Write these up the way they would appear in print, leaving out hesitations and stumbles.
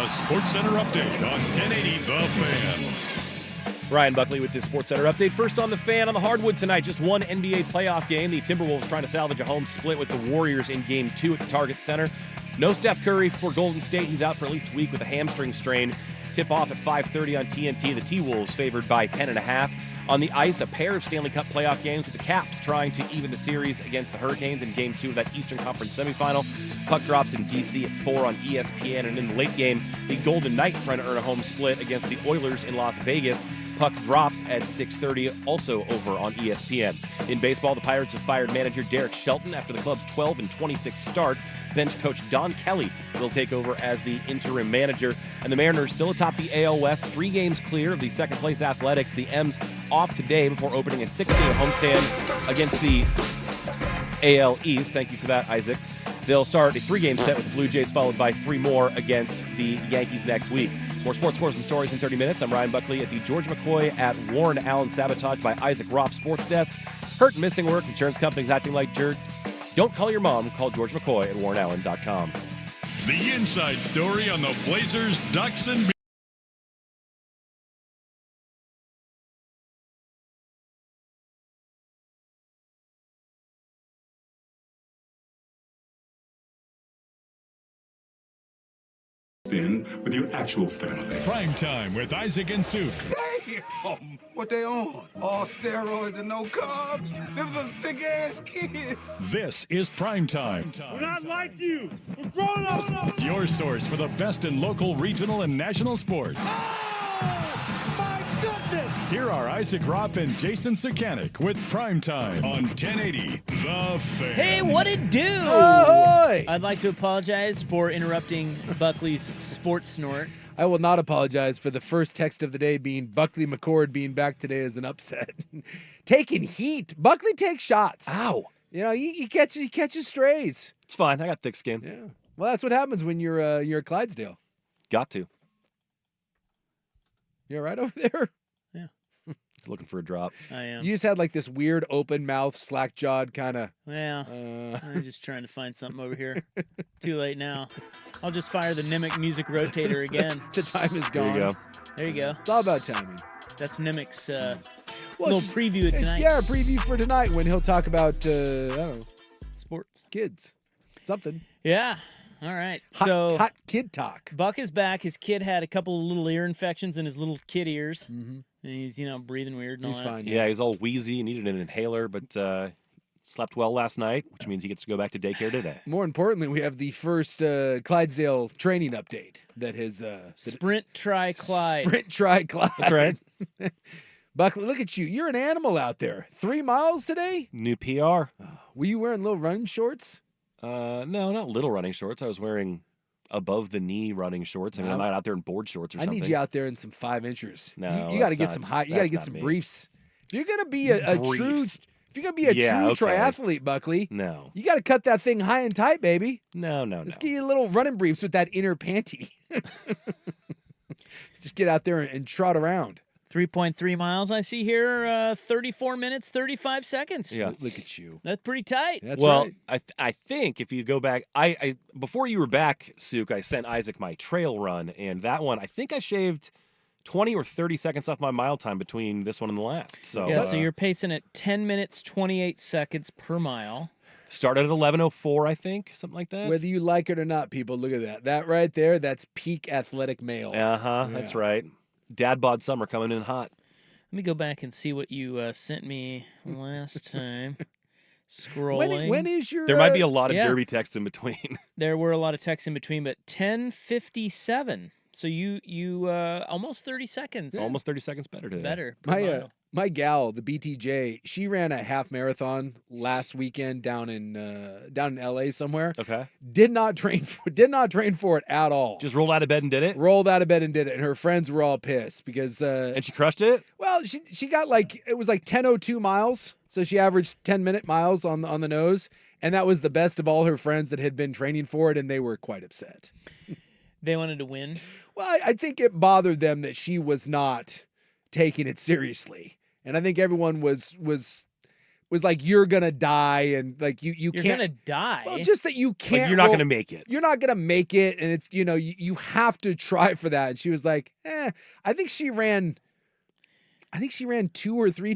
A SportsCenter update on 1080 The Fan. Ryan Buckley with this SportsCenter update. First on The Fan on the hardwood tonight, just one NBA playoff game. The Timberwolves trying to salvage a home split with the Warriors in Game 2 at the Target Center. No Steph Curry for Golden State. He's out for at least a week with a hamstring strain. Tip-off at 5:30 on TNT. The T-Wolves favored by 10.5. On the ice, a pair of Stanley Cup playoff games with the Caps trying to even the series against the Hurricanes in Game 2 of that Eastern Conference semifinal. Puck drops in D.C. at 4 on ESPN. And in the late game, the Golden Knights trying to earn a home split against the Oilers in Las Vegas. Puck drops at 6:30, also over on ESPN. In baseball, the Pirates have fired manager Derek Shelton after the club's 12-26 start. Bench coach Don Kelly will take over as the interim manager. And the Mariners still atop the AL West, 3 games clear of the second-place Athletics. The M's off today before opening a 6-game homestand against the AL East. Thank you for that, Isaac. They'll start a 3-game set with the Blue Jays, followed by 3 more against the Yankees next week. More sports scores and stories in 30 minutes. I'm Ryan Buckley at the George McCoy at Warren Allen Sabotage by Isaac Robb Sports Desk. Hurt and missing work, insurance companies acting like jerks. Don't call your mom. Call George McCoy at warrenallen.com. The inside story on the Blazers, Ducks, and with your actual family. Primetime with Isaac and Suk. Damn! What they on? All steroids and no carbs? Them some thick-ass kids. This is Primetime. We're not like you. We're grown-ups. Your source for the best in local, regional, and national sports. Oh, my goodness. Here are Isaac Robb and Jason Sakanik with Primetime on 1080 The Fan. Hey, what it do? Ahoy! I'd like to apologize for interrupting Buckley's sports snort. I will not apologize for the first text of the day being Buckley McCord being back today as an upset. Taking heat. Buckley takes shots. Ow. You know, he catches strays. It's fine. I got thick skin. Yeah. Well, that's what happens when you're a Clydesdale. Got to. You all right over there? Yeah. He's looking for a drop. I am. You just had like this weird open mouth, slack jawed kind of. Yeah. I'm just trying to find something over here. Too late now. I'll just fire the Nimic music rotator again. The time is gone. There you go. There you go. It's all about timing. That's Nimic's Well, little preview of tonight. Yeah, a preview for tonight when he'll talk about, I don't know, Sports. kids. Something. Yeah. All right. Hot kid talk. Buck is back. His kid had a couple of little ear infections in his little kid ears. Mm-hmm. And he's, breathing weird and He's all that. fine. Yeah, he's all wheezy. He needed an inhaler, but slept well last night, which means he gets to go back to daycare today. More importantly, we have the first Clydesdale training update that has Sprint Try Clyde. Sprint Try Clyde. That's right. Buckley, look at you. You're an animal out there. 3 miles today? New PR. Were you wearing little running shorts? No, not little running shorts. I was wearing above-the-knee running shorts. I mean, I'm not out there in board shorts or I something. need you out there in some 5-inchers. No, you got to that's get not- some high. You got to that's get not some me. briefs. If you're gonna be a true, Briefs. if you're gonna be a Yeah, true okay. triathlete, Buckley, No. you got to cut that thing high and tight, baby. No. Let's get you little running briefs with that inner panty. Just get out there and trot around. 3.3 miles I see here, 34 minutes, 35 seconds. Yeah. Look at you. That's pretty tight. That's Well, right. I think if you go back, I before you were back, Suk, I sent Isaac my trail run, and that one, I think I shaved 20 or 30 seconds off my mile time between this one and the last. So Yeah, so you're pacing at 10 minutes, 28 seconds per mile. started at 11:04, I think, something like that. Whether you like it or not, people, look at that. That right there, that's peak athletic male. That's right. Dad bod summer coming in hot. Let me go back and see what you sent me last time. Scrolling. When is your? There might be a lot of yeah. derby texts in between. There were a lot of texts in between, but 10:57. So you almost 30 seconds. Almost 30 seconds better today. Better. per mile. My gal, the BTJ, she ran a half marathon last weekend down in LA somewhere. Okay. Did not train for it at all. Just rolled out of bed and did it? Rolled out of bed and did it, and her friends were all pissed because And she crushed it? well, she got it was like 10:02 miles, so she averaged 10-minute miles on the nose, and that was the best of all her friends that had been training for it, and they were quite upset. They wanted to win. Well, I think it bothered them that she was not taking it seriously. And I think everyone was was like, you're gonna die, and like you You're can't. gonna die. Well, just that you can't. Like you're not going to make it. You're not gonna make it, and it's you have to try for that. And she was like, I think she ran 2 or 3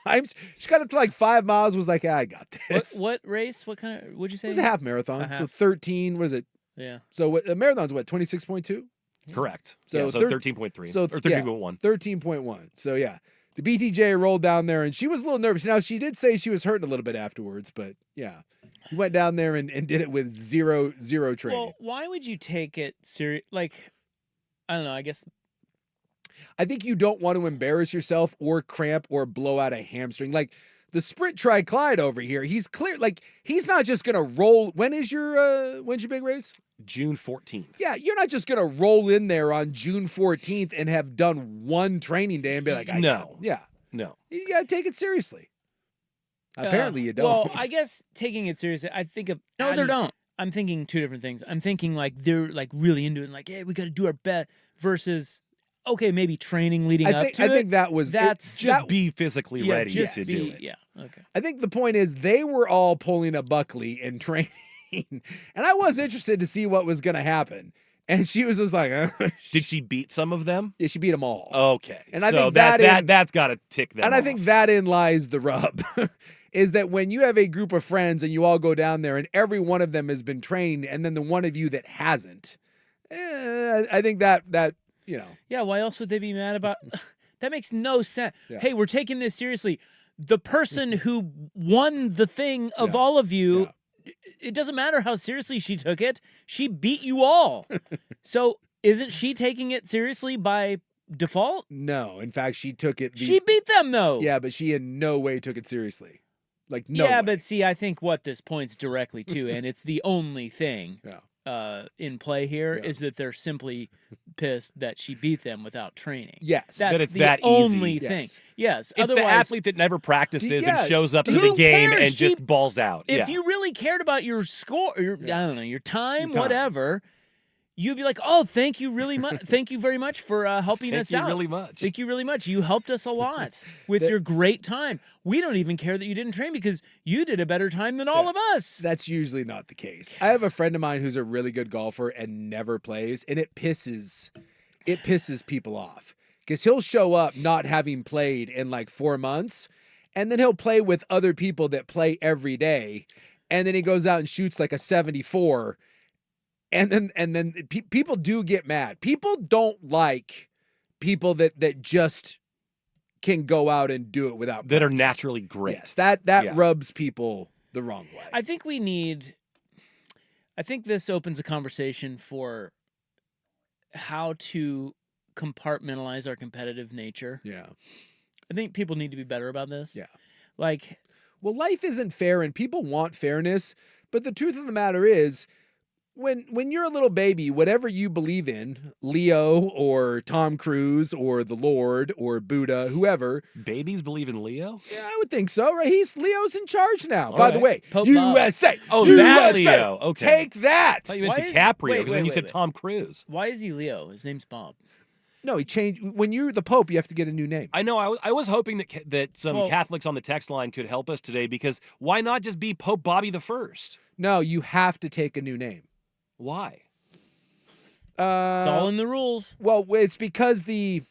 times. She got up to like 5 miles. Was like, I got this. What race? What kind of? Would you say? It was a half marathon. A half. So 13. What is it? Yeah. So a marathon's what? 26.2. Correct. So So 13.3 so or 13.1. 13.1. So yeah, the BTJ rolled down there, and she was a little nervous. Now she did say she was hurting a little bit afterwards, but yeah, he went down there and did it with zero training. Well, why would you take it serious? Like, I don't know. I guess I think you don't want to embarrass yourself or cramp or blow out a hamstring. Like the sprint tri-Clyde over here, he's clear. Like he's not just gonna roll. When's your big race? June 14th. Yeah, you're not just gonna roll in there on June 14th and have done one training day and be like, No. yeah, No. you gotta take it seriously. Apparently you don't. Well, I guess taking it seriously. I think of No, they don't. I'm thinking two different things. I'm thinking like they're like really into it, and like, hey, we got to do our best. Versus, okay, maybe training leading up to I it. think that was That's Just be physically ready just to be, do it. Yeah. Okay. I think the point is they were all pulling a Buckley in training, and I was interested to see what was going to happen. And she was just like, Did she beat some of them? yeah, she beat them all. Okay. And I so think that's got to tick them and off. I think that in lies the rub, is that when you have a group of friends and you all go down there and every one of them has been trained, and then the one of you that hasn't, I think that Yeah. Why else would they be mad about? That makes no sense. Yeah. Hey, we're taking this seriously. The person who won the thing of Yeah. all of you, Yeah. it doesn't matter how seriously she took it. She beat you all. So isn't she taking it seriously by default? no. In fact, she took it. She beat them though. Yeah, but she in no way took it seriously. Like no. Yeah, way. but see, I think what this points directly to, and it's the only thing in play here, Yeah. is that they're simply pissed that she beat them without training. Yes. That's That it's the that easy. only Yes. thing. Yes. It's Otherwise, the athlete that never practices Yeah. and shows up to Who the game cares? and just balls out. if yeah. you really cared about your score, or I don't know, your time, Your time. whatever, you'd be like, "Oh, thank you really much. Thank you very much for helping Thank us you out. really much. Thank you really much. You helped us a lot with your great time. We don't even care that you didn't train because you did a better time than all of us." That's usually not the case. I have a friend of mine who's a really good golfer and never plays, and it pisses people off because he'll show up not having played in like 4 months, and then he'll play with other people that play every day, and then he goes out and shoots like a 74, and then people do get mad. People don't like people that just can go out and do it without that are practice. naturally great. Yes, that Yeah. rubs people the wrong way. I think this opens a conversation for how to compartmentalize our competitive nature. yeah. I think people need to be better about this. Yeah. Like, Well, life isn't fair and people want fairness, but the truth of the matter is when you're a little baby, whatever you believe in, Leo or Tom Cruise or the Lord or Buddha, whoever, Babies believe in Leo? yeah, I would think so, right? Leo's in charge now. All By the right. way, Pope USA. Oh, USA, that Leo. Okay. Take that. I thought you meant Why is- DiCaprio wait, because then you wait, said wait. Tom Cruise. why is he Leo? His name's Bob. No, he changed. When you're the Pope, you have to get a new name. I know. I was hoping that some Well- Catholics on the text line could help us today because why not just be Pope Bobby the First? No, you have to take a new name. Why? It's all in the rules. Well, it's because the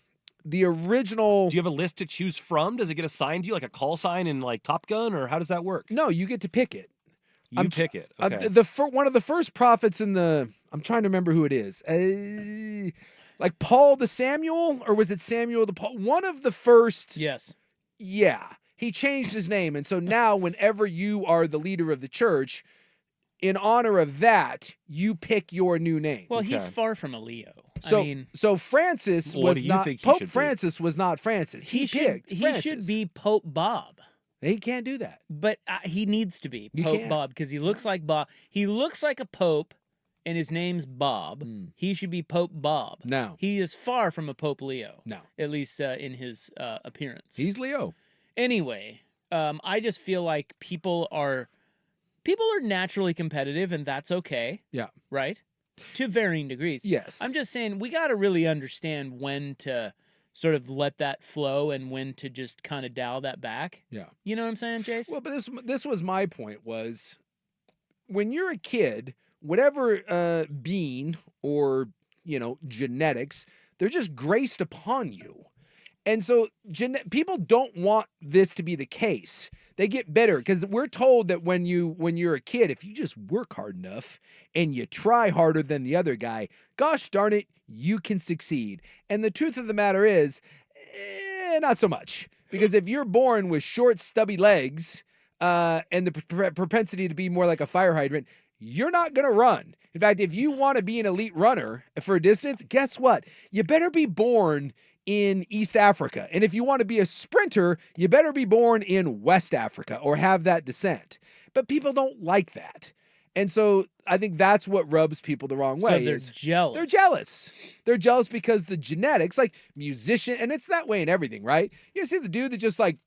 original. Do you have a list to choose from? Does it get assigned to you like a call sign in like Top Gun, or how does that work? No, you get to pick it. You pick it. Okay. One of the first prophets in the. I'm trying to remember who it is. Like Paul the Samuel, or was it Samuel the Paul? One of the first. Yes. Yeah, he changed his name, and so now whenever you are the leader of the church, in honor of that, you pick your new name. Well, he's Okay. far from a Leo. So, I mean, so Francis What was do you not think he Pope. should be? Francis was not Francis. he picked should Francis. be Pope Bob. He can't do that. But he needs to be You Pope can't. Bob because he looks like Bob. He looks like a pope, and his name's Bob. He should be Pope Bob. No. He is far from a Pope Leo. No. At least in his appearance. He's Leo. Anyway, I just feel like people are naturally competitive, and that's okay. Yeah. Right? To varying degrees. Yes. I'm just saying we got to really understand when to sort of let that flow and when to just kind of dial that back. Yeah. You know what I'm saying, Jace? Well, but this was my point was when you're a kid, whatever being or, genetics, they're just graced upon you. And so people don't want this to be the case. They get better because we're told that when you're a kid, if you just work hard enough and you try harder than the other guy, gosh darn it, you can succeed. And the truth of the matter is, not so much. Because if you're born with short, stubby legs and the propensity to be more like a fire hydrant, you're not going to run. In fact, if you want to be an elite runner for a distance, guess what? You better be born in East Africa. And if you want to be a sprinter, you better be born in West Africa or have that descent. But people don't like that. And so I think that's what rubs people the wrong way. So they're jealous. They're jealous. They're jealous because the genetics, like musician, and it's that way in everything, right? You see the dude that just like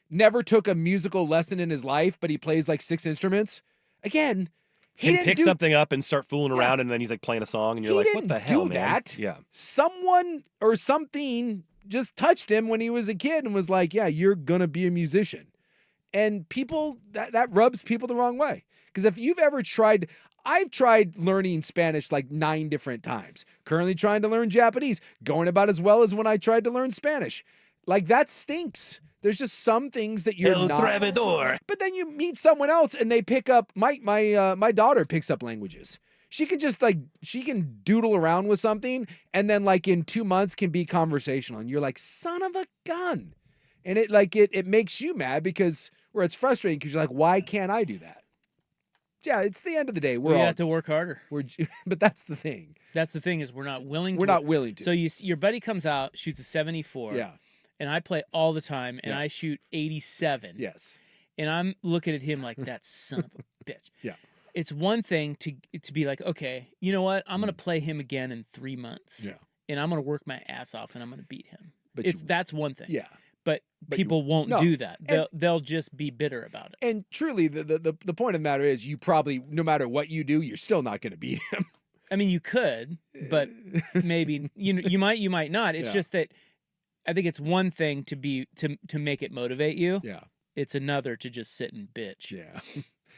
never took a musical lesson in his life, but he plays like 6 instruments. Again, he Can didn't pick do something up and start fooling around, and then he's like playing a song, and you're like, "What the hell, do man?" that. Yeah, Someone or something just touched him when he was a kid and was like, "Yeah, you're gonna be a musician," and people that rubs people the wrong way. Because if you've ever tried, I've tried learning Spanish like 9 different times. Currently trying to learn Japanese, going about as well as when I tried to learn Spanish. Like that stinks. There's just some things that you're not. But then you meet someone else and they pick up. My daughter picks up languages. She can just she can doodle around with something and then like in 2 months can be conversational. And you're like, son of a gun. And it makes you mad because it's frustrating because you're like, why can't I do that? Yeah, it's the end of the day. We have to work harder. But that's the thing. That's the thing is we're not willing to. We're not willing to. So your buddy comes out, shoots a 74. Yeah. And I play all the time, and I shoot 87. Yes. And I'm looking at him like, that son of a bitch. Yeah. It's one thing to be like, okay, you know what? I'm going to play him again in 3 months. Yeah. And I'm going to work my ass off, and I'm going to beat him. But that's one thing. Yeah. But people won't do that. They'll just be bitter about it. And truly, the point of the matter is you probably, no matter what you do, you're still not going to beat him. I mean, you could, but maybe you might not. It's just that I think it's one thing to make it motivate you. Yeah. It's another to just sit and bitch. Yeah.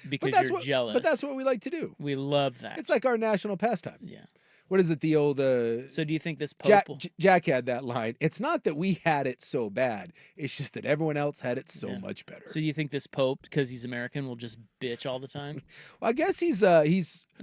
Because you're jealous. But that's what we like to do. We love that. It's like our national pastime. Yeah. What is it? The old So do you think this Pope Jack had that line? It's not that we had it so bad. It's just that everyone else had it so much better. So do you think this Pope, because he's American, will just bitch all the time? Well, I guess he's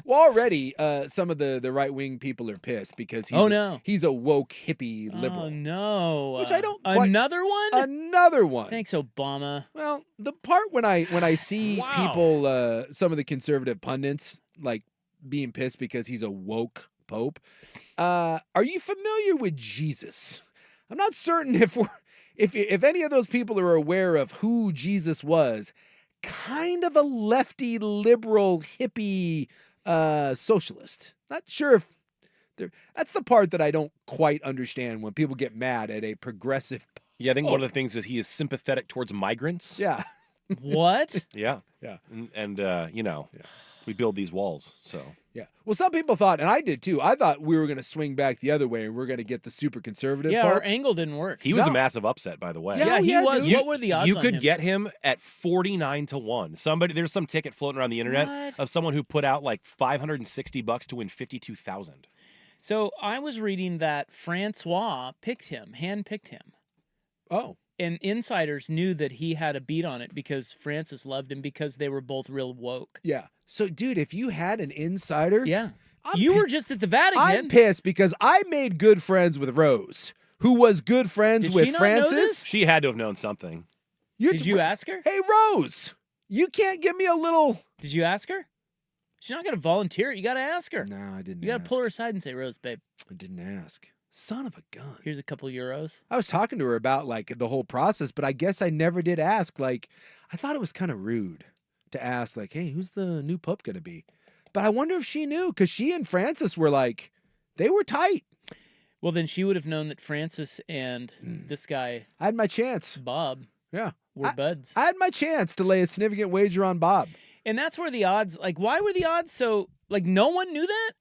already some of the right wing people are pissed because he's a woke hippie liberal. Oh no. Which I don't another one? Another one. Thanks, Obama. Well, the part when I see people some of the conservative pundits like being pissed because he's a woke Pope. Are you familiar with Jesus? I'm not certain if any of those people are aware of who Jesus was. Kind of a lefty, liberal, hippie socialist. Not sure if that's the part that I don't quite understand when people get mad at a progressive Pope. Yeah, I think one of the things is he is sympathetic towards migrants. Yeah. What? Yeah. Yeah. And we build these walls, so. Yeah. Well, some people thought, and I did too, I thought we were going to swing back the other way and we're going to get the super conservative Yeah, Pope. our angle didn't work. He was a massive upset, by the way. Yeah, he was. dude. What were the odds You on could him? get him at 49-1. There's some ticket floating around the internet What? of someone who put out like $560 to win 52,000. So I was reading that Francois handpicked him. Oh. And insiders knew that he had a beat on it because Francis loved him because they were both real woke. Yeah. So, dude, if you had an insider. Yeah. You were just at the Vatican. I'm pissed because I made good friends with Rose, who was good friends Did with she not know Francis. this? She had to have known something. Did you ask her? Hey, Rose, you can't give me a little. Did you ask her? She's not going to volunteer it. You got to ask her. No, I didn't. You got to pull her aside and say, Rose, babe, I didn't ask. Son of a gun. here's a couple euros. I was talking to her about like the whole process, but I guess I never did ask. Like, I thought it was kind of rude to ask, like, hey, who's the new Pope going to be? But I wonder if she knew because she and Francis were like, they were tight. Well, then she would have known that Francis and this guy, I had my chance. Bob, Yeah. were buds. I had my chance to lay a significant wager on Bob. And that's where the odds, like, why were the odds so, like, no one knew that?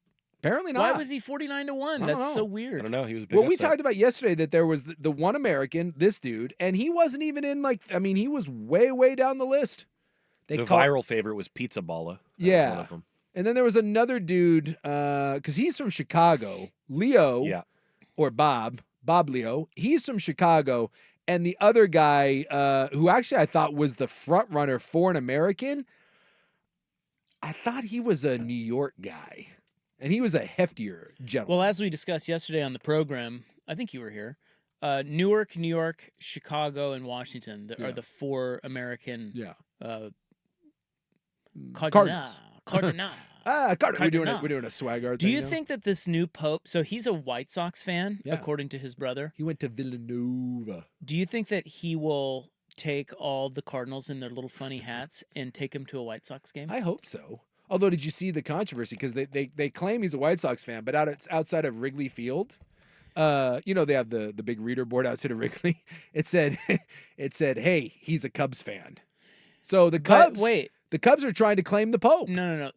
Apparently not. Why was he 49-1? don't That's know. so I weird. don't know. He was big. Well, we talked about yesterday that there was the one American, this dude, and he wasn't even in he was way down the list. The viral favorite was Pizza Balla. That was one of them. And then there was another dude, because he's from Chicago, Leo, or Bob Leo. He's from Chicago, and the other guy, who actually I thought was the front runner for an American, I thought he was a New York guy, and he was a heftier gentleman. Well, as we discussed yesterday on the program, I think you were here. Newark, New York, Chicago, and Washington are the 4 American. Cardinals. Cardinal. Cardinal. We're doing a swag art. Do you think that this new pope? So he's a White Sox fan, Yeah. according to his brother. He went to Villanova. Do you think that he will take all the Cardinals in their little funny hats and take them to a White Sox game? I hope so. Although, did you see the controversy? Because they claim he's a White Sox fan, but outside of Wrigley Field, they have the big reader board outside of Wrigley. It said, hey, he's a Cubs fan. So the Cubs. But wait. The Cubs are trying to claim the Pope. No.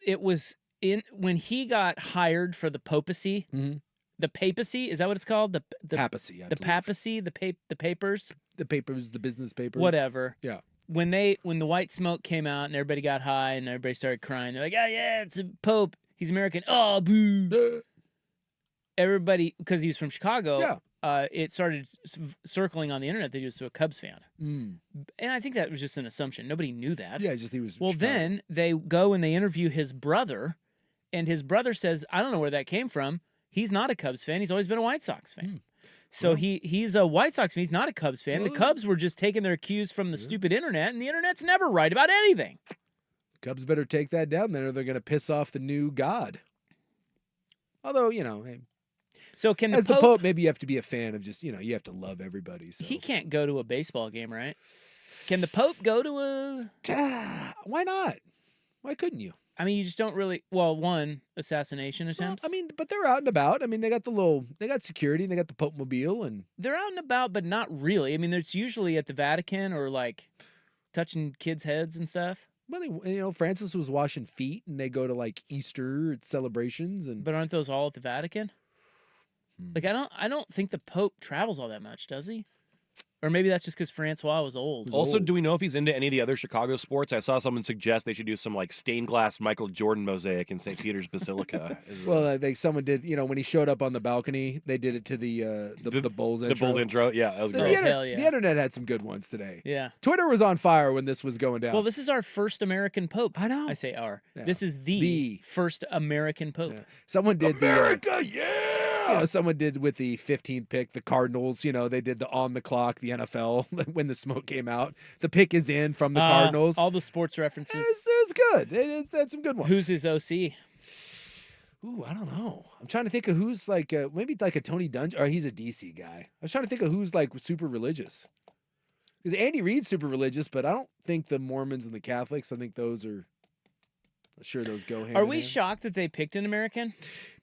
It was when he got hired for the Papacy. Mhm. The Papacy, is that what it's called? The Papacy. I the believe. Papacy, the papers, The papers, the business papers. whatever. Yeah. When the white smoke came out and everybody got high and everybody started crying, they're like, "Oh yeah, it's a Pope. He's American." Oh boo! Everybody, because he was from Chicago. Yeah. It started circling on the internet that he was a Cubs fan, Mm. and I think that was just an assumption. Nobody knew that. Yeah, just he was. Well, Chicago. then they go and they interview his brother, and his brother says, "I don't know where that came from. He's not a Cubs fan. He's always been a White Sox fan." So he's a White Sox fan. He's not a Cubs fan. The Cubs were just taking their cues from the stupid internet, and the internet's never right about anything. Cubs better take that down, then, or they're going to piss off the new god. Although, hey, So can as the the Pope, maybe you have to be a fan of just, you have to love everybody. So. He can't go to a baseball game, right? Can the Pope go to a? Why not? Why couldn't you? I mean, you just don't really. Well, one assassination attempts. Well, but they're out and about. I mean, they got they got security, and they got the Pope Mobile, and they're out and about, but not really. I mean, it's usually at the Vatican or like touching kids' heads and stuff. well, Francis was washing feet, and they go to like Easter celebrations, and But aren't those all at the Vatican? Like, I don't think the Pope travels all that much, does he? Or maybe that's just because Francois was old. Also, do we know if he's into any of the other Chicago sports? I saw someone suggest they should do some like stained glass Michael Jordan mosaic in St. Peter's Basilica. well, I think someone did. When he showed up on the balcony, they did it to the Bulls intro. The Bulls intro, yeah, that was Oh, great. hell yeah. The internet had some good ones today. Yeah. Twitter was on fire when this was going down. Well, this is our first American Pope. I know. I say our. Yeah. This is the first American Pope. Yeah. Someone did America, someone did with the 15th pick, the Cardinals. They did the on the clock, the NFL when the smoke came out. The pick is in from the Cardinals. All the sports references. It's good. That's some good ones. Who's his OC? Ooh, I don't know. I'm trying to think of who's like maybe like a Tony Dungy, or he's a DC guy. I was trying to think of who's like super religious. Because Andy Reid's super religious, but I don't think the Mormons and the Catholics. I think those are. Sure, those go hand. Are in we hand. shocked that they picked an American?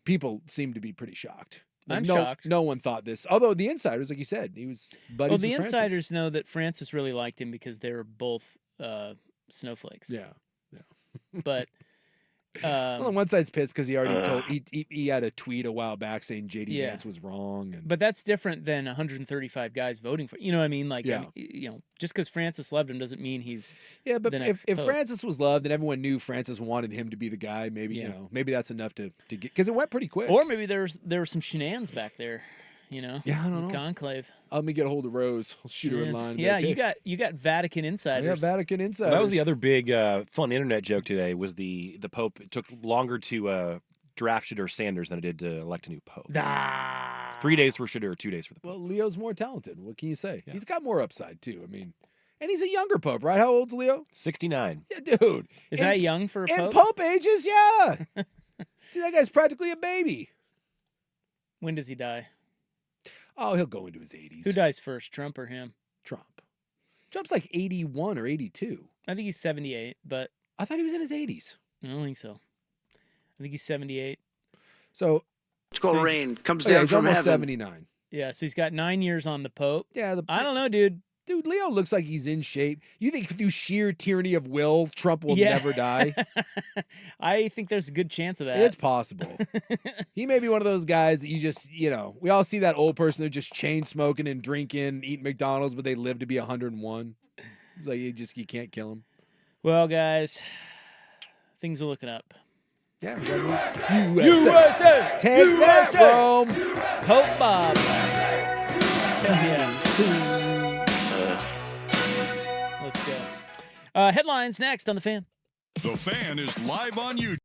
People seem to be pretty shocked. I'm shocked. No one thought this. Although the insiders, like you said, he was buddies Well, the with Francis. insiders know that Francis really liked him because they were both snowflakes. Yeah. But Well, on one side's pissed because he already told he had a tweet a while back saying JD Yeah. Vance was wrong. And but that's different than 135 guys voting for. You know what I mean? Like, Yeah. Just because Francis loved him doesn't mean he's. yeah, but the if next pope. Francis was loved and everyone knew Francis wanted him to be the guy, maybe Yeah. maybe that's enough to get because it went pretty quick. Or maybe there were some shenanigans back there. Yeah, I don't know. Conclave. Let me get a hold of Rose. I'll shoot her in line. Yeah, But, you hey, got Vatican I insiders. got Vatican insiders. That was the other big fun internet joke today. Was the Pope? It took longer to draft Shadur Sanders than it did to elect a new Pope. Ah. 3 days for Shadur, 2 days for the Pope. Well, Leo's more talented. What can you say? Yeah. He's got more upside too. I mean, and he's a younger Pope, right? How old's Leo? 69. Yeah, dude. Is that young for a in pope? Pope ages? Yeah. Dude, that guy's practically a baby. When does he die? Oh, he'll go into his 80s. Who dies first, Trump or him? Trump. Trump's like 81 or 82. I think he's 78, but I thought he was in his 80s. I don't think so. I think he's 78. So It's called rain. Comes yeah, down he's from almost heaven. 79. Yeah, so he's got 9 years on the Pope. Yeah, I don't know, dude. Dude, Leo looks like he's in shape. You think through sheer tyranny of will, Trump will never die? I think there's a good chance of that. It's possible. He may be one of those guys that you just, we all see that old person who just chain smoking and drinking, eating McDonald's, but they live to be 101. It's like you can't kill him. Well, guys, things are looking up. Yeah, we got USA. Take that, Rome. Hope Bob. Yeah. Let's go. Headlines next on The Fan. The Fan is live on YouTube.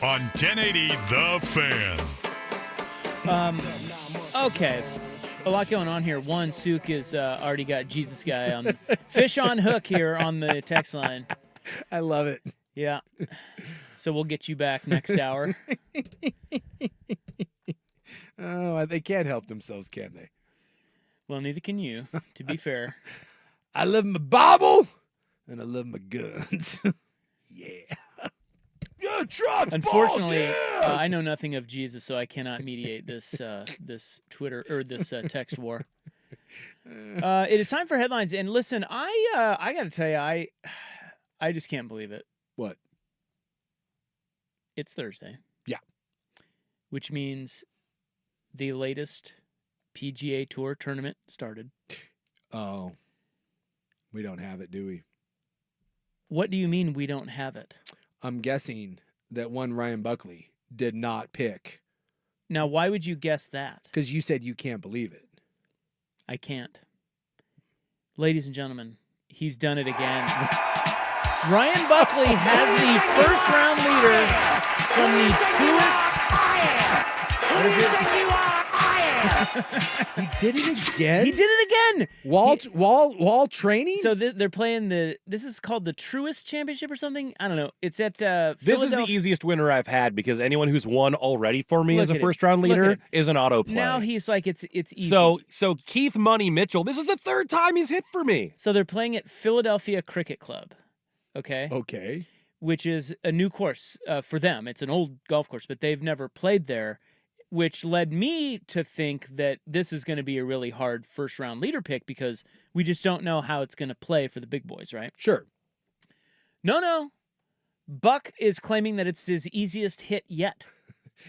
on 1080 The Fan. Okay. A lot going on here. One, Suk is already got Jesus guy on fish on hook here on the text line. I love it. Yeah. So we'll get you back next hour. Oh, they can't help themselves, can they? Well, neither can you, to be fair. I love my Bible and I love my guns. Yeah. Good trucks, Unfortunately, balls, yeah! I know nothing of Jesus, so I cannot mediate this this Twitter or this text war. It is time for headlines, and listen, I got to tell you, I just can't believe it. What? It's Thursday. Yeah. Which means the latest PGA Tour tournament started. Oh, we don't have it, do we? What do you mean we don't have it? I'm guessing that one Ryan Buckley did not pick. Now, why would you guess that? Because you said you can't believe it. I can't. Ladies and gentlemen, he's done it again. Ryan Buckley has the first round leader from the truest. What is it? He did it again? He did it again. Wall training? So they're playing this is called the Truest Championship or something? I don't know. It's at This is the easiest winner I've had because anyone who's won already for me as a first-round leader is an auto play. Now he's like, it's easy. So Keith Money Mitchell, this is the third time he's hit for me. So they're playing at Philadelphia Cricket Club, okay? Okay. Which is a new course for them. It's an old golf course, but they've never played there, which led me to think that this is going to be a really hard first-round leader pick because we just don't know how it's going to play for the big boys, right? Sure. No. Buck is claiming that it's his easiest hit yet.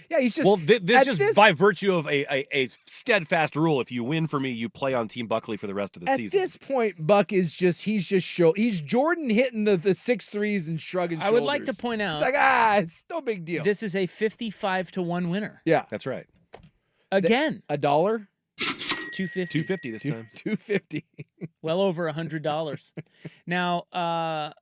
Yeah, he's just... Well, this is by virtue of a steadfast rule. If you win for me, you play on Team Buckley for the rest of the season. At this point, Buck is he's Jordan hitting the 6-3s and shrugging shoulders. I would like to point out... It's like, it's no big deal. This is a 55-1 winner. Yeah. That's right. Again. $1? $250. $250 this time. $250. Well over $100. Now,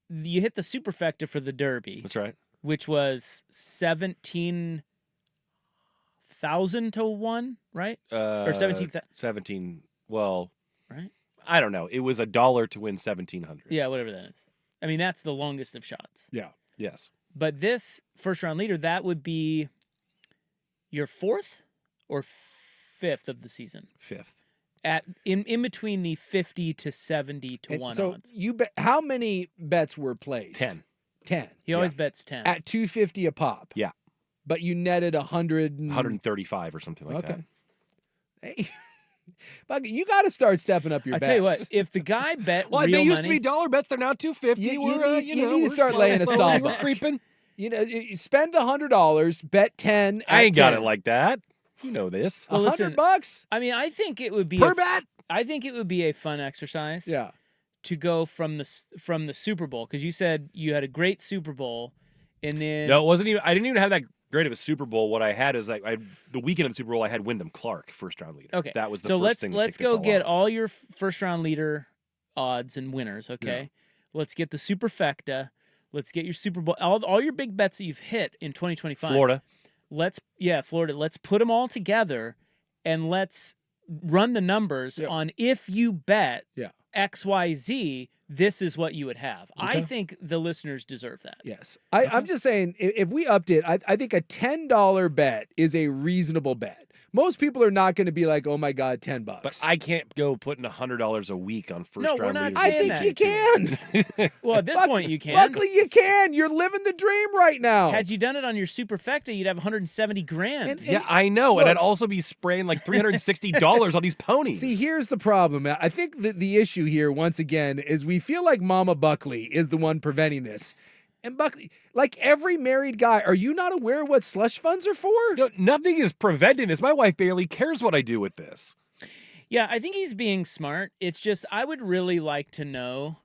you hit the superfecta for the Derby. That's right. Which was 17,000 to 1, right? Or 17,000. 17. Well, right? I don't know. It was $1 to win 1,700. Yeah, whatever that is. I mean, that's the longest of shots. Yeah. Yes. But this first round leader, that would be your fourth or fifth of the season. Fifth. In between the 50 to 70 to 1 so odds. you bet. How many bets were placed? 10. 10. He always bets 10. At $250 a pop. Yeah. But you netted 135 or something like that. Hey, Bucky, you got to start stepping up your bets. I tell you what, if the guy bet well, real they used money, to be $1 bets. They're now $250. You need to start laying a saw We're creeping. You know, you spend $100, bet 10. I ain't got 10. it like that. You know this. Well, listen, $100? I mean, I think it would be Per bet. I think it would be a fun exercise. Yeah. To go from the Super Bowl, because you said you had a great Super Bowl, and then No, it wasn't even. I didn't even have that great of a Super Bowl. What I had is the weekend of the Super Bowl. I had Wyndham Clark first round leader. Okay, that was the so first thing. Let's go get all your first round leader odds and winners. Okay, Yeah. Let's get the superfecta. Let's get your Super Bowl. All your big bets that you've hit in 2025. Florida. Florida. Let's put them all together, and let's run the numbers on if you bet. Yeah. XYZ, this is what you would have. Okay. I think the listeners deserve that. Yes. I'm just saying, if we upped it, I think a $10 bet is a reasonable bet. Most people are not going to be like, oh my God, $10. But I can't go putting $100 a week on first No, we're round not leaders. I saying think that. you can. Well, at this point, you can. Luckily, you can. You're living the dream right now. Had you done it on your superfecta, you'd have 170 grand. And- Yeah, I know, Look. and I'd also be spraying like $360 on these ponies. See, here's the problem. I think that the issue here, once again, is we feel like Mama Buckley is the one preventing this. And Buckley, like every married guy, are you not aware what slush funds are for? No, nothing is preventing this. My wife barely cares what I do with this. Yeah, I think he's being smart. It's just I would really like to know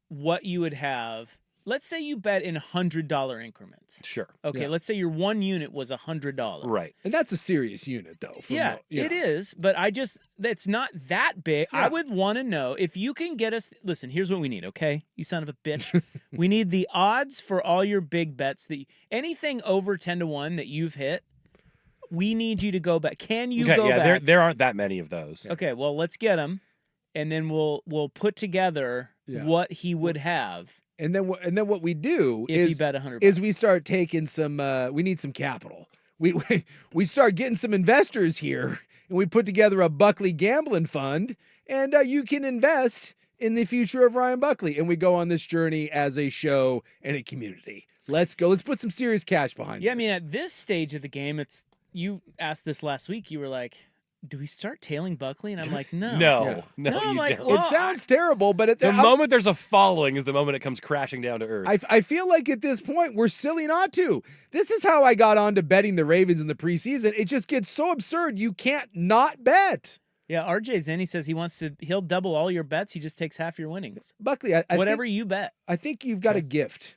what you would have let's say you bet in $100 increments. Sure. Okay, Yeah. let's say your one unit was $100. Right. And that's a serious unit, though. Yeah, it is, but that's not that big. Yeah. I would want to know if you can get us. Listen, here's what we need, okay? You son of a bitch. We need the odds for all your big bets anything over 10-1 that you've hit. We need you to go back. Can you go back? There aren't that many of those. Okay, well, let's get them, and then we'll put together what he would have. And then what we do if he bet $100 is we start taking some. We need some capital. We start getting some investors here, and we put together a Buckley gambling fund, and you can invest in the future of Ryan Buckley. And we go on this journey as a show and a community. Let's go. Let's put some serious cash behind. Yeah, this. I mean, at this stage of the game, you asked this last week. You were like, do we start tailing Buckley? And I'm like, no. No, I'm you like, don't. well, It sounds terrible, but The moment there's a following is the moment it comes crashing down to earth. I feel like at this point we're silly not to. This is how I got on to betting the Ravens in the preseason. It just gets so absurd. You can't not bet. Yeah, RJ's in. He says he'll double all your bets. He just takes half your winnings. Buckley, Whatever you bet. I think you've got a gift.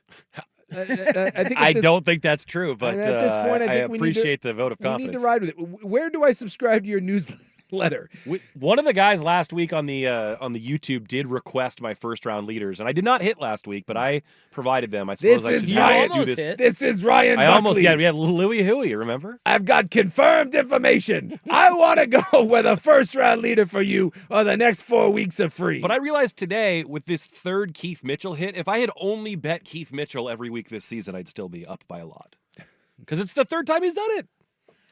I don't think that's true, but at this point, I think we need to- appreciate the vote of We confidence. need to ride with it. Where do I subscribe to your newsletter? One of the guys last week on the YouTube did request my first round leaders, and I did not hit last week, but I provided them. I suppose This I is should You Ryan. do almost this. hit. This is Ryan I Buckley. almost we had Louis Huey, remember? I've got confirmed information. I want to go with a first round leader for you or the next 4 weeks of free. But I realized today with this third Keith Mitchell hit, if I had only bet Keith Mitchell every week this season, I'd still be up by a lot. Because it's the third time he's done it.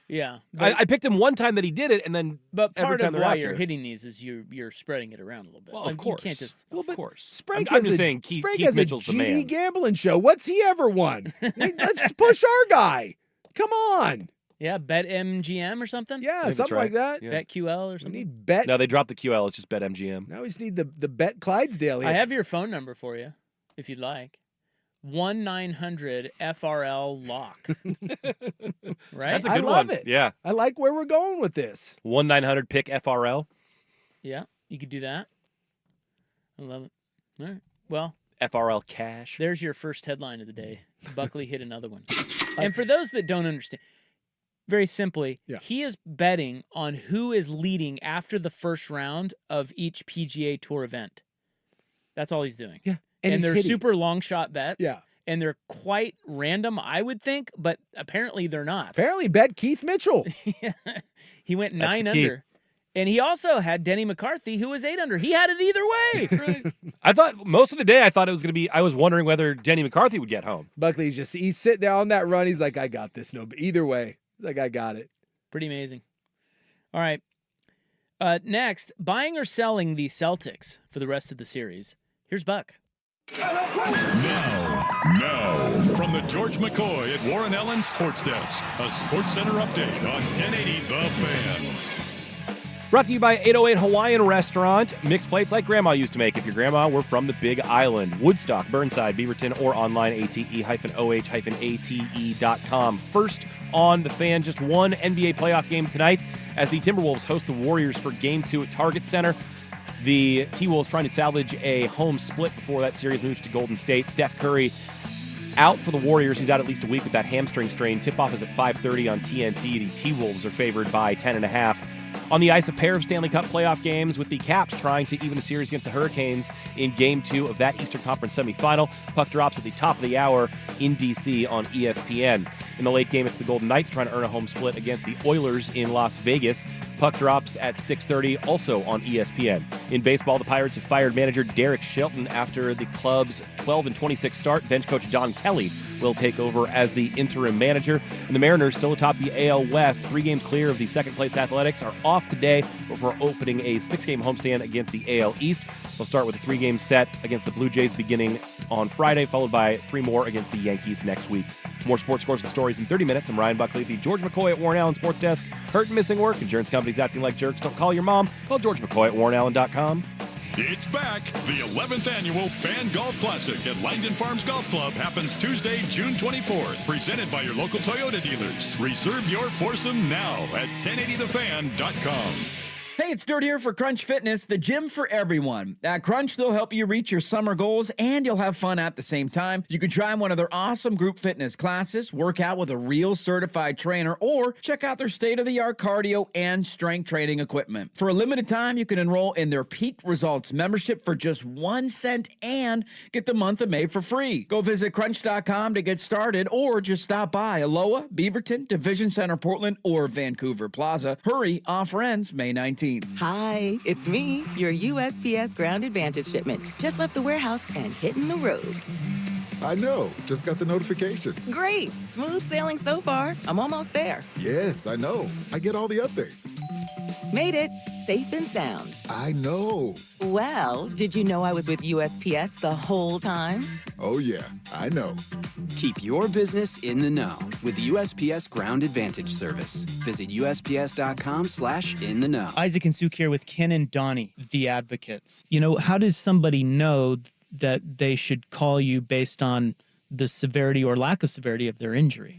Yeah. I picked him one time that he did it, and then But every part time of why thereafter. you're hitting these is you're spreading it around a little bit. Well, Like, of course. You can't just. Of course. Sprague I'm has just a, saying Keith Sprague has Mitchell's a the GD man. gambling show. What's he ever won? Let's push our guy. Come on. Yeah, bet MGM or something. Yeah, that's something right. like that. Yeah. Bet QL or We something. need bet. No, they dropped the QL. It's just bet MGM. Now we just need the bet Clydesdale here. I have your phone number for you, if you'd like. 1-900-FRL-LOCK. Right? That's a I good love one. it. Yeah. I like where we're going with this. 1-900-PICK-FRL. Yeah, you could do that. I love it. All right. Well, FRL cash. there's your first headline of the day. Buckley hit another one. And for those that don't understand, very simply, he is betting on who is leading after the first round of each PGA Tour event. That's all he's doing. Yeah. And he's they're hitting. super long shot bets. Yeah. And they're quite random, I would think, but apparently they're not. Apparently bet Keith Mitchell. He went That's 9 the key. under. And he also had Denny McCarthy, who was 8 under. He had it either way. I thought most of the day it was going to be, I was wondering whether Denny McCarthy would get home. Buckley's he's sitting there on that run. He's like, I got this. No, but either way, he's like, I got it. Pretty amazing. All right. Next, buying or selling the Celtics for the rest of the series. Here's Buck. Now, from the George McCoy at Warren Allen Sports Desk, a Sports Center update on 1080 The Fan. Brought to you by 808 Hawaiian Restaurant. Mixed plates like Grandma used to make. If your grandma were from the Big Island. Woodstock, Burnside, Beaverton, or online ate-oh-ate.com. First on The Fan, just one NBA playoff game tonight as the Timberwolves host the Warriors for Game 2 at Target Center. The T-Wolves trying to salvage a home split before that series moves to Golden State. Steph Curry out for the Warriors. He's out at least a week with that hamstring strain. Tip-off is at 5:30 on TNT. The T-Wolves are favored by 10.5. On the ice, a pair of Stanley Cup playoff games with the Caps trying to even the series against the Hurricanes in Game 2 of that Eastern Conference semifinal. Puck drops at the top of the hour in D.C. on ESPN. In the late game, it's the Golden Knights trying to earn a home split against the Oilers in Las Vegas. Puck drops at 6:30, also on ESPN. In baseball, the Pirates have fired manager Derek Shelton after the club's 12-26 start. Bench coach Don Kelly will take over as the interim manager. And the Mariners, still atop the AL West, 3 games clear of the second-place Athletics, are off today before opening a 6-game homestand against the AL East. They'll start with a 3-game set against the Blue Jays beginning on Friday, followed by 3 more against the Yankees next week. More sports scores and stories in 30 minutes. I'm Ryan Buckley, the George McCoy at Warren Allen Sports Desk. Hurt and missing work, insurance companies acting like jerks. Don't call your mom. Call George McCoy at warrenallen.com. It's back. The 11th annual Fan Golf Classic at Langdon Farms Golf Club happens Tuesday, June 24th. Presented by your local Toyota dealers. Reserve your foursome now at 1080thefan.com. Hey, it's Dirt here for Crunch Fitness, the gym for everyone. At Crunch, they'll help you reach your summer goals and you'll have fun at the same time. You can try one of their awesome group fitness classes, work out with a real certified trainer, or check out their state-of-the-art cardio and strength training equipment. For a limited time, you can enroll in their Peak Results membership for just 1 cent and get the month of May for free. Go visit crunch.com to get started or just stop by Aloha, Beaverton, Division Center, Portland, or Vancouver Plaza. Hurry, offer ends May 19th. Hi, it's me, your USPS Ground Advantage shipment. Just left the warehouse and hitting the road. I know. Just got the notification. Great. Smooth sailing so far. I'm almost there. Yes, I know. I get all the updates. Made it. Safe and sound. I know. Well, did you know I was with USPS the whole time? Oh, yeah. I know. Keep your business in the know with the USPS Ground Advantage service. Visit USPS.com/in-the-know. Isaac and Suk here with Ken and Donnie, the advocates. You know, how does somebody know that they should call you based on the severity or lack of severity of their injury?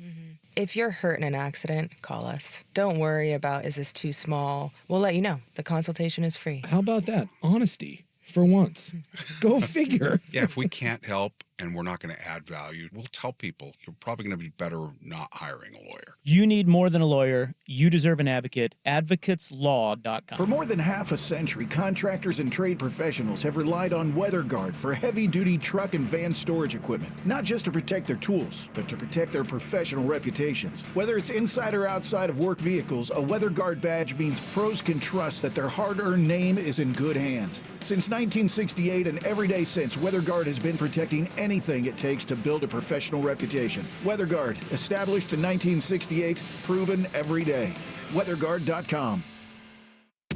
If you're hurt in an accident, call us. Don't worry about, is this too small? We'll let you know. The consultation is free. How about that? Honesty. For once. Go figure. Yeah, if we can't help and we're not going to add value, we'll tell people you're probably going to be better not hiring a lawyer. You need more than a lawyer. You deserve an advocate. Advocateslaw.com. For more than half a century, contractors and trade professionals have relied on WeatherGuard for heavy-duty truck and van storage equipment, not just to protect their tools, but to protect their professional reputations. Whether it's inside or outside of work vehicles, a WeatherGuard badge means pros can trust that their hard-earned name is in good hands. Since 1968 and every day since, WeatherGuard has been protecting anything it takes to build a professional reputation. WeatherGuard, established in 1968, proven every day. WeatherGuard.com.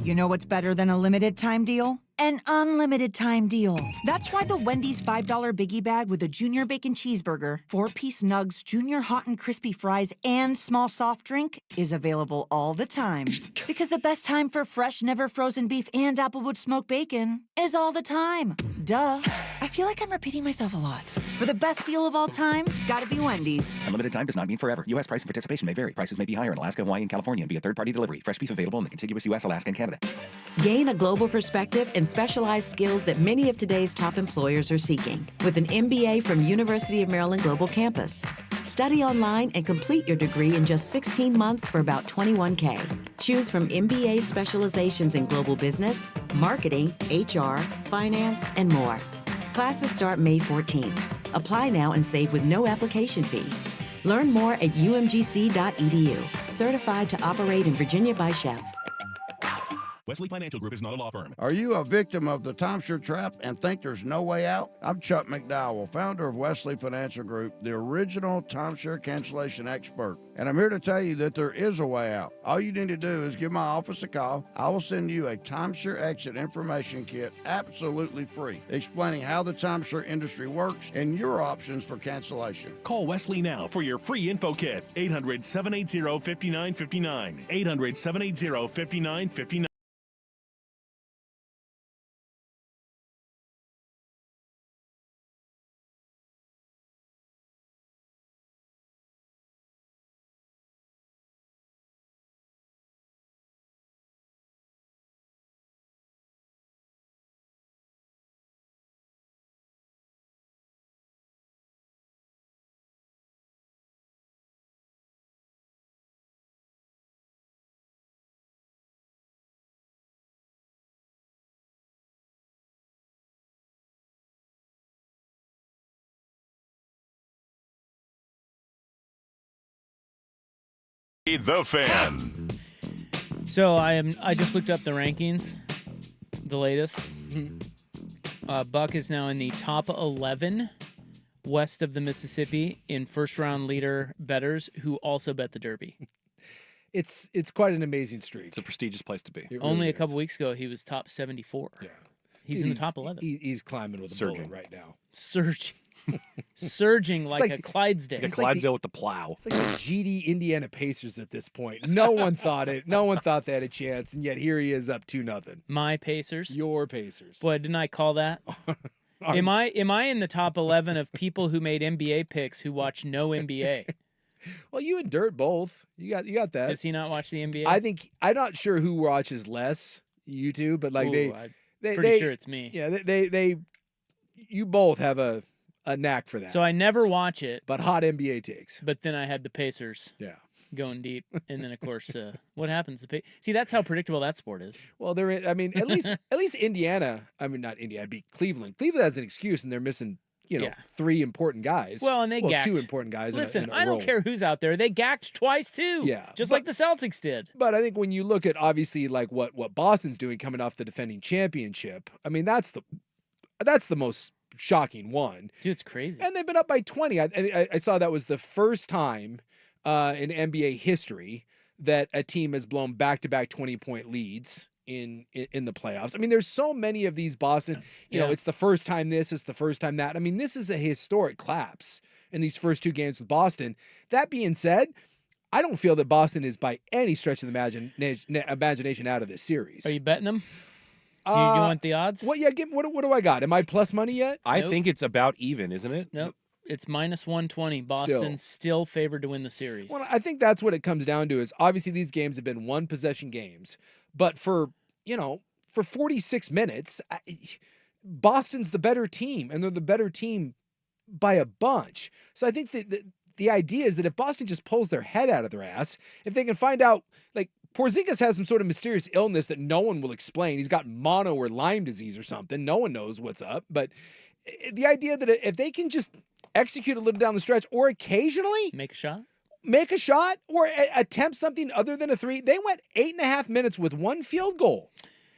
You know what's better than a limited time deal? An unlimited time deal. That's why the Wendy's $5 Biggie Bag with a Junior Bacon Cheeseburger, 4-piece nugs, Junior Hot and Crispy Fries, and small soft drink is available all the time. Because the best time for fresh, never frozen beef and Applewood smoked bacon is all the time. Duh. I feel like I'm repeating myself a lot. For the best deal of all time, gotta be Wendy's. Unlimited time does not mean forever. U.S. price and participation may vary. Prices may be higher in Alaska, Hawaii, and California via third-party delivery. Fresh beef available in the contiguous U.S., Alaska, and Canada. Gain a global perspective and specialized skills that many of today's top employers are seeking with an MBA from University of Maryland Global Campus. Study online and complete your degree in just 16 months for about $21K. Choose from MBA specializations in global business, marketing, HR, finance, and more. Classes start May 14th. Apply now and save with no application fee. Learn more at umgc.edu. Certified to operate in Virginia by Chef. Wesley Financial Group is not a law firm. Are you a victim of the timeshare trap and think there's no way out? I'm Chuck McDowell, founder of Wesley Financial Group, the original timeshare cancellation expert. And I'm here to tell you that there is a way out. All you need to do is give my office a call. I will send you a timeshare exit information kit absolutely free, explaining how the timeshare industry works and your options for cancellation. Call Wesley now for your free info kit. 800-780-5959. 800-780-5959. The Fan. So I just looked up the rankings, the latest. Buck is now in the top 11 west of the Mississippi in first-round leader bettors who also bet the Derby. It's quite an amazing streak. It's a prestigious place to be. Only a couple weeks ago, he was top 74. Yeah. He's in the top 11. He's climbing with a bullet right now. Surging like a Clydesdale. Like a Clydesdale with the plow. It's like the GD Indiana Pacers at this point. No one thought it. No one thought they had a chance, and yet here he is up 2-0. My Pacers. Your Pacers. Boy, didn't I call that? Am I in the top 11 of people who made NBA picks who watch no NBA? Well, you and Dirt both. You got that. Does he not watch the NBA? I'm not sure who watches less. you two, but like Ooh, they pretty sure it's me. Yeah, you both have a knack for that. So I never watch it. But hot NBA takes. But then I had the Pacers. Yeah. Going deep, and then of course, what happens? See, that's how predictable that sport is. Well, I mean, at least Indiana. I mean, not Indiana. Beat Cleveland. Cleveland has an excuse, and they're missing, three important guys. Well, and they gacked. Two important guys. Listen, in a I don't row. care who's out there. They gacked twice too. Yeah, just like the Celtics did. But I think when you look at obviously like what Boston's doing coming off the defending championship, I mean that's the most shocking one. Dude, it's crazy. And they've been up by 20. I saw that was the first time in NBA history that a team has blown back-to-back 20-point leads in the playoffs. I mean, there's so many of these Boston, you know, it's the first time this, it's the first time that. I mean, this is a historic collapse in these first two games with Boston. That being said, I don't feel that Boston is by any stretch of the imagination out of this series. Are you betting them? You want the odds? What do I got? Am I plus money yet? I think it's about even, isn't it? Nope. It's minus 120. Boston still favored to win the series. Well, I think that's what it comes down to is obviously these games have been one possession games, but for 46 minutes, Boston's the better team and they're the better team by a bunch. So I think that the idea is that if Boston just pulls their head out of their ass, if they can find out, like Porzingis has some sort of mysterious illness that no one will explain. He's got mono or Lyme disease or something. No one knows what's up, but the idea that if they can just execute a little down the stretch or occasionally make a shot or attempt something other than a three. They went 8.5 minutes with one field goal.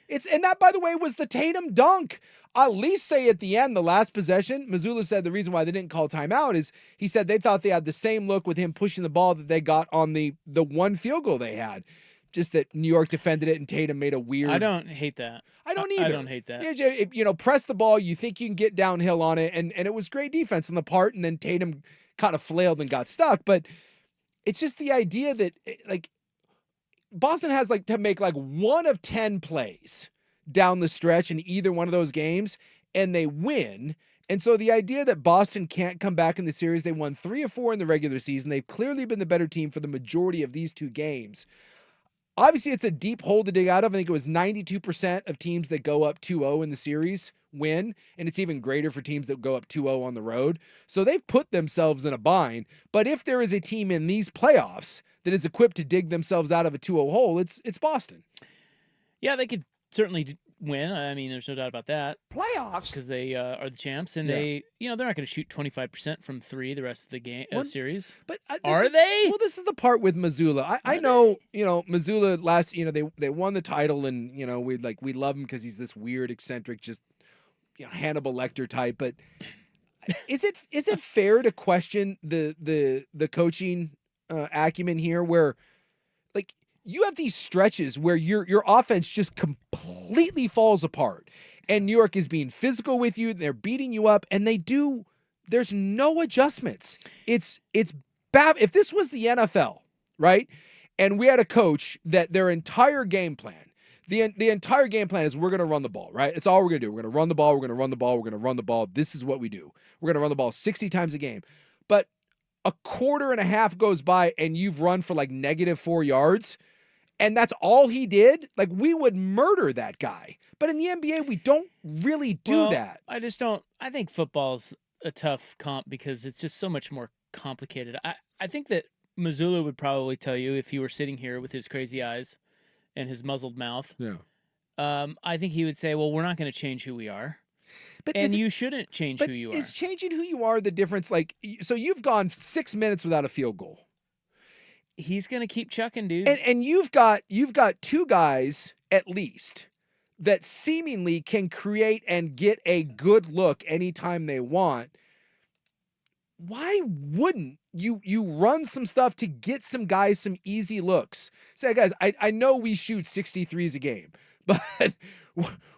And that, by the way, was the Tatum dunk. At least say at the end, the last possession, Mazzulla said the reason why they didn't call timeout is he said they thought they had the same look with him pushing the ball that they got on the one field goal they had. Just that New York defended it and Tatum made a weird. I don't hate that. I don't either. I don't hate that. Press the ball. You think you can get downhill on it. And it was great defense on the part. And then Tatum kind of flailed and got stuck. But it's just the idea that like Boston has like to make like 1 of 10 plays down the stretch in either one of those games and they win. And so the idea that Boston can't come back in the series, they won 3 of 4 in the regular season. They've clearly been the better team for the majority of these two games. Obviously, it's a deep hole to dig out of. I think it was 92% of teams that go up 2-0 in the series win, and it's even greater for teams that go up 2-0 on the road. So they've put themselves in a bind. But if there is a team in these playoffs that is equipped to dig themselves out of a 2-0 hole, it's Boston. Yeah, they could certainly win. I mean, there's no doubt about that. Playoffs, because they are the champs, and they, they're not going to shoot 25% from three the rest of the game series. But are they? Well, this is the part with Mazzulla. I know, Mazzulla last, they won the title, and we love him because he's this weird, eccentric, just Hannibal Lecter type. But is it fair to question the coaching acumen here, where like you have these stretches where your offense just completely falls apart and New York is being physical with you. They're beating you up and there's no adjustments. It's bad. If this was the NFL, right? And we had a coach that their entire game plan, the entire game plan is we're going to run the ball, right? It's all we're going to do. We're going to run the ball. We're going to run the ball. We're going to run the ball. This is what we do. We're going to run the ball 60 times a game. But a quarter and a half goes by and you've run for like -4 yards. And that's all he did. Like we would murder that guy. But in the NBA, we don't really do that. I just don't. I think football's a tough comp because it's just so much more complicated. I think that Mazzulla would probably tell you if he were sitting here with his crazy eyes and his muzzled mouth. Yeah. I think he would say, well, we're not going to change who we are. But you shouldn't change who you are. Is changing who you are the difference? Like, so you've gone 6 minutes without a field goal. He's going to keep chucking, dude. And you've got two guys at least that seemingly can create and get a good look anytime they want. Why wouldn't you run some stuff to get some guys some easy looks? Say, guys, I know we shoot 63s a game, but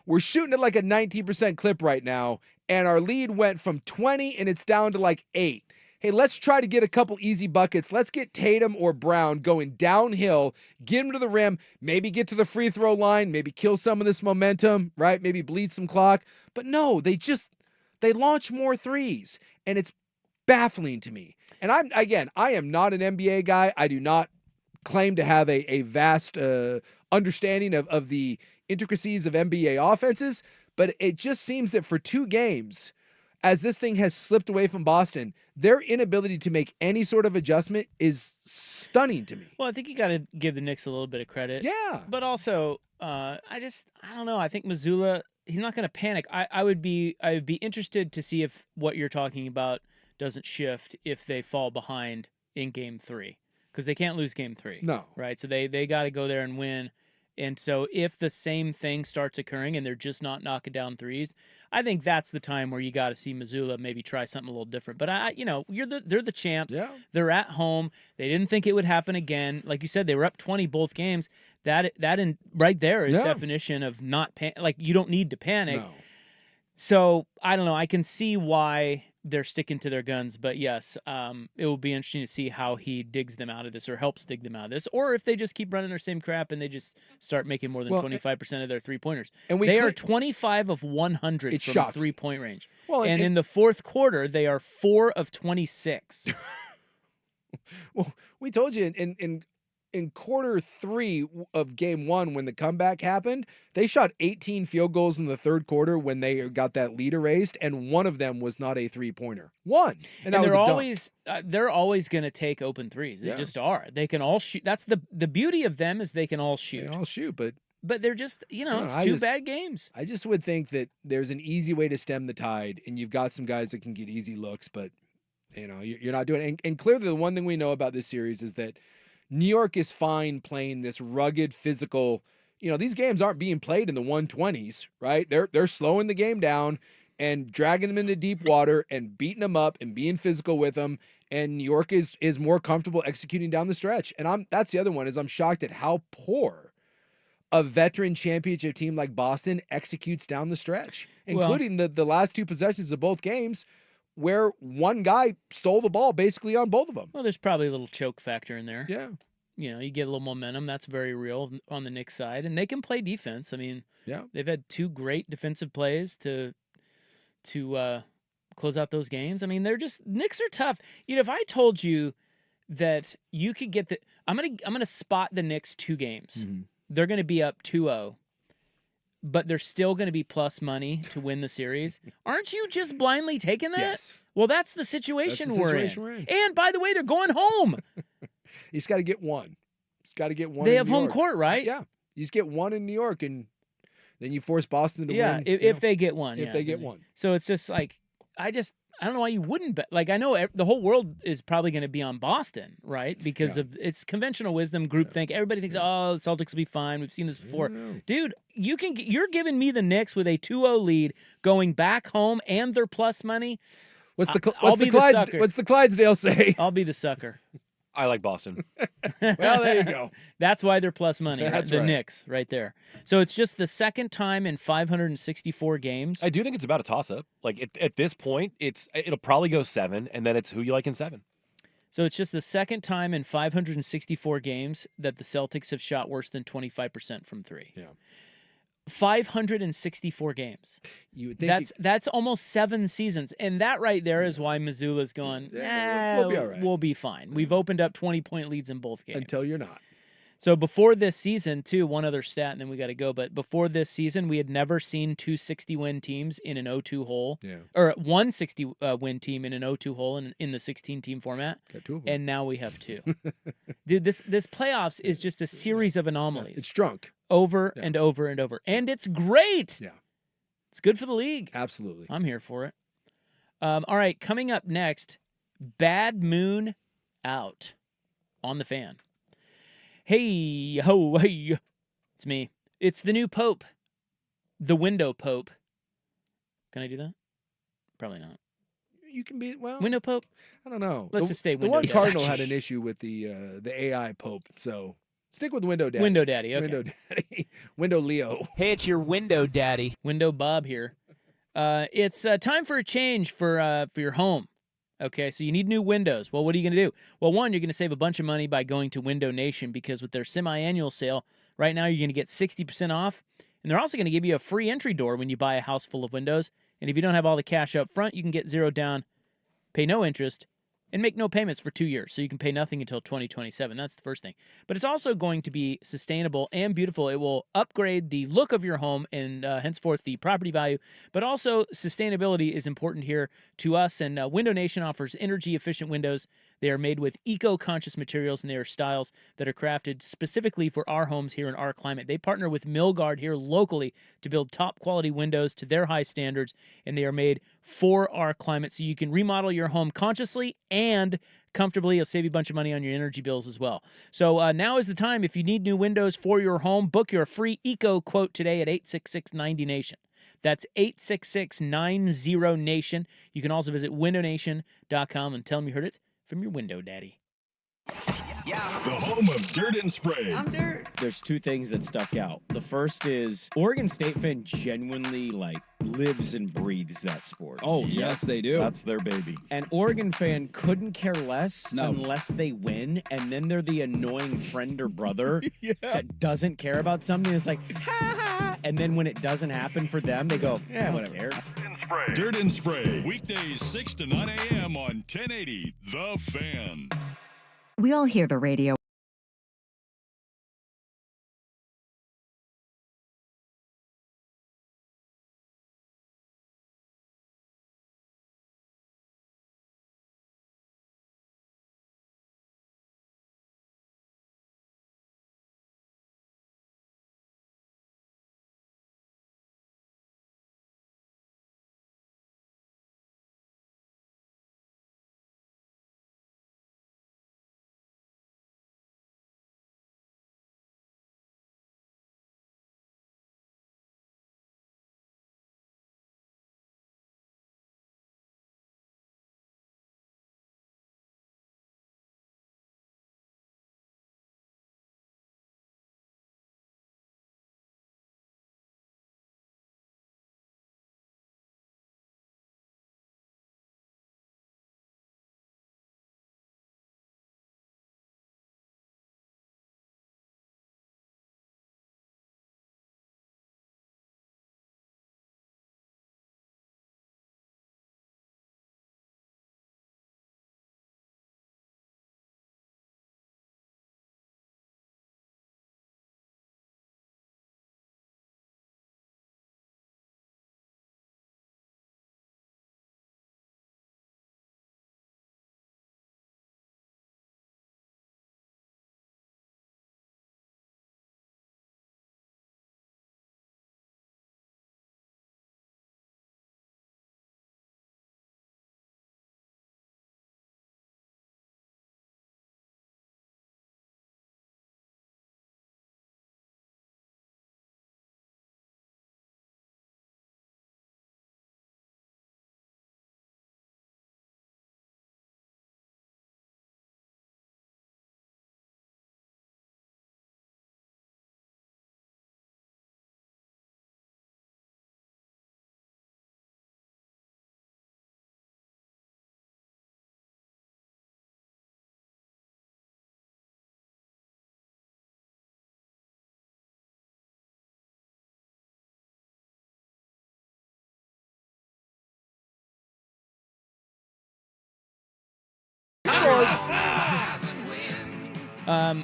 we're shooting at like a 19% clip right now, and our lead went from 20 and it's down to like 8. Hey, let's try to get a couple easy buckets. Let's get Tatum or Brown going downhill, get them to the rim, maybe get to the free throw line, maybe kill some of this momentum, right? Maybe bleed some clock. But no, they launch more threes, and it's baffling to me. And I am not an NBA guy. I do not claim to have a vast understanding of the intricacies of NBA offenses, but it just seems that for 2 games, as this thing has slipped away from Boston, their inability to make any sort of adjustment is stunning to me. Well, I think you got to give the Knicks a little bit of credit. Yeah. But also, I don't know. I think Mazzulla, he's not going to panic. I would be interested to see if what you're talking about doesn't shift if they fall behind in game 3, because they can't lose game 3. No. Right. So they got to go there and win. And so if the same thing starts occurring and they're just not knocking down threes, I think that's the time where you got to see Mazzulla maybe try something a little different. But they're the champs. Yeah. They're at home. They didn't think it would happen again. Like you said, they were up 20 both games. That right there is definition of not like you don't need to panic. No. So I don't know. I can see why they're sticking to their guns, but yes, it will be interesting to see how he digs them out of this or helps dig them out of this, or if they just keep running their same crap and they just start making more than 25% of their 3-pointers. And they are 25 of 100 from the 3-point range. Well, and in the fourth quarter, they are 4 of 26. Well, we told you in quarter 3 of game 1, when the comeback happened, they shot 18 field goals in the third quarter when they got that lead erased, and one of them was not a 3-pointer. One. And they're always going to take open threes. They just are. They can all shoot. That's the beauty of them, is they can all shoot. They all shoot, but they're just, it's 2 bad games. I just would think that there's an easy way to stem the tide, and you've got some guys that can get easy looks, but you're not doing it. And clearly the one thing we know about this series is that New York is fine playing this rugged, physical. These games aren't being played in the 120s, right? They're slowing the game down and dragging them into deep water and beating them up and being physical with them. And New York is more comfortable executing down the stretch. And that's the other one, is I'm shocked at how poor a veteran championship team like Boston executes down the stretch, including the last 2 possessions of both games, where one guy stole the ball basically on both of them. Well, there's probably a little choke factor in there. Yeah. You get a little momentum. That's very real on the Knicks side. And they can play defense. I mean, they've had 2 great defensive plays to close out those games. I mean, Knicks are tough. If I told you that you could get I'm gonna spot the Knicks 2 games. Mm-hmm. They're gonna be up 2-0. But they're still going to be plus money to win the series. Aren't you just blindly taking that? Yes. Well, that's the situation, we're in. And by the way, they're going home. You just got to get one. They have home court, right? Yeah. You just get one in New York, and then you force Boston to win. Yeah, if they get one. If they get one. So it's just like, I don't know why you wouldn't bet. Like, I know the whole world is probably going to be on Boston, right? Because of it's conventional wisdom, groupthink. Everybody thinks, the Celtics will be fine. We've seen this before. Dude, you're giving me the Knicks with a 2-0 lead going back home and their plus money. What's the Clydesdale say? I'll be the sucker. I like Boston. Well, there you go. That's why they're plus money. That's the right. Knicks right there. So it's just the second time in 564 games. I do think it's about a toss-up. Like at this point, it'll probably go 7, and then it's who you like in 7. So it's just the second time in 564 games that the Celtics have shot worse than 25% from 3. Yeah. 564 games. You would think that's almost 7 seasons, and that right there is why Mazzulla's going. We'll be all right. We'll be fine. We've opened up 20-point leads in both games until you're not. So before this season, too, one other stat, and then we got to go. But before this season, we had never seen 2 60-win teams in an 0-2 hole, or one 60-win team in an 0-2 hole in the 16-team format. Got 2 of them. And now we have 2. Dude, this playoffs is just a series of anomalies. It's drunk. Over and over and over. And it's great. Yeah. It's good for the league. Absolutely. I'm here for it. All right, coming up next, Bad Moon Out on the Fan. Hey, ho, hey. It's me. It's the new Pope. The Window Pope. Can I do that? Probably not. You can be, Window Pope? I don't know. Let's just stay Window The one Daddy. Cardinal had an issue with the AI Pope, so stick with Window Daddy. Window Daddy, okay. Window Daddy. Window Leo. Hey, it's your Window Daddy. Window Bob here. It's time for a change for your home. Okay, so you need new windows. Well, what are you going to do? Well, one, you're going to save a bunch of money by going to Window Nation, because with their semi-annual sale, right now you're going to get 60% off, and they're also going to give you a free entry door when you buy a house full of windows. And if you don't have all the cash up front, you can get 0 down, pay no interest, and make no payments for 2 years. So you can pay nothing until 2027. That's the first thing. But it's also going to be sustainable and beautiful. It will upgrade the look of your home and henceforth the property value. But also sustainability is important here to us. And Window Nation offers energy-efficient windows. They are made with eco-conscious materials, and they are styles that are crafted specifically for our homes here in our climate. They partner with Milgard here locally to build top-quality windows to their high standards, and they are made for our climate, so you can remodel your home consciously and comfortably. It'll save you a bunch of money on your energy bills as well. So now is the time. If you need new windows for your home, book your free eco quote today at 866-90-NATION. That's 866-90-NATION. You can also visit windownation.com and tell them you heard it from your window daddy. The home of Dirt and Spray. I'm Dirt. There's two things that stuck out. The first is Oregon State fan genuinely lives and breathes that sport. Oh, yes, they do. That's their baby. And Oregon fan couldn't care less unless they win, and then they're the annoying friend or brother that doesn't care about something. It's like, ha ha. And then when it doesn't happen for them, they go, yeah, whatever. Dirt and Spray. Weekdays 6 to 9 a.m. on 1080 The Fan. We all hear the radio.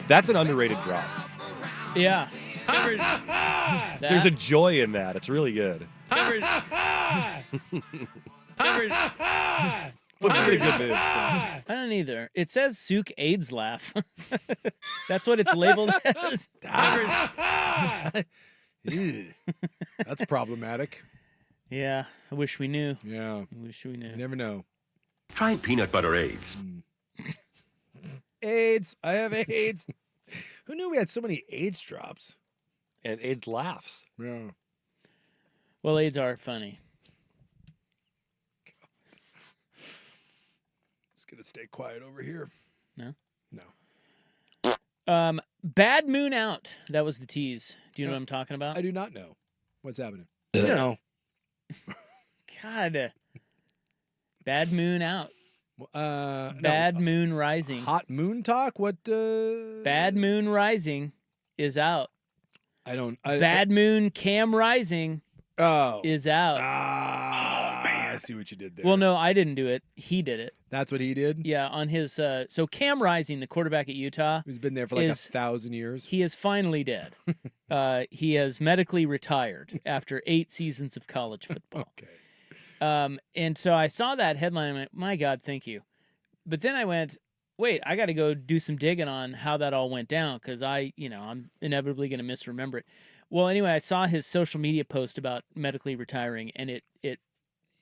That's an underrated drop. Yeah. There's a joy in that. It's really good. What's a good move? I don't either. It says Souk AIDS laugh. That's what it's labeled as. That's problematic. Yeah, I wish we knew. Yeah. I wish we knew. You never know. Try peanut butter AIDS. AIDS. I have AIDS. Who knew we had so many AIDS drops? And AIDS laughs. Yeah. Well, AIDS are funny. It's going to stay quiet over here. No? No. Bad Moon Out. That was the tease. Do you know what I'm talking about? I do not know. What's happening? No. God. Bad Moon Out. Bad Moon Rising. Hot Moon Talk? What the? Bad Moon Rising is out. I don't. Bad Moon Cam Rising is out. see what you did there. Well, no, I didn't do it. He did it. That's what he did? Yeah, on his so Cam Rising, the quarterback at Utah, who's been there for like 1,000 years. He is finally dead. He has medically retired after 8 seasons of college football. Okay. And so I saw that headline. I went, my God, thank you. But then I went, wait, I got to go do some digging on how that all went down because I'm inevitably going to misremember it. Well, anyway, I saw his social media post about medically retiring, and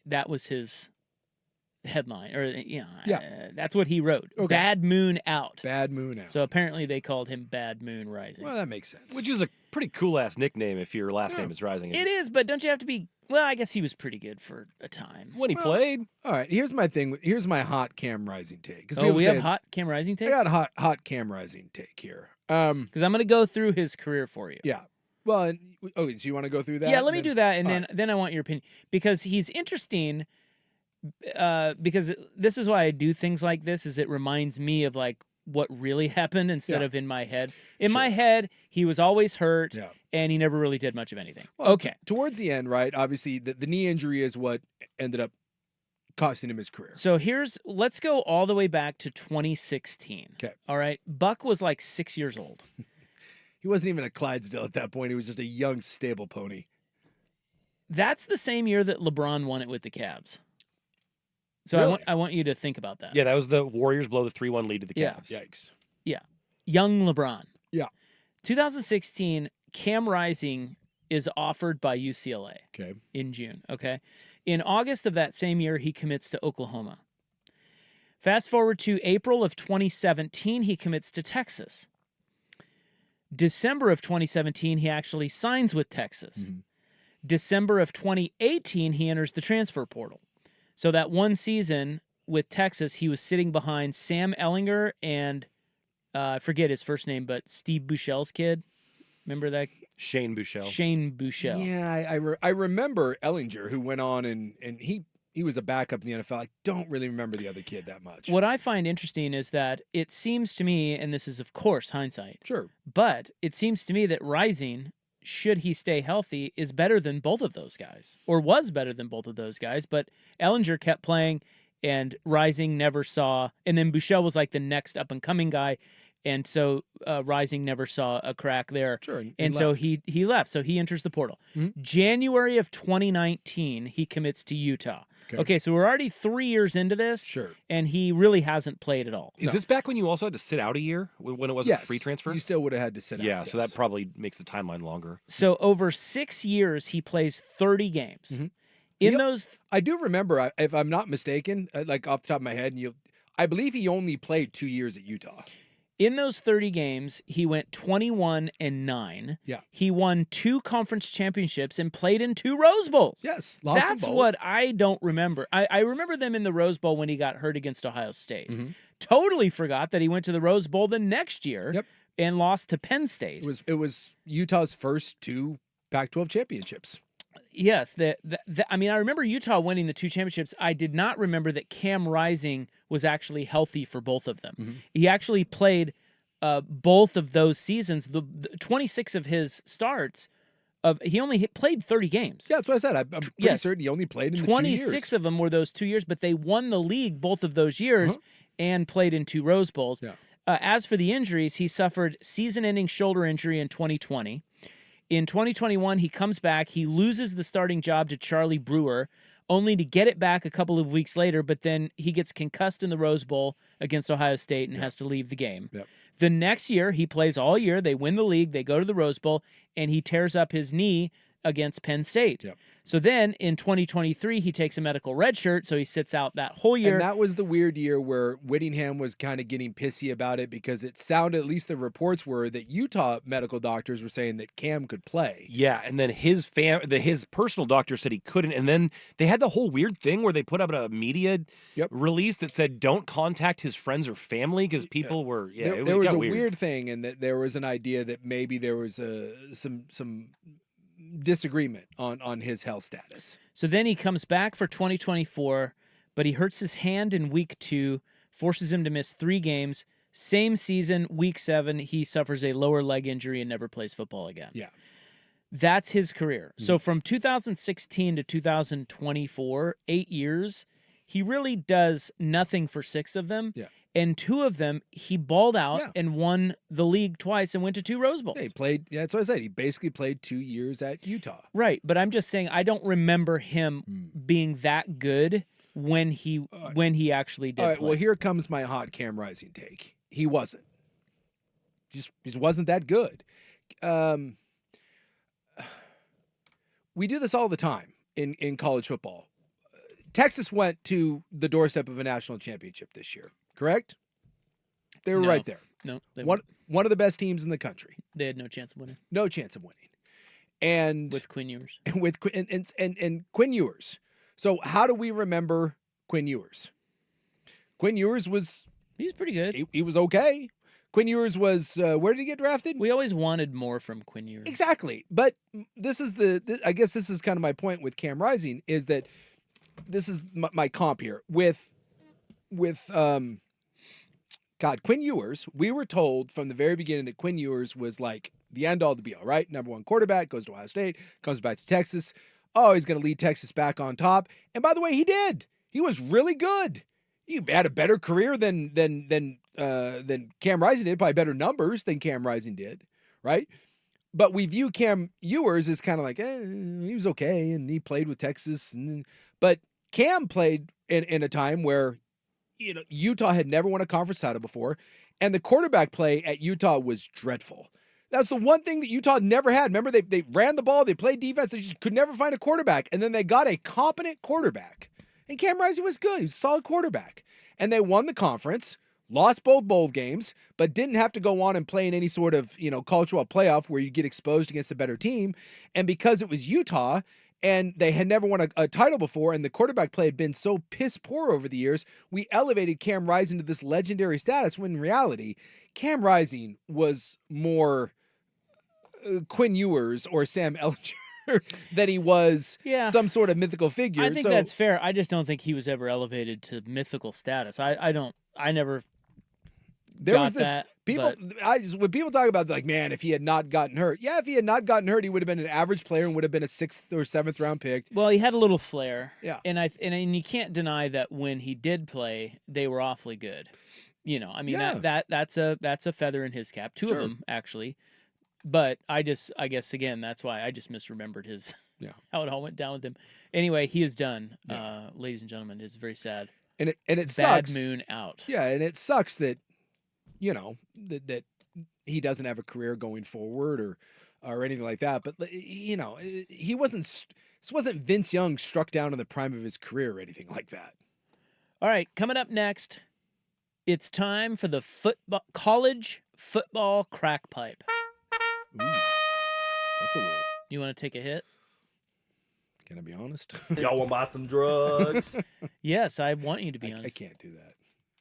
that was his headline, or that's what he wrote. Okay. Bad Moon Out. Bad Moon Out. So apparently they called him Bad Moon Rising. Well, that makes sense. Which is a pretty cool-ass nickname if your last name is Rising. It is, but don't you have to be... Well, I guess he was pretty good for a time. When he played. All right, here's my thing. Here's my hot Cam Rising take. Oh, we have hot Cam Rising take? I got hot Cam Rising take here. Because I'm going to go through his career for you. Yeah. Well, so you want to go through that? Yeah, let me do that, and then I want your opinion. Because he's interesting, because this is why I do things like this, is it reminds me of, like, what really happened instead of in my head. In my head, he was always hurt, and he never really did much of anything. Well, okay. Towards the end, right, obviously, the knee injury is what ended up costing him his career. So let's go all the way back to 2016. Okay. All right? Buck was like 6 years old. He wasn't even a Clydesdale at that point. He was just a young stable pony. That's the same year that LeBron won it with the Cavs. So Really? I want you to think about that. Yeah, that was the Warriors blow the 3-1 lead to the Cavs. Yeah. Yikes. Yeah. Young LeBron. Yeah. 2016, Cam Rising is offered by UCLA. Okay. In June. Okay. In August of that same year, he commits to Oklahoma. Fast forward to April of 2017, he commits to Texas. December of 2017, he actually signs with Texas. Mm-hmm. December of 2018, he enters the transfer portal. So that one season with Texas, he was sitting behind Sam Ehlinger and I forget his first name, but Steve Buechele's kid. Remember that? Shane Buechele. Shane Buechele. Yeah, I remember Ehlinger, who went on and he was a backup in the NFL. I don't really remember the other kid that much. What I find interesting is that it seems to me, and this is of course hindsight, sure, but it seems to me that Rising, should he stay healthy, is better than both of those guys, or was better than both of those guys. But Ehlinger kept playing, and Rising never saw. And then Buechele was like the next up and coming guy, and so Rising never saw a crack there. Sure, and so he left. So he enters the portal. Mm-hmm. January of 2019, he commits to Utah. Okay, so we're already 3 years into this. Sure. And he really hasn't played at all. Is this back when you also had to sit out a year when it wasn't a free transfer? You still would have had to sit out. Yeah, so that probably makes the timeline longer. So over 6 years, he plays 30 games. Mm-hmm. Those, I do remember, if I'm not mistaken, like off the top of my head, I believe he only played 2 years at Utah. In those 30 games, he went 21-9. Yeah. He won 2 conference championships and played in 2 Rose Bowls. Yes. Lost them That's both. what I don't remember. I remember them in the Rose Bowl when he got hurt against Ohio State. Mm-hmm. Totally forgot that he went to the Rose Bowl the next year and lost to Penn State. It was Utah's first 2 Pac-12 championships. Yes, I mean, I remember Utah winning the 2 championships. I did not remember that Cam Rising was actually healthy for both of them. Mm-hmm. He actually played both of those seasons. The 26 of his starts, he only played 30 games. Yeah, that's what I said. I'm pretty certain he only played in the 2 years. 26 of them were those 2 years, but they won the league both of those years and played in 2 Rose Bowls. Yeah. As for the injuries, he suffered season-ending shoulder injury in 2020. In 2021, he comes back. He loses the starting job to Charlie Brewer, only to get it back a couple of weeks later, but then he gets concussed in the Rose Bowl against Ohio State and has to leave the game. Yep. The next year, he plays all year. They win the league. They go to the Rose Bowl, and he tears up his knee against Penn State. Yep. So then in 2023, he takes a medical red shirt, so he sits out that whole year. And that was the weird year where Whittingham was kind of getting pissy about it because it sounded, at least the reports were, that Utah medical doctors were saying that Cam could play. Yeah, and then his personal doctor said he couldn't, and then they had the whole weird thing where they put up a media release that said don't contact his friends or family because people were there was a weird. weird thing, and that there was an idea that maybe there was some disagreement on his health status. So then he comes back for 2024, but he hurts his hand in week 2, forces him to miss 3 games. Same season, week 7, he suffers a lower leg injury and never plays football again. Yeah. That's his career. So from 2016 to 2024, 8 years, he really does nothing for 6 of them. Yeah. And 2 of them, he balled out and won the league twice and went to 2 Rose Bowls. Yeah, he played. Yeah, that's what I said. He basically played 2 years at Utah. Right, but I'm just saying I don't remember him being that good when he actually did All right, play. well, here comes my hot Cam Rising take. He wasn't. Just wasn't that good. We do this all the time in college football. Texas went to the doorstep of a national championship this year, correct? They were right there. No, they one of the best teams in the country. They had no chance of winning. No chance of winning. And with Quinn Ewers. And Quinn Ewers. So how do we remember Quinn Ewers? Quinn Ewers was He's pretty good. He was okay. Quinn Ewers was where did he get drafted? We always wanted more from Quinn Ewers. Exactly. But this is I guess this is kind of my point with Cam Rising is that this is my comp here with Quinn Ewers. We were told from the very beginning that Quinn Ewers was like the end all to be all, right? Number 1 quarterback, goes to Ohio State, comes back to Texas. Oh, he's going to lead Texas back on top. And by the way, he did. He was really good. He had a better career than Cam Rising did, probably better numbers than Cam Rising did, right? But we view Cam Ewers as kind of like, he was okay, and he played with Texas. But Cam played in a time where, Utah had never won a conference title before, and the quarterback play at Utah was dreadful. That's the one thing that Utah never had. Remember, they ran the ball, they played defense, they just could never find a quarterback, and then they got a competent quarterback. And Cam Rising was good. He was a solid quarterback. And they won the conference, lost both bowl games, but didn't have to go on and play in any sort of, cultural playoff where you get exposed against a better team. And because it was Utah and they had never won a title before and the quarterback play had been so piss poor over the years, we elevated Cam Rising to this legendary status when in reality, Cam Rising was more Quinn Ewers or Sam Ellinger that he was some sort of mythical figure. I think that's fair. I just don't think he was ever elevated to mythical status. I never got that. When people talk about like, man, if he had not gotten hurt, if he had not gotten hurt, he would have been an average player and would have been a 6th or 7th round pick. Well, he had a little flair. Yeah. And you can't deny that when he did play, they were awfully good. That's a feather in his cap. 2 of them actually. But I guess again, that's why I just misremembered how it all went down with him. Anyway, he is done. Ladies and gentlemen, it's very sad. And it Bad sucks. moon out. Yeah, and it sucks that that he doesn't have a career going forward or anything like that. But he wasn't. This wasn't Vince Young struck down in the prime of his career or anything like that. All right, coming up next, it's time for the college football crack pipe. Ooh, that's a little. You want to take a hit? Can I be honest? Y'all want to buy some drugs? Yes, I want you to be honest. I can't do that.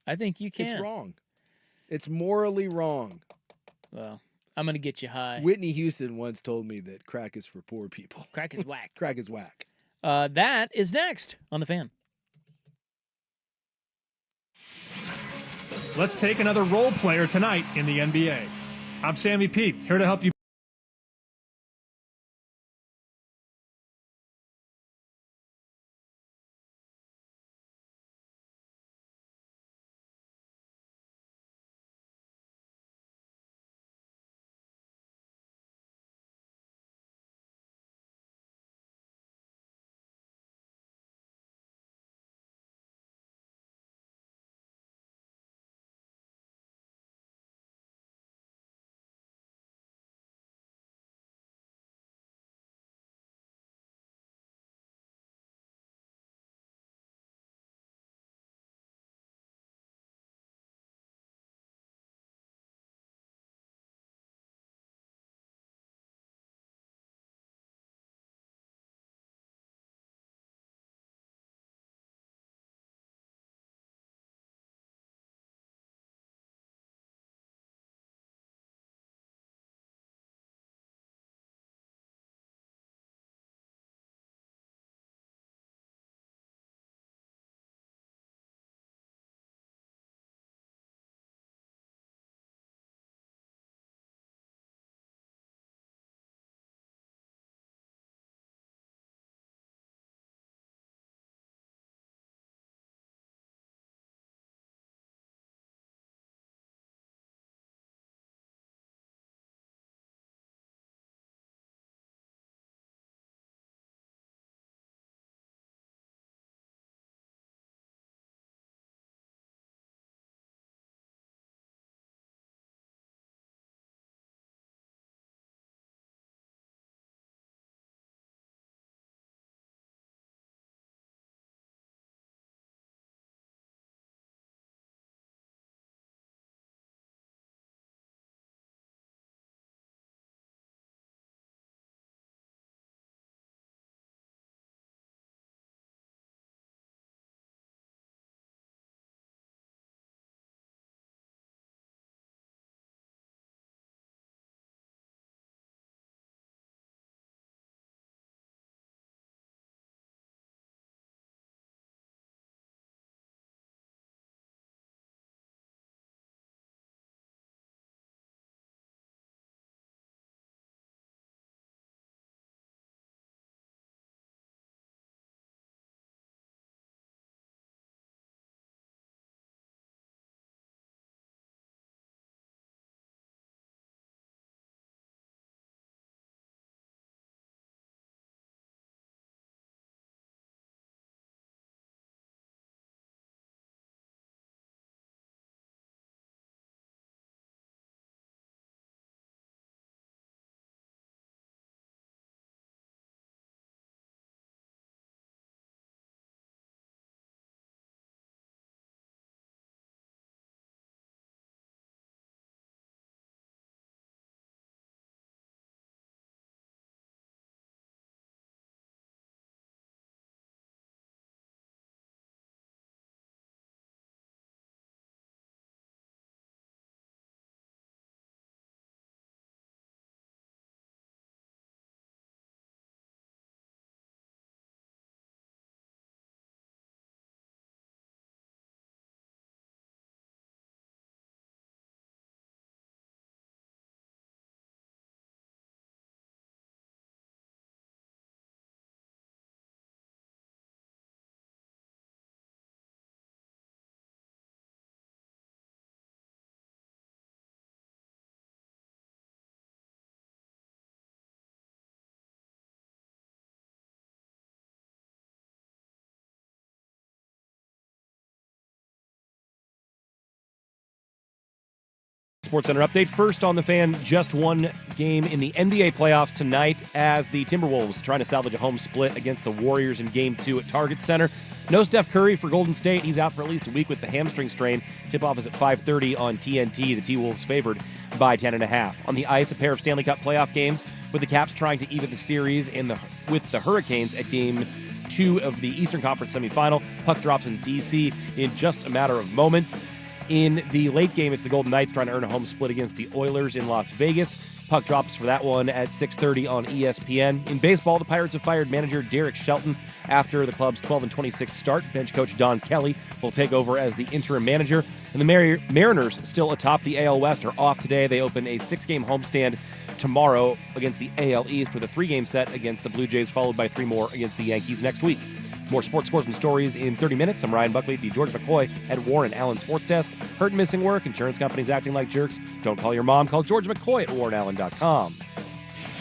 I think you can. It's wrong. It's morally wrong. Well, I'm going to get you high. Whitney Houston once told me that crack is for poor people. Crack is whack. Crack is whack. That is next on The Fan. Let's take another role player tonight in the NBA. I'm Sammy Pete, here to help you SportsCenter update. First on the Fan, just one game in the NBA playoffs tonight as the Timberwolves trying to salvage a home split against the Warriors in Game 2 at Target Center. No Steph Curry for Golden State. He's out for at least a week with the hamstring strain. Tip-off is at 5:30 on TNT. The T-Wolves favored by 10.5. On the ice, a pair of Stanley Cup playoff games with the Caps trying to even the series with the Hurricanes at Game 2 of the Eastern Conference semifinal. Puck drops in D.C. in just a matter of moments. In the late game, it's the Golden Knights trying to earn a home split against the Oilers in Las Vegas. Puck drops for that one at 6:30 on ESPN. In baseball, the Pirates have fired manager Derek Shelton after the club's 12-26 start. Bench coach Don Kelly will take over as the interim manager. And the Mariners, still atop the AL West, are off today. They open a 6-game homestand tomorrow against the AL East with a 3-game set against the Blue Jays, followed by 3 more against the Yankees next week. More sports scores and stories in 30 minutes. I'm Ryan Buckley at the George McCoy at Warren Allen Sports Desk. Hurt and missing work, insurance companies acting like jerks. Don't call your mom. Call George McCoy at warrenallen.com.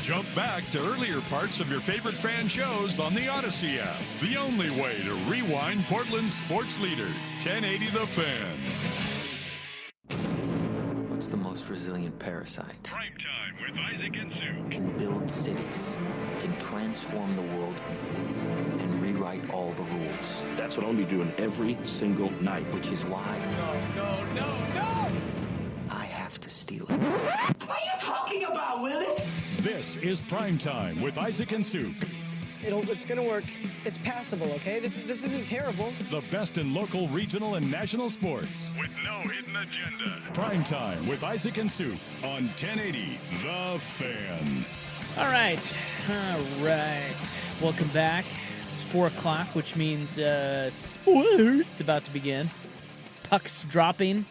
Jump back to earlier parts of your favorite fan shows on the Odyssey app. The only way to rewind Portland's sports leader, 1080 The Fan. What's the most resilient parasite? Primetime with Isaac and Sue. Can build cities, can transform the world, and rewrite all the rules. That's what I'll be doing every single night. Which is why... No! I have to steal it. What are you talking about, Willis? This is Primetime with Isaac and Sue. It's gonna work. It's passable, okay? This isn't terrible. The best in local, regional, and national sports. With no hidden agenda. Primetime with Isaac and Sue on 1080 The Fan. All right. Welcome back. It's 4 o'clock, which means sports about to begin. Pucks dropping,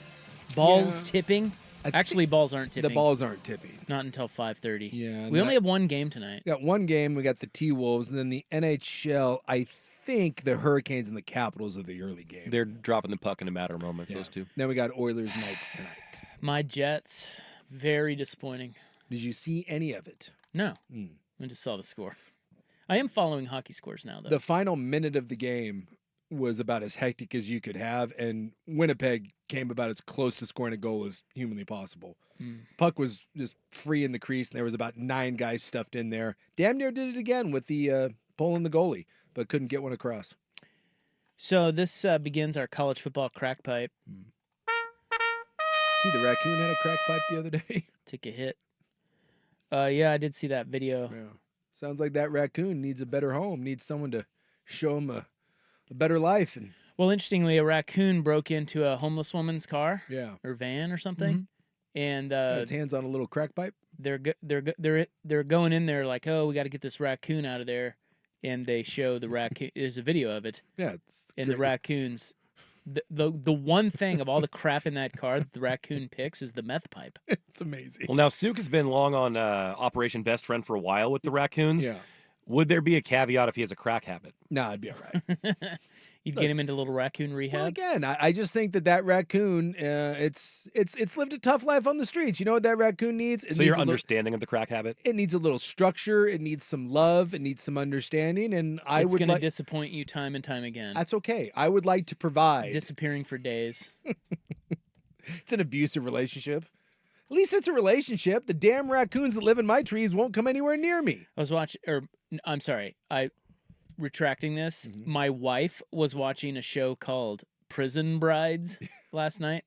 balls tipping. Actually, balls aren't tipping. The balls aren't tipping. Not until 5:30. Yeah. We only have one game tonight. We got one game. We got the T-Wolves, and then the NHL, I think the Hurricanes and the Capitals are the early game. They're dropping the puck in a matter of moments, those two. Then we got Oilers Knights tonight. My Jets, very disappointing. Did you see any of it? No. I just saw the score. I am following hockey scores now, though. The final minute of the game was about as hectic as you could have, and Winnipeg came about as close to scoring a goal as humanly possible. Puck was just free in the crease, and there was about 9 guys stuffed in there. Damn near did it again with the pulling the goalie, but couldn't get one across. So this begins our college football crackpipe. See, the raccoon had a crackpipe the other day. Took a hit. Yeah, I did see that video. Yeah. Sounds like that raccoon needs a better home, needs someone to show him a better life. And well, interestingly, a raccoon broke into a homeless woman's car, or van, or something, and got its hands on a little crack pipe. They're going in there like, oh, we got to get this raccoon out of there, and they show the raccoon. There's a video of it. Yeah, and the raccoons. The one thing of all the crap in that car that the raccoon picks is the meth pipe. It's amazing. Well, now Suk has been long on Operation Best Friend for a while with the raccoons. Yeah. Would there be a caveat if he has a crack habit? Nah, it'd be all right. You'd get him into a little raccoon rehab? Well, again, I just think that raccoon, it's lived a tough life on the streets. You know what that raccoon needs? So your understanding of the crack habit? It needs a little structure. It needs some love. It needs some understanding. And it's going to disappoint you time and time again. That's okay. I would like to provide. Disappearing for days. It's an abusive relationship. At least it's a relationship. The damn raccoons that live in my trees won't come anywhere near me. I'm sorry. Retracting this. My wife was watching a show called Prison Brides last night.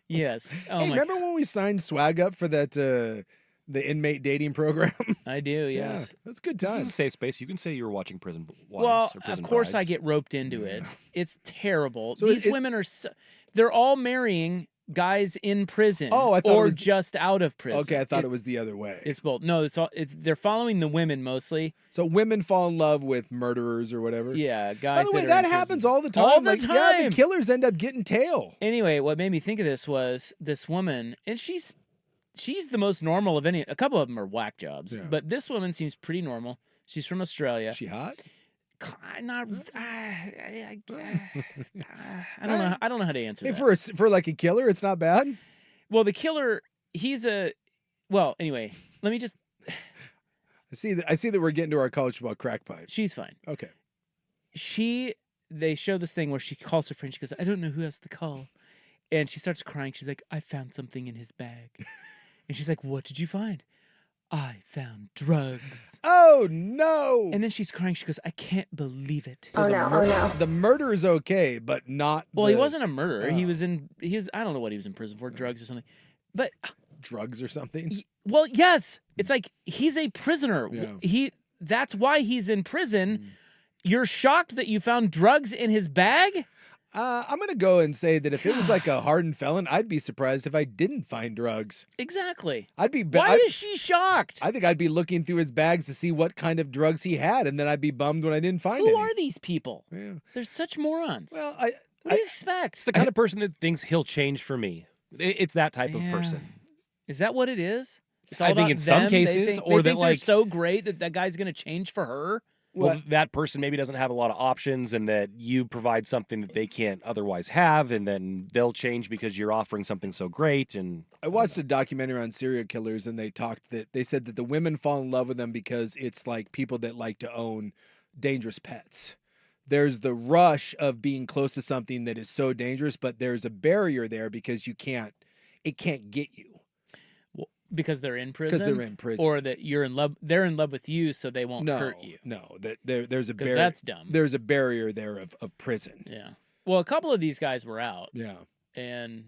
Yes. Oh, hey, remember when we signed Swag up for that the inmate dating program? I do. Yes. Yeah, that's good time. This is a safe space. You can say you were watching Prison Wives. Well, or Prison of course Brides. I get roped into it. It's terrible. So These women are they're all marrying guys in prison or just out of prison. Okay, I thought it was the other way. It's both. No, they're following the women mostly. So women fall in love with murderers or whatever. Yeah, guys. By the way, that happens all the time. All the time. Yeah, the killers end up getting tail. Anyway, what made me think of this was this woman, and she's the most normal of any. A couple of them are whack jobs, but this woman seems pretty normal. She's from Australia. She hot? Not. I don't know. I don't know how to answer that. For like a killer, it's not bad. Well, the killer, anyway, let me just. I see that we're getting to our college football crack pipe. She's fine. Okay. They show this thing where she calls her friend. She goes, I don't know who else to call. And she starts crying. She's like, I found something in his bag. And she's like, what did you find? I found drugs. Oh, no. And then she's crying. She goes, I can't believe it. So the murder is okay, but not. Well, he wasn't a murderer. He was I don't know what he was in prison for, drugs or something. But drugs or something? Well, yes. It's like he's a prisoner. Yeah. That's why he's in prison. You're shocked that you found drugs in his bag? I'm going to go and say that if it was like a hardened felon, I'd be surprised if I didn't find drugs. Exactly. Why is she shocked? I think I'd be looking through his bags to see what kind of drugs he had, and then I'd be bummed when I didn't find any. Who are these people? Yeah. They're such morons. Well, what do you expect? It's the kind of person that thinks he'll change for me. It's that type of person. Is that what it is? It's all I think about in some them? cases, they think like they're so great that guy's going to change for her. Well, that person maybe doesn't have a lot of options, and that you provide something that they can't otherwise have, and then they'll change because you're offering something so great. And I watched a documentary on serial killers, and they said that the women fall in love with them because it's like people that like to own dangerous pets. There's the rush of being close to something that is so dangerous, but there's a barrier there because it can't get you. Because they're in prison? Because they're in prison. Or that they're in love with you, so they won't hurt you. No, there's a barrier. Because that's dumb. There's a barrier there of prison. Yeah. Well, a couple of these guys were out. Yeah. And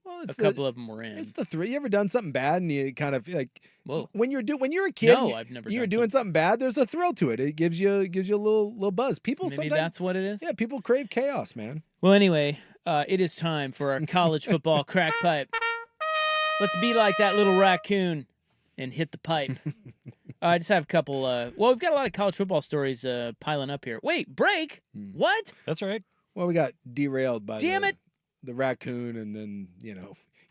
a couple of them were in. It's the three. You ever done something bad and you kind of like, whoa. When you're a kid, no, I've never. You're doing something bad. There's a thrill to it. It gives you a little buzz. People Maybe sometimes, that's what it is. Yeah, people crave chaos, man. Well, anyway, it is time for our college football crack pipe. Let's be like that little raccoon and hit the pipe. I just have a couple. We've got a lot of college football stories piling up here. Wait, break? What? That's right. Well, we got derailed by the raccoon, and then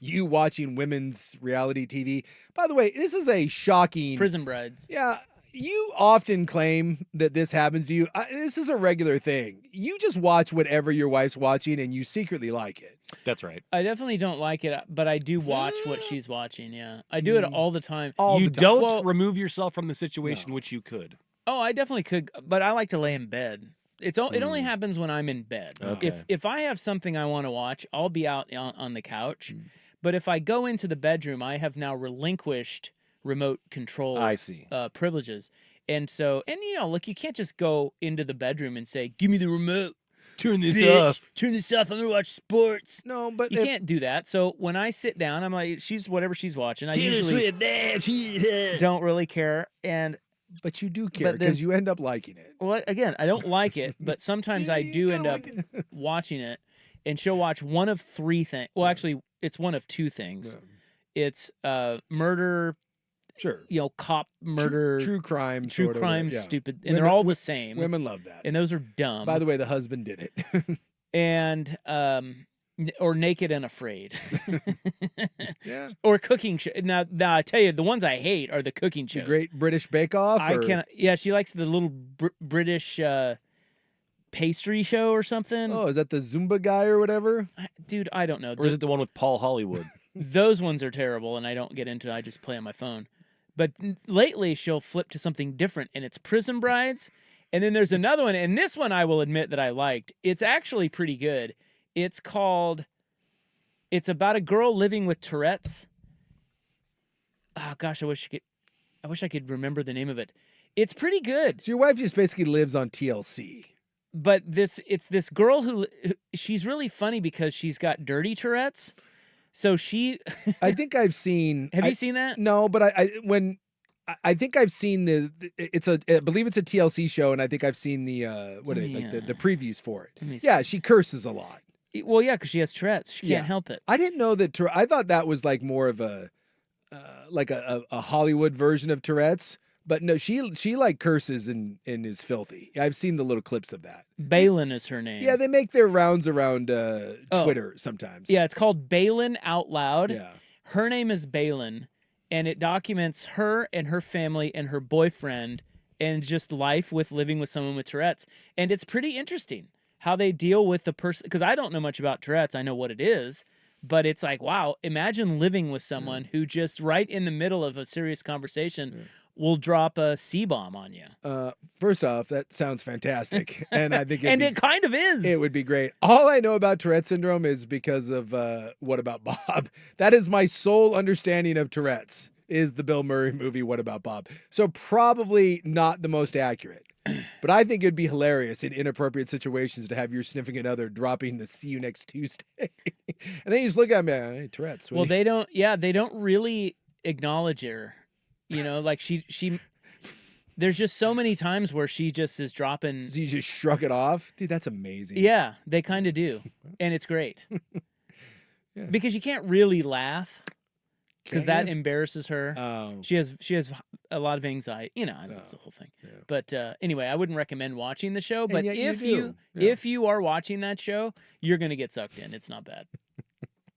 you watching women's reality TV. By the way, this is a shocking Prison Brides. Yeah, you often claim that this happens to you. This is a regular thing. You just watch whatever your wife's watching, and you secretly like it. That's right. I definitely don't like it, but I do watch what she's watching. Yeah, I do it all the time. You don't remove yourself from the situation, which you could. Oh, I definitely could, but I like to lay in bed. It only happens when I'm in bed. Okay. If I have something I want to watch, I'll be out on the couch. But if I go into the bedroom, I have now relinquished remote control privileges. And so, look, you can't just go into the bedroom and say, give me the remote. Turn this Bitch, off. Turn this off. I'm going to watch sports. No, but you can't do that. So when I sit down, I'm like, whatever she's watching. I usually don't really care. But you do care because you end up liking it. Well, again, I don't like it, but sometimes I do end up watching it, and she'll watch one of three things. Well, actually, it's one of two things. Yeah. It's murder, cop murder, true crime, stupid, and they're all the same. Women love that, and those are dumb. By the way, the husband did it, and or Naked and Afraid. Yeah. Or cooking show. Now I tell you, the ones I hate are the cooking shows. The Great British Bake Off. Yeah, she likes the little British pastry show or something. Oh, is that the Zumba guy or whatever? Dude, I don't know. Or is it the one with Paul Hollywood? Those ones are terrible, and I don't get into it. I just play on my phone. But lately, she'll flip to something different, and it's Prison Brides. And then there's another one, and this one I will admit that I liked. It's actually pretty good. It's about a girl living with Tourette's. Oh gosh, I wish I could remember the name of it. It's pretty good. So your wife just basically lives on TLC. But it's this girl who she's really funny because she's got dirty Tourette's. So I think I've seen. Have you seen that? No, but I think I've seen I believe it's a TLC show, and I think I've seen the the previews for it. Yeah, she curses a lot. Well, yeah, because she has Tourette's. She can't help it. I didn't know that. I thought that was like more of a Hollywood version of Tourette's. But no, she like curses and is filthy. I've seen the little clips of that. Balin is her name. Yeah, they make their rounds around Twitter sometimes. Yeah, it's called Balin Out Loud. Yeah. Her name is Balin, and it documents her and her family and her boyfriend and just life with living with someone with Tourette's. And it's pretty interesting how they deal with the person, because I don't know much about Tourette's. I know what it is, but it's like, wow, imagine living with someone who just right in the middle of a serious conversation will drop a C-bomb on you. First off, that sounds fantastic. And I think it kind of is. It would be great. All I know about Tourette syndrome is because of What About Bob? That is my sole understanding of Tourette's, is the Bill Murray movie What About Bob? So probably not the most accurate. But I think it'd be hilarious in inappropriate situations to have your significant other dropping the "see you next Tuesday." And then you just look at me, hey, Tourette's. Well, they don't really acknowledge her. You know, like she there's just so many times where she just is dropping. So you just shrug it off? Dude, that's amazing. Yeah, they kind of do. And it's great. Yeah. Because you can't really laugh. Because Can't that you? embarrasses her. Oh. She has a lot of anxiety. You know, that's the whole thing. Yeah. But anyway, I wouldn't recommend watching the show. But yet you if do. Yeah. if you are watching that show, you're gonna get sucked in. It's not bad.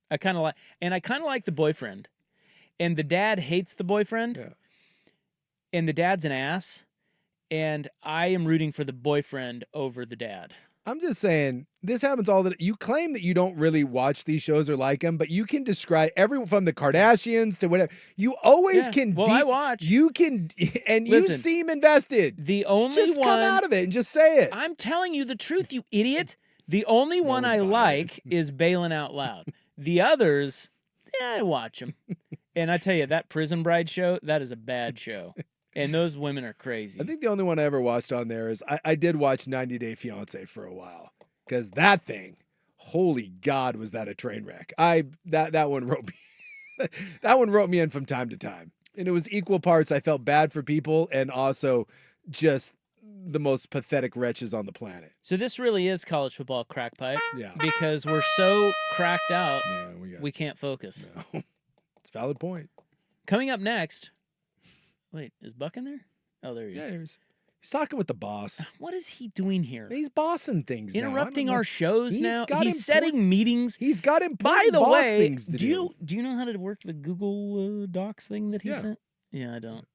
I kind of like the boyfriend, and the dad hates the boyfriend. Yeah. And the dad's an ass, and I am rooting for the boyfriend over the dad. I'm just saying, this happens all the. You claim that you don't really watch these shows or like them, but you can describe everyone from the Kardashians to whatever. You always can. Well, I watch. You can, and Listen, you seem invested. The only just one, come out of it and just say it. I'm telling you the truth, you idiot. The only one I like is Bailing Out Loud. The others, I watch them. And I tell you, that Prison Bride show, that is a bad show. And those women are crazy. I think the only one I ever watched on there is I did watch 90 Day Fiance for a while, because that thing, holy God, was that a train wreck? That one wrote me that one wrote me in from time to time, and it was equal parts. I felt bad for people and also just the most pathetic wretches on the planet. So this really is college football crackpipe. Yeah. Because we're so cracked out, we can't focus. No. It's a valid point. Coming up next. Wait, is Buck in there? Oh, there he is. Yeah, he's talking with the boss. What is he doing here? He's bossing things. Interrupting now. our shows now. He's important- setting meetings. He's got By important the boss way, things to do you know how to work the Google Docs thing that he Yeah. sent? Yeah, I don't.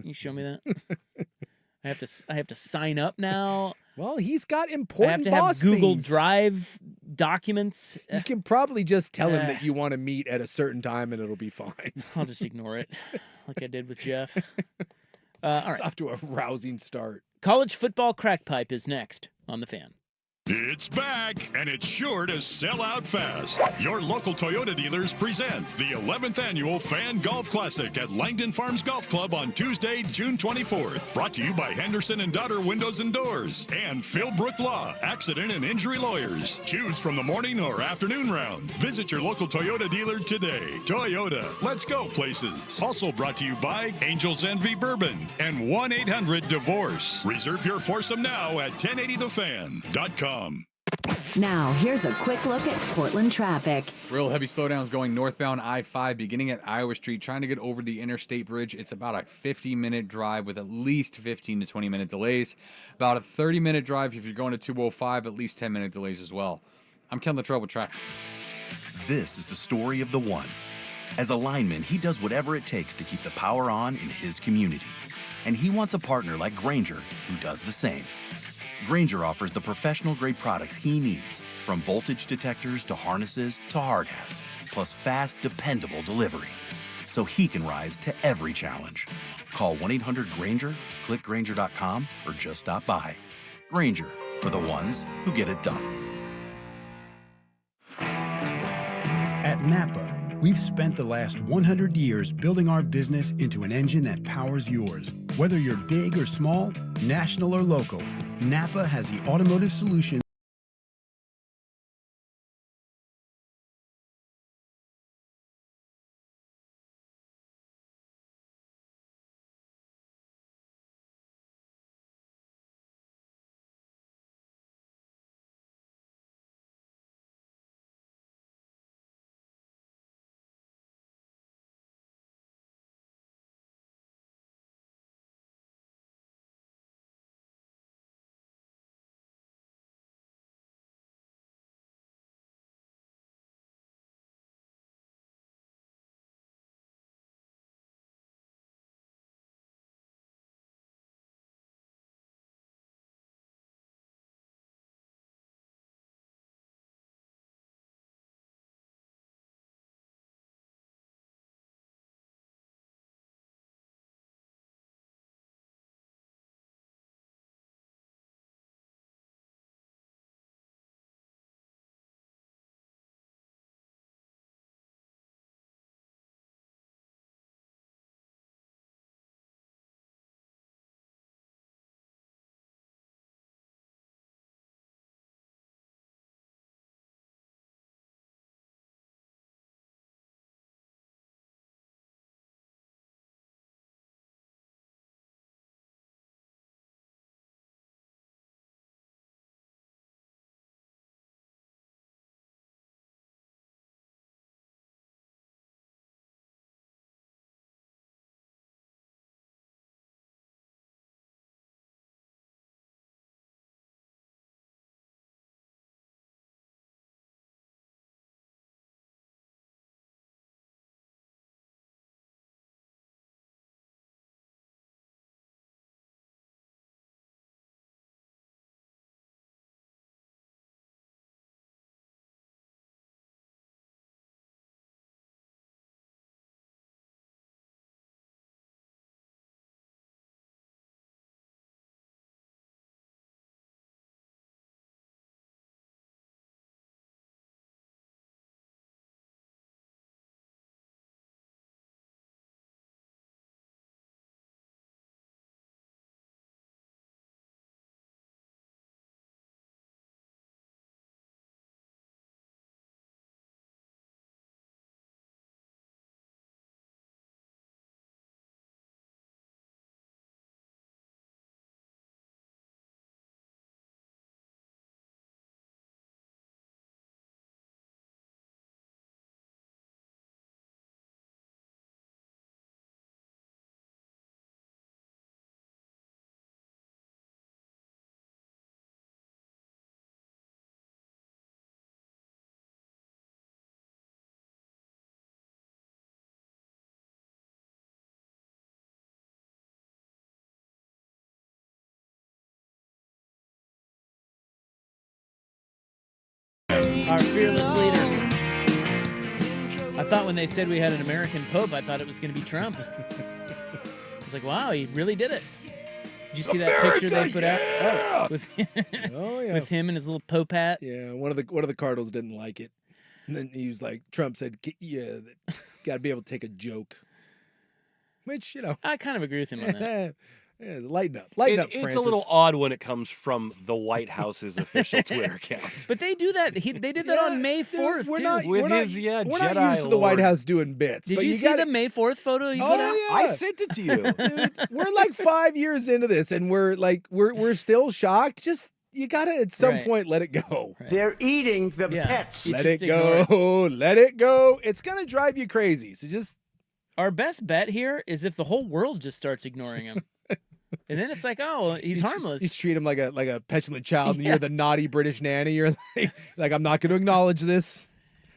You show me that. I have to sign up now. Well, he's got I important have to have boss Google things. Drive documents. You can probably just tell him that you want to meet at a certain time and it'll be fine. I'll just ignore it, like I did with Jeff. All right. It's off to a rousing start. College football crackpipe is next on The Fan. It's back, and it's sure to sell out fast. Your local Toyota dealers present the 11th Annual Fan Golf Classic at Langdon Farms Golf Club on Tuesday, June 24th. Brought to you by Henderson & Daughter Windows and Doors and Philbrook Law, Accident and Injury Lawyers. Choose from the morning or afternoon round. Visit your local Toyota dealer today. Toyota, let's go places. Also brought to you by Angels Envy Bourbon and 1-800-DIVORCE. Reserve your foursome now at 1080thefan.com. Now, here's a quick look at Portland traffic. Real heavy slowdowns going northbound I-5 beginning at Iowa Street, trying to get over the interstate bridge. It's about a 50-minute drive with at least 15 to 20-minute delays. About a 30-minute drive if you're going to 205, at least 10-minute delays as well. I'm Ken Luttrell with traffic. This is the story of the one. As a lineman, he does whatever it takes to keep the power on in his community. And he wants a partner like Grainger who does the same. Grainger offers the professional-grade products he needs, from voltage detectors to harnesses to hard hats, plus fast, dependable delivery, so he can rise to every challenge. Call 1-800-GRAINGER, click Grainger.com, or just stop by. Grainger, for the ones who get it done. At Napa, we've spent the last 100 years building our business into an engine that powers yours. Whether you're big or small, national or local, Napa has the automotive solution Our fearless leader. I thought when they said we had an American Pope, I thought it was going to be Trump. I was like, wow, he really did it. Did you see that picture they put out with with him and his little Pope hat? Yeah, one of the Cardinals didn't like it, and then he was like, Trump said, "Yeah, got to be able to take a joke," which I kind of agree with him on that. Yeah, lighten up, Francis. It's a little odd when it comes from the White House's official Twitter account. But they do that. They did that on May 4th, We're too. not Jedi used to the White Lord. House doing bits. Did but you see the May 4th photo he put out? Yeah. I sent it to you. Dude, we're like 5 years into this, and we're still shocked. Just you gotta at some point let it go. They're eating the pets. Let it go. Let it go. It's gonna drive you crazy. So just our best bet here is if the whole world just starts ignoring him. And then it's like, oh, he's harmless. You treat him like a petulant child, and you're the naughty British nanny. You're like I'm not going to acknowledge this.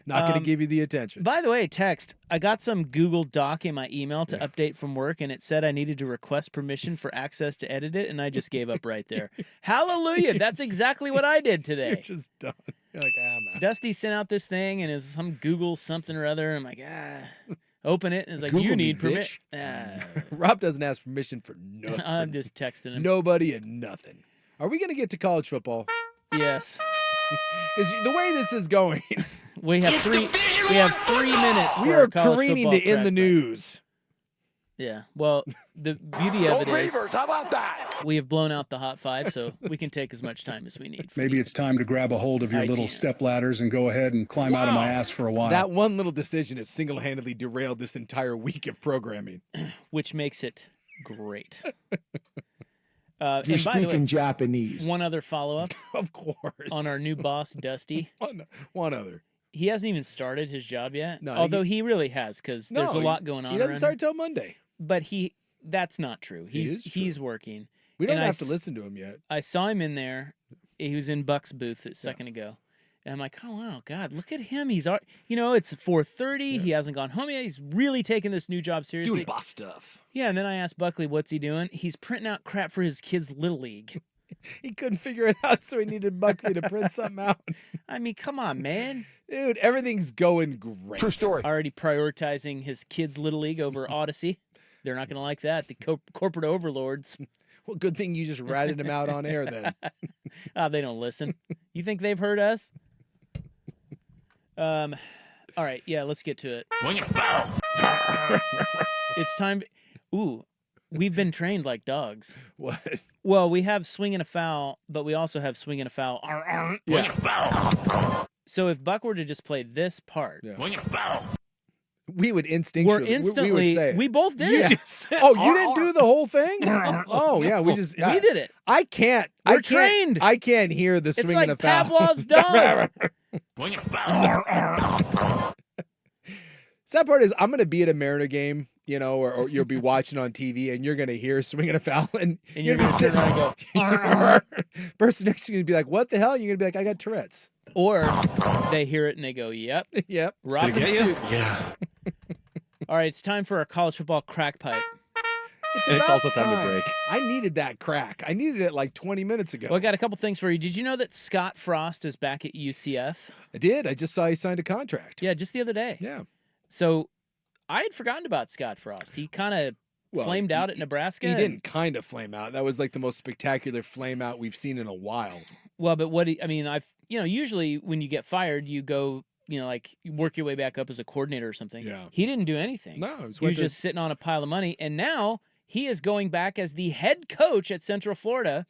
Not going to give you the attention. By the way, text. I got some Google Doc in my email to update from work, and it said I needed to request permission for access to edit it, and I just gave up right there. Hallelujah! That's exactly what I did today. You're just done. You're like, man. Dusty sent out this thing, and it's some Google something or other. I'm like, open it, and it's like, Google you me, need bitch. permission. Rob doesn't ask permission for nothing. I'm just texting him. Nobody and nothing. Are we going to get to college football? Yes. Because the way this is going, we have 3 minutes. We for are our college careening football to end the crackback. news. Yeah. Well, the beauty of it is Beavers, how about that? we have blown out the hot 5, so we can take as much time as we need. Maybe it's time to grab a hold of your little step ladders and go ahead and climb out of my ass for a while. That one little decision has single-handedly derailed this entire week of programming. Which makes it great. You're And by the way, speaking Japanese. one other follow-up Of course. on our new boss, Dusty. One other. He hasn't even started his job yet, No, although he really has, because there's a lot going on. He doesn't around start here. till Monday. But that's not true. is true. He's working. We don't And have to listen to him yet. I saw him in there. He was in Buck's booth a second ago. And I'm like, oh, wow, God, look at him. He's, it's 4:30. He hasn't gone home yet. He's really taking this new job seriously. Doing boss stuff. Yeah, and then I asked Buckley, what's he doing? He's printing out crap for his kids' Little League. He couldn't figure it out, so he needed Buckley to print something out. I mean, come on, man. Dude, everything's going great. True story. Already prioritizing his kids' Little League over Odyssey. They're not going to like that. The corporate overlords. Well, good thing you just ratted him out on air then. They don't listen. You think they've heard us? All right, yeah, let's get to it. It's time. Ooh, we've been trained like dogs. What? Well, we have swing and a foul, but we also have swing and a foul. Yeah. So if Buck were to just play this part, We would instinctually. instantly. We would say it. We both did Yeah. it. Oh, you didn't do the whole thing? Oh, yeah. We just. We did it. I can't. We're trained. I can't hear the It's swing like and a foul. Pavlov's dog. Sad part is I'm going to be at a Mariner game, or you'll be watching on TV and you're going to hear swing and a foul and you're going to be sitting around and go. Person next to you is going to be like, what the hell? And you're going to be like, I got Tourette's. Or they hear it and they go, yep. Yep. Robin soup. Yeah. All right, it's time for our college football crack pipe. And it's also time to break. I needed that crack. I needed it like 20 minutes ago. Well, I got a couple things for you. Did you know that Scott Frost is back at UCF? I did. I just saw he signed a contract. Yeah, just the other day. Yeah. So I had forgotten about Scott Frost. He kind of flamed out at Nebraska. He didn't kind of flame out. That was like the most spectacular flame out we've seen in a while. Well, but usually when you get fired, you go, like you work your way back up as a coordinator or something. Yeah. He didn't do anything. No, he was just sitting on a pile of money. And now he is going back as the head coach at Central Florida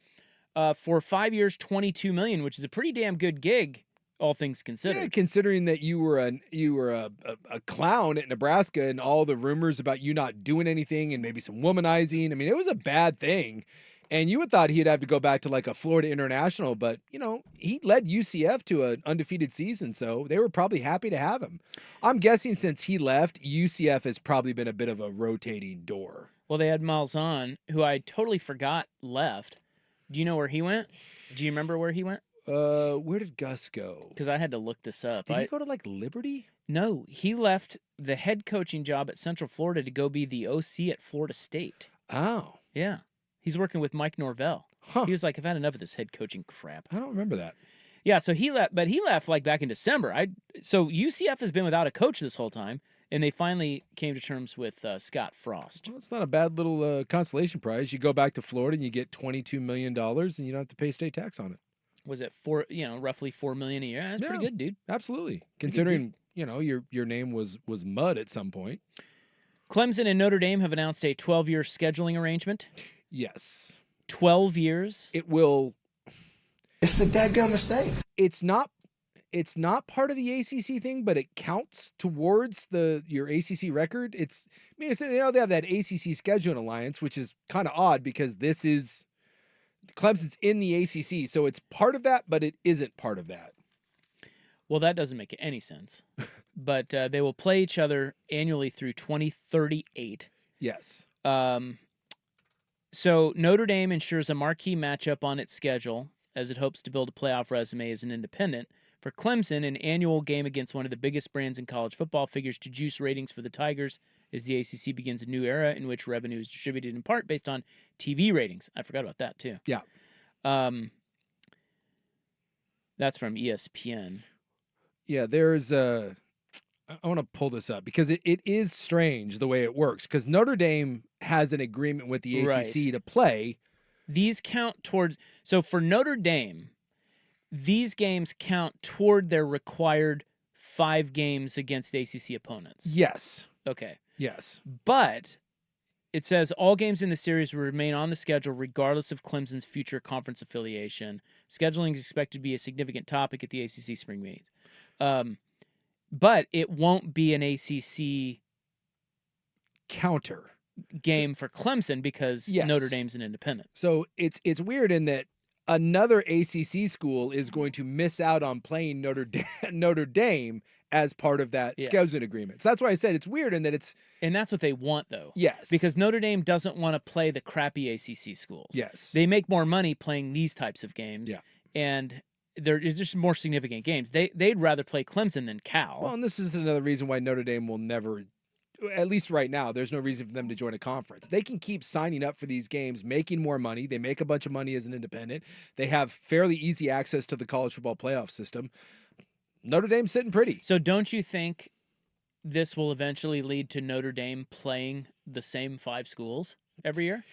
for 5 years, $22 million, which is a pretty damn good gig, all things considered. Yeah, considering that you were a clown at Nebraska and all the rumors about you not doing anything and maybe some womanizing. I mean, it was a bad thing. And you would thought he'd have to go back to like a Florida International, but he led UCF to an undefeated season, so they were probably happy to have him. I'm guessing since he left, UCF has probably been a bit of a rotating door. Well, they had Malzahn, who I totally forgot left. Do you know where he went? Do you remember where he went? Where did Gus go? Because I had to look this up. Did he go to like Liberty? No, he left the head coaching job at Central Florida to go be the OC at Florida State. Oh. Yeah. He's working with Mike Norvell. Huh. He was like, I've had enough of this head coaching crap. I don't remember that. Yeah, so he left, but he left like back in December. So UCF has been without a coach this whole time, and they finally came to terms with Scott Frost. Well, it's not a bad little consolation prize. You go back to Florida and you get $22 million, and you don't have to pay state tax on it. Was it roughly $4 million a year? That's pretty good, dude. Absolutely, considering your name was mud at some point. Clemson and Notre Dame have announced a 12-year scheduling arrangement. Yes, 12 years. It will. It's a dadgum mistake. It's not part of the ACC thing, but it counts towards your ACC record. They have that ACC scheduling alliance, which is kind of odd because this is Clemson's in the ACC, so it's part of that, but it isn't part of that. Well, that doesn't make any sense. But they will play each other annually through 2038. Yes. So Notre Dame ensures a marquee matchup on its schedule as it hopes to build a playoff resume as an independent. For Clemson, an annual game against one of the biggest brands in college football figures to juice ratings for the Tigers as the ACC begins a new era in which revenue is distributed in part based on TV ratings. I forgot about that, too. Yeah. That's from ESPN. Yeah, I want to pull this up because it is strange the way it works because Notre Dame has an agreement with the ACC to play. These count toward... So for Notre Dame, these games count toward their required 5 games against ACC opponents. Yes. Okay. Yes. But it says all games in the series will remain on the schedule regardless of Clemson's future conference affiliation. Scheduling is expected to be a significant topic at the ACC spring meetings. But it won't be an ACC counter game for Clemson because Notre Dame's an independent. So it's weird in that another ACC school is going to miss out on playing Notre Dame as part of that scheduling agreement. So that's why I said it's weird in that it's... And that's what they want, though. Yes. Because Notre Dame doesn't want to play the crappy ACC schools. Yes. They make more money playing these types of games. Yeah. And they're just more significant games. They'd rather play Clemson than Cal. Well, and this is another reason why Notre Dame will never, at least right now, there's no reason for them to join a conference. They can keep signing up for these games, making more money. They make a bunch of money as an independent. They have fairly easy access to the college football playoff system. Notre Dame's sitting pretty. So don't you think this will eventually lead to Notre Dame playing the same 5 schools every year?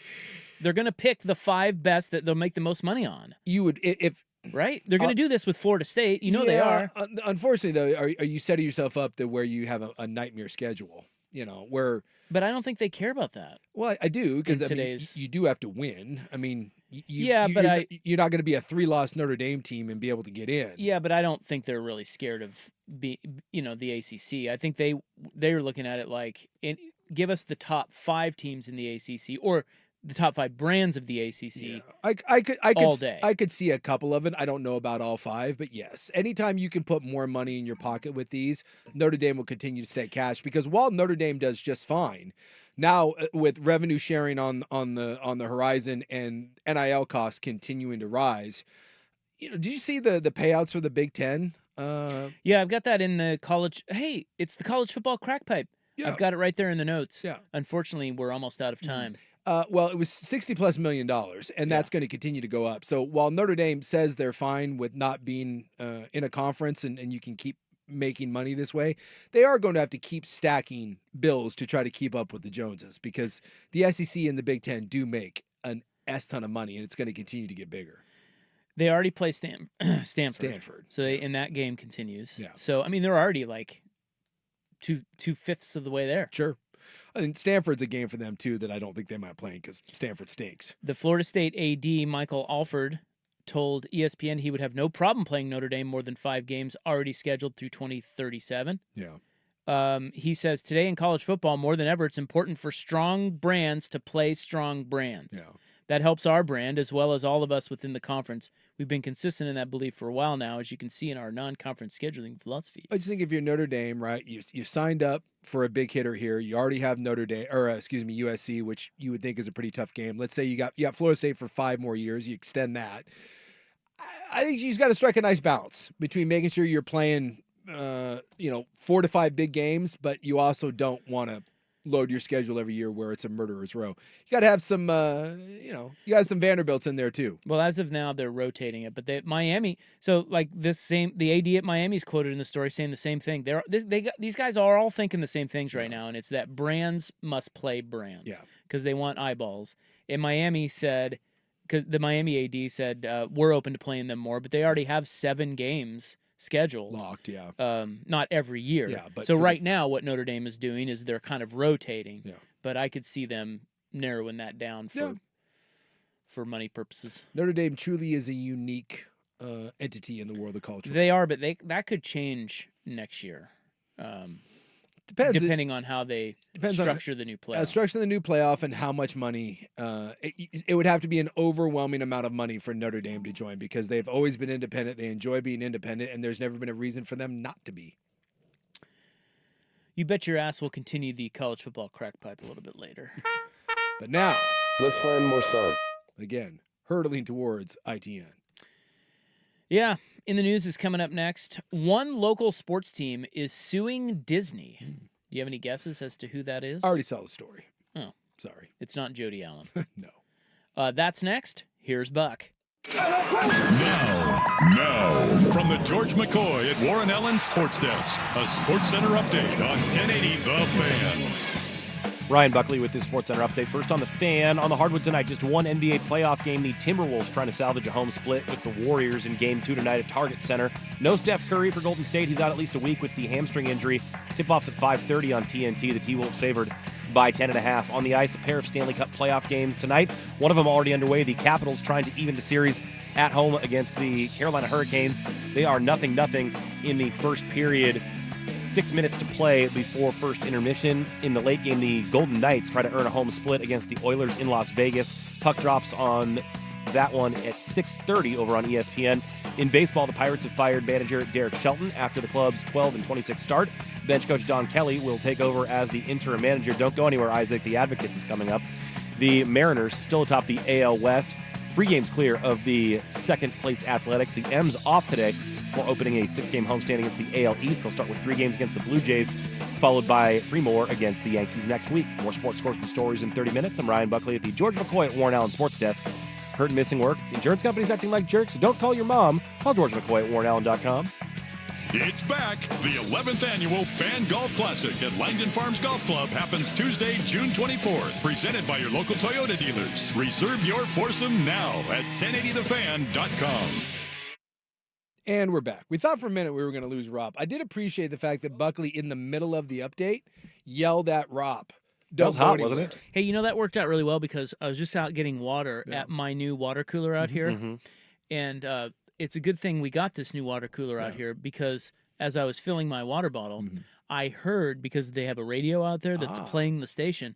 They're going to pick the 5 best that they'll make the most money on. You would, if... Right? They're going to do this with Florida State. You know they are. Unfortunately, though, are you setting yourself up to where you have a nightmare schedule? Where... But I don't think they care about that. Well, I do, because you do have to win. I mean, you're not going to be a 3-loss Notre Dame team and be able to get in. Yeah, but I don't think they're really scared of the ACC. I think they're looking at it like, give us the top 5 teams in the ACC or the top 5 brands of the ACC. Yeah. I could see a couple of it. I don't know about all 5, but yes, anytime you can put more money in your pocket with these, Notre Dame will continue to stay cash because while Notre Dame does just fine, now with revenue sharing on the horizon and NIL costs continuing to rise, did you see the payouts for the Big Ten? Yeah, I've got that in the college. Hey, it's the college football crackpipe. Yeah. I've got it right there in the notes. Yeah. Unfortunately, we're almost out of time. Well, it was $60+ million, and that's going to continue to go up. So while Notre Dame says they're fine with not being in a conference and you can keep making money this way, they are going to have to keep stacking bills to try to keep up with the Joneses because the SEC and the Big Ten do make an S-ton of money, and it's going to continue to get bigger. They already play Stanford. So and that game continues. Yeah. So, I mean, they're already like two-fifths of the way there. Sure. I mean, Stanford's a game for them, too, that I don't think they might play because Stanford stinks. The Florida State AD, Michael Alford, told ESPN he would have no problem playing Notre Dame more than 5 games already scheduled through 2037. Yeah. He says, today in college football, more than ever, it's important for strong brands to play strong brands. Yeah. That helps our brand as well as all of us within the conference. We've been consistent in that belief for a while now, as you can see in our non-conference scheduling philosophy. I just think if you're Notre Dame, right, you signed up for a big hitter here. You already have USC, which you would think is a pretty tough game. Let's say you got Florida State for 5 more years. You extend that. I think you just got to strike a nice balance between making sure you're playing, 4 to 5 big games, but you also don't want to load your schedule every year where it's a murderer's row. You got to have some, you got some Vanderbilts in there too. Well, as of now, they're rotating it, but Miami. So like the AD at Miami is quoted in the story saying the same thing. These guys are all thinking the same things right now, and it's that brands must play brands because they want eyeballs. And Miami said, because the Miami AD said we're open to playing them more, but they already have 7 games scheduled. Locked, not every year. Yeah, but so right now what Notre Dame is doing is they're kind of rotating. Yeah. But I could see them narrowing that down for money purposes. Notre Dame truly is a unique entity in the world of culture. They are, but that could change next year. Depends. Depending on how they structure the new playoff. Structure the new playoff and how much money. It would have to be an overwhelming amount of money for Notre Dame to join because they've always been independent. They enjoy being independent, and there's never been a reason for them not to be. You bet your ass we'll continue the college football crack pipe a little bit later. But now, let's find more sun. Again, hurtling towards ITN. Yeah. In the news is coming up next. One local sports team is suing Disney. Do you have any guesses as to who that is? I already saw the story. Oh. Sorry. It's not Jody Allen. No. That's next. Here's Buck. Now, from the George McCoy at Warren Allen Sports Desk, a Sports Center update on 1080 The Fan. Ryan Buckley with this SportsCenter update. First on the Fan. On the hardwood tonight, just one NBA playoff game. The Timberwolves trying to salvage a home split with the Warriors in Game 2 tonight at Target Center. No Steph Curry for Golden State. He's out at least a week with the hamstring injury. Tip-offs at 5:30 on TNT. The T-Wolves favored by 10.5. On the ice, a pair of Stanley Cup playoff games tonight. One of them already underway. The Capitals trying to even the series at home against the Carolina Hurricanes. They are 0-0 in the first period. 6 minutes to play before first intermission. In the late game, the Golden Knights try to earn a home split against the Oilers in Las Vegas. Puck drops on that one at 6:30 over on ESPN. In baseball, the Pirates have fired manager Derek Shelton after the club's 12-26 start. Bench coach Don Kelly will take over as the interim manager. Don't go anywhere, Isaac. The Advocates is coming up. The Mariners still atop the AL West. 3 games clear of the second-place Athletics. The M's off today for opening a 6-game homestand against the AL East. They'll start with 3 games against the Blue Jays, followed by 3 more against the Yankees next week. More sports scores and stories in 30 minutes. I'm Ryan Buckley at the George McCoy at Warren Allen Sports Desk. Hurt and missing work. Insurance companies acting like jerks. Don't call your mom. Call George McCoy at warrenallen.com. It's back. The 11th annual Fan Golf Classic at Langdon Farms Golf Club happens Tuesday, June 24th. Presented by your local Toyota dealers. Reserve your foursome now at 1080thefan.com. And we're back. We thought for a minute we were going to lose Rob. I did appreciate the fact that Buckley, in the middle of the update, yelled at Rob. That was hot, wasn't it? Hey, that worked out really well because I was just out getting water at my new water cooler out here. Mm-hmm. And it's a good thing we got this new water cooler out here because as I was filling my water bottle, I heard, because they have a radio out there that's playing the station,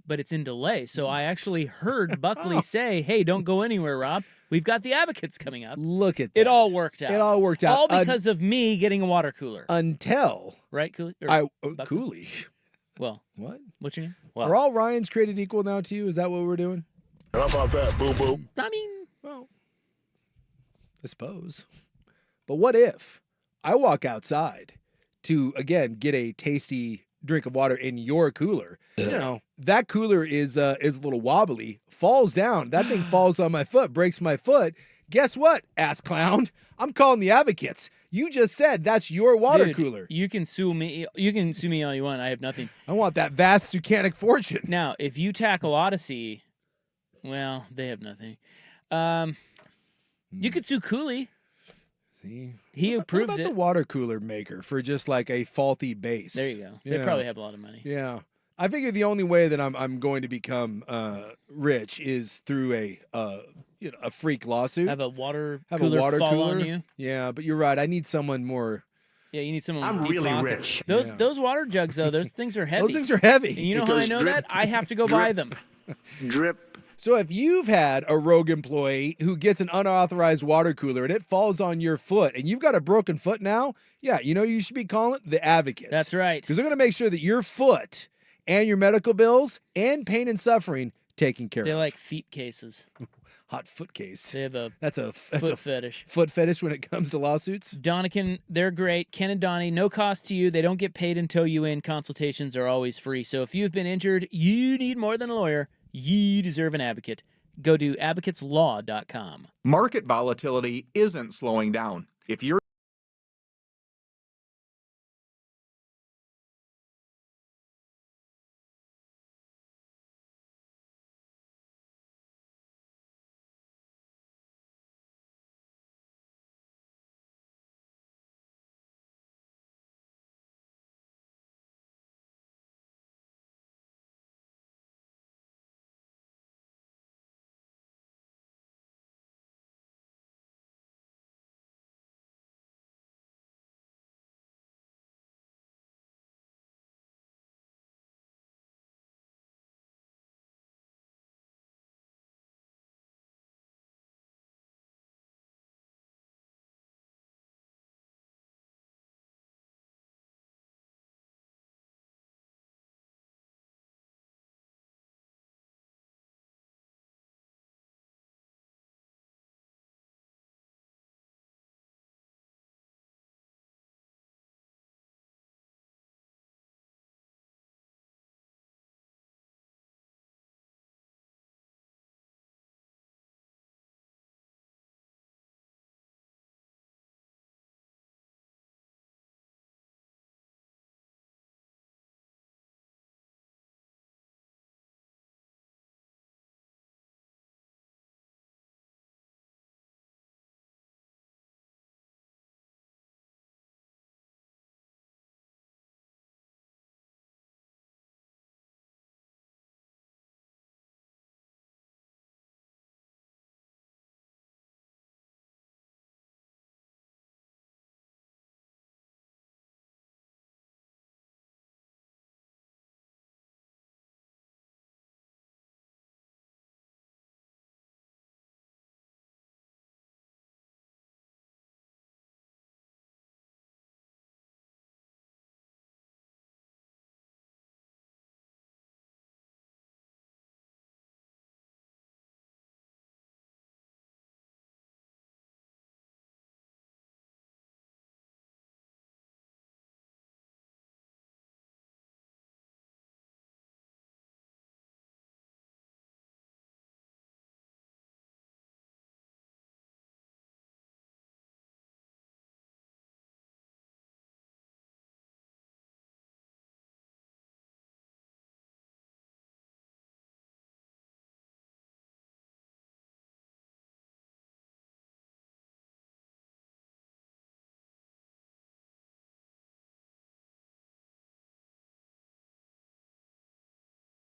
but it's in delay. So I actually heard Buckley say, hey, don't go anywhere, Rob. We've got the Advocates coming up. Look at that. It all worked out. It all worked out. All because of me getting a water cooler. Until. Right, Cooley? Cooley. Well. What? What's your name? Well, are all Ryans created equal now to you? Is that what we're doing? How about that, boo-boo? I mean. Well, I suppose. But what if I walk outside to, again, get a tasty drink of water in your cooler? That cooler is a little wobbly, falls down. That thing falls on my foot, breaks my foot. Guess what, ass clown? I'm calling the Advocates. You just said that's your water cooler. You can sue me. You can sue me all you want. I have nothing. I want that vast Sucanic fortune. Now, if you tackle Odyssey, well, they have nothing. You could sue Cooley. See, he approved what about the water cooler maker for just like a faulty base? There you go. They probably have a lot of money. Yeah, I figure the only way that I'm going to become rich is through a freak lawsuit. Have a water cooler fall on you. Yeah, but you're right. I need someone more. Yeah, you need someone. I'm with deep really pockets. rich. Those water jugs though, those things are heavy. Those things are heavy. And you know how I know that? I have to go buy them. Drip. So if you've had a rogue employee who gets an unauthorized water cooler and it falls on your foot and you've got a broken foot now, you should be calling the Advocates. That's right. Because they're going to make sure that your foot and your medical bills and pain and suffering taken care of. They're like feet cases. hot foot case. They have a That's a foot fetish. Foot fetish when it comes to lawsuits. Donican, they're great. Ken and Donnie, no cost to you. They don't get paid until you win. Consultations are always free. So if you've been injured, you need more than a lawyer. You deserve an advocate. Go to advocateslaw.com. Market volatility isn't slowing down. If you're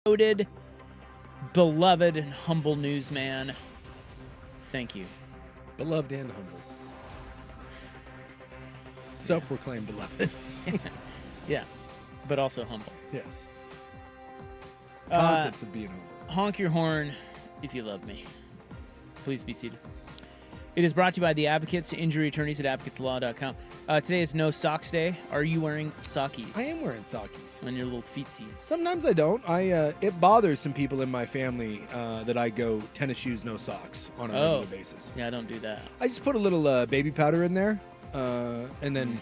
Noted, beloved, and humble newsman. Thank you. Beloved and humbled. Self-proclaimed beloved. Yeah, but also humble. Yes. Concepts of being humble. Honk your horn if you love me. Please be seated. It is brought to you by the Advocates, injury attorneys at advocateslaw.com. Today is No Socks Day. Are you wearing sockies? I am wearing sockies. On your little feetsies. Sometimes I don't. It bothers some people in my family that I go tennis shoes, no socks on a regular basis. Yeah, I don't do that. I just put a little baby powder in there, and then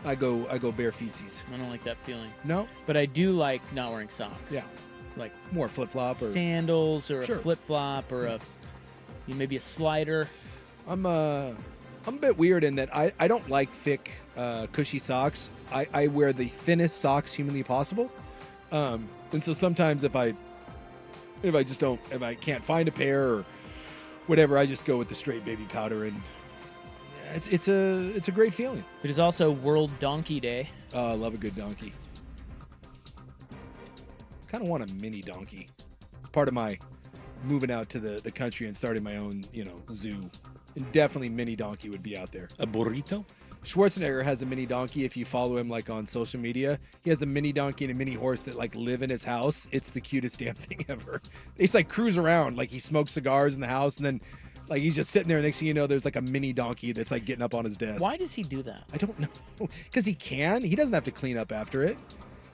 I go bare feetsies. I don't like that feeling. No? But I do like not wearing socks. Yeah. Like more flip-flop or sandals or Sure. a flip-flop or maybe a slider. I'm a bit weird in that I don't like thick, cushy socks. I wear the thinnest socks humanly possible. And so sometimes if I can't find a pair or whatever, I just go with the straight baby powder, and it's a great feeling. It is also World Donkey Day. I love a good donkey. Kind of want a mini donkey. It's part of my moving out to the country and starting my own, zoo. And definitely mini donkey would be out there. A burrito? Schwarzenegger has a mini donkey. If you follow him on social media, he has a mini donkey and a mini horse that live in his house. It's the cutest damn thing ever. They just cruise around, he smokes cigars in the house, and then he's just sitting there. Next thing you know, there's a mini donkey that's getting up on his desk. Why does he do that? I don't know. Because he can. He doesn't have to clean up after it.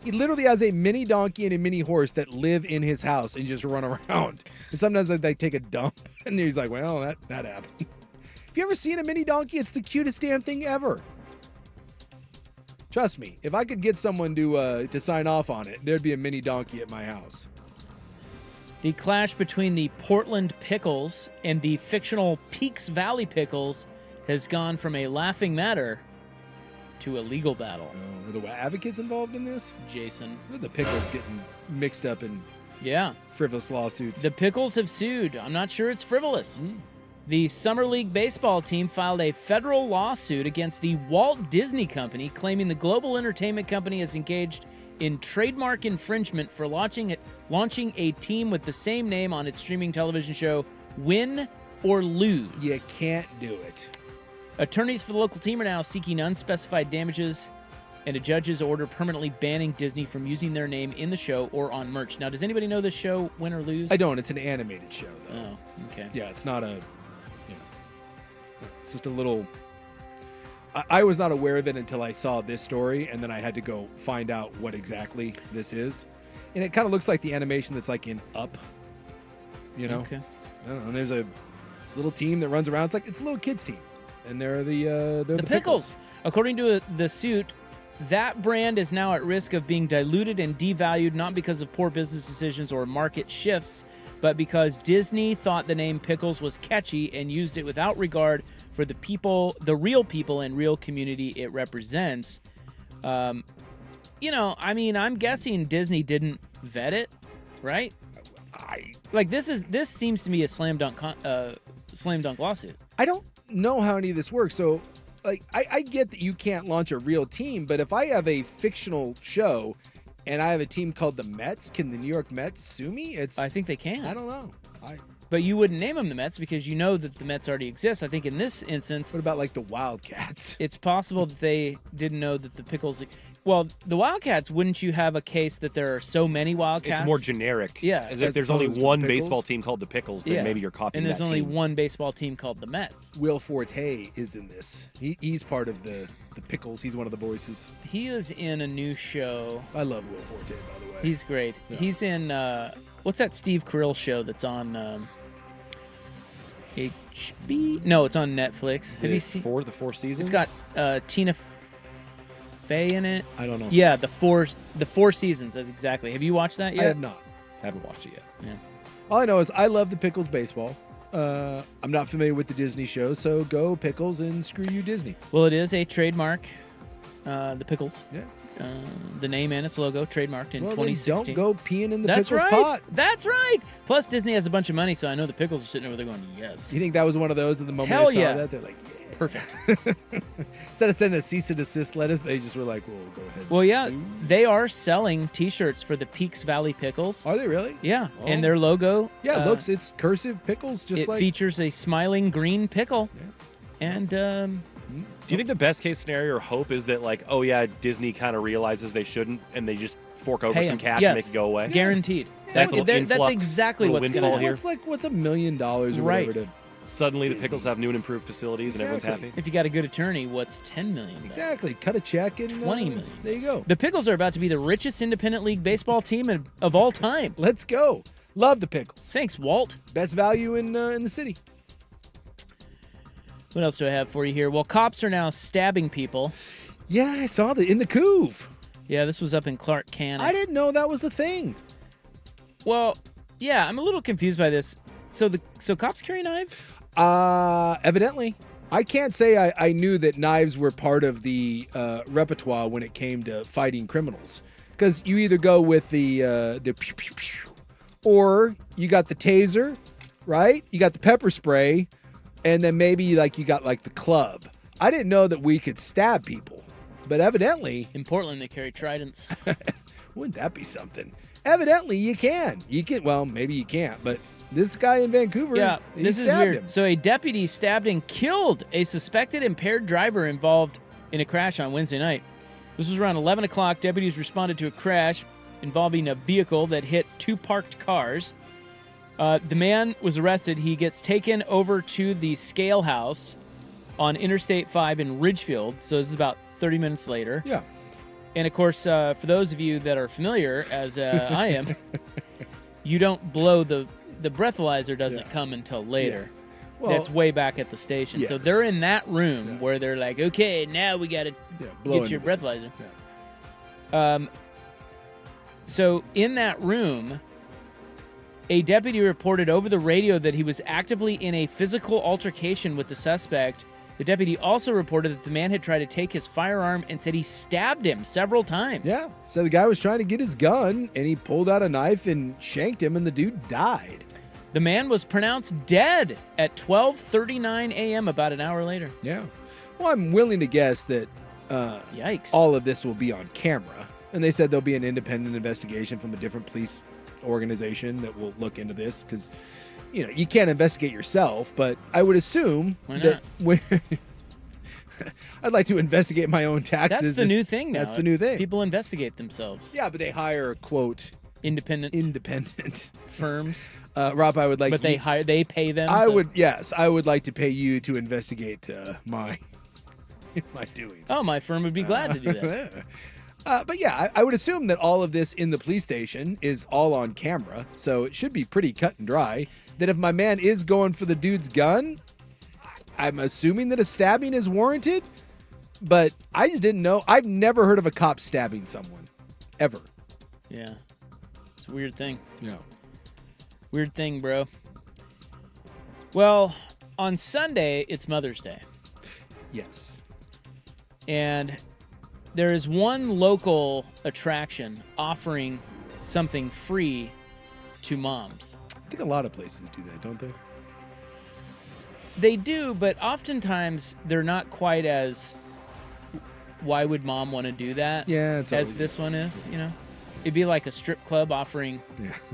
He literally has a mini donkey and a mini horse that live in his house and just run around. And sometimes they take a dump, and he's like, well, that happened. Have you ever seen a mini donkey? It's the cutest damn thing ever. Trust me, if I could get someone to sign off on it, there'd be a mini donkey at my house. The clash between the Portland Pickles and the fictional Peaks Valley Pickles has gone from a laughing matter to a legal battle. Are the advocates involved in this? Jason. Are the Pickles getting mixed up in frivolous lawsuits? The Pickles have sued. I'm not sure it's frivolous. The Summer League baseball team filed a federal lawsuit against the Walt Disney Company, claiming the global entertainment company is engaged in trademark infringement for launching a team with the same name on its streaming television show, Win or Lose. You can't do it. Attorneys for the local team are now seeking unspecified damages, and a judge's order permanently banning Disney from using their name in the show or on merch. Now, does anybody know this show, Win or Lose? I don't. It's an animated show, though. Oh, okay. Yeah, it's not it's just a little... I was not aware of it until I saw this story, and then I had to go find out what exactly this is. And it kind of looks like the animation that's like in Up, Okay. I don't know. And there's this little team that runs around. It's a little kids team, and they're the Pickles. According to the suit, that brand is now at risk of being diluted and devalued, not because of poor business decisions or market shifts, but because Disney thought the name Pickles was catchy and used it without regard for the people, the real people and real community it represents. I'm guessing Disney didn't vet it, right? This seems to me a slam dunk lawsuit. I don't know how any of this works. So, I get that you can't launch a real team, but if I have a fictional show and I have a team called the Mets, can the New York Mets sue me? I think they can. I don't know. But you wouldn't name them the Mets because you know that the Mets already exist. I think in this instance... What about, the Wildcats? It's possible that they didn't know that the Pickles... Well, the Wildcats, wouldn't you have a case that there are so many Wildcats? It's more generic. Yeah. As if there's only one baseball team called the Pickles, then maybe you're copying that And there's only team. one baseball team called the Mets. Will Forte is in this. He's part of the Pickles. He's one of the voices. He is in a new show. I love Will Forte, by the way. He's great. Yeah. He's in... what's that Steve Carell show that's on... HB? No, it's on Netflix. Have you seen the Four Seasons? It's got Tina Fey in it. I don't know. Yeah, the Four Seasons. That's exactly. Have you watched that yet? I have not. Haven't watched it yet. Yeah. All I know is I love the Pickles baseball. I'm not familiar with the Disney show, so go Pickles and screw you Disney. Well, it is a trademark. The Pickles. Yeah. The name and its logo trademarked in 2016. Don't go peeing in the Pickles pot. That's right. Plus, Disney has a bunch of money, so I know the Pickles are sitting over there going, yes. You think that was one of those at the moment Hell they saw yeah. that? They're like, yeah. Perfect. Instead of sending a cease and desist letter, they just were like, well, go ahead. Well, yeah, they are selling T-shirts for the Peaks Valley Pickles. Are they really? Yeah, Oh. and their logo. Yeah, it's cursive Pickles, just it like... features a smiling green pickle. Yeah. And... Do you think the best case scenario or hope is that, Disney kind of realizes they shouldn't and they just fork over some cash and make it go away? Guaranteed. That's exactly what's going to happen. What's $1 million or whatever to... Suddenly the Pickles have new and improved facilities and everyone's happy. If you got a good attorney, what's $10 million? Exactly. Cut a check and... $20 million. There you go. The Pickles are about to be the richest independent league baseball team of all time. Let's go. Love the Pickles. Thanks, Walt. Best value in the city. What else do I have for you here? Well, cops are now stabbing people. Yeah, I saw that in the Couve. Yeah, this was up in Clark County. I didn't know that was the thing. Well, yeah, I'm a little confused by this. So cops carry knives? Evidently. I can't say I knew that knives were part of the repertoire when it came to fighting criminals. Because you either go with the pew, pew, pew, or you got the taser, right? You got the pepper spray, and then maybe you got the club. I didn't know that we could stab people, but evidently... In Portland, they carry tridents. Wouldn't that be something? Evidently, you can. Well, maybe you can't, but this guy in Vancouver, this is weird. him. So a deputy stabbed and killed a suspected impaired driver involved in a crash on Wednesday night. This was around 11 o'clock. Deputies responded to a crash involving a vehicle that hit two parked cars. The man was arrested. He gets taken over to the Scale House on Interstate 5 in Ridgefield. So this is about 30 minutes later. Yeah. And of course, for those of you that are familiar, as I am, you don't blow the breathalyzer doesn't come until later. Well, that's way back at the station. So yes. they're in that room where they're like, okay, now we got to get your breathalyzer. So in that room, a deputy reported over the radio that he was actively in a physical altercation with the suspect. The deputy also reported that the man had tried to take his firearm and said he stabbed him several times. Yeah. So the guy was trying to get his gun, and he pulled out a knife and shanked him, and the dude died. The man was pronounced dead at 12:39 a.m., about an hour later. Yeah. Well, I'm willing to guess that yikes, all of this will be on camera. And they said there'll be an independent investigation from a different police organization that will look into this because, you know, you can't investigate yourself, but I would assume that when I'd like to investigate my own taxes. That's the new thing now. That's the new thing. People investigate themselves. Yeah, but they hire, quote, independent firms. Rob, I would like. But they pay them. I would like to pay you to investigate my doings. Oh, my firm would be glad to do that. But yeah, I would assume that all of this in the police station is all on camera, so it should be pretty cut and dry. That if my man is going for the dude's gun, I'm assuming that a stabbing is warranted, but I just didn't know. I've never heard of a cop stabbing someone, ever. Yeah. It's a weird thing. Yeah. Weird thing, bro. Well, on Sunday, it's Mother's Day. Yes. And there is one local attraction offering something free to moms. I think a lot of places do that, don't they? They do, but oftentimes they're not quite as, why would mom want to do that? Yeah, it's as this one is, you know? It'd be like a strip club offering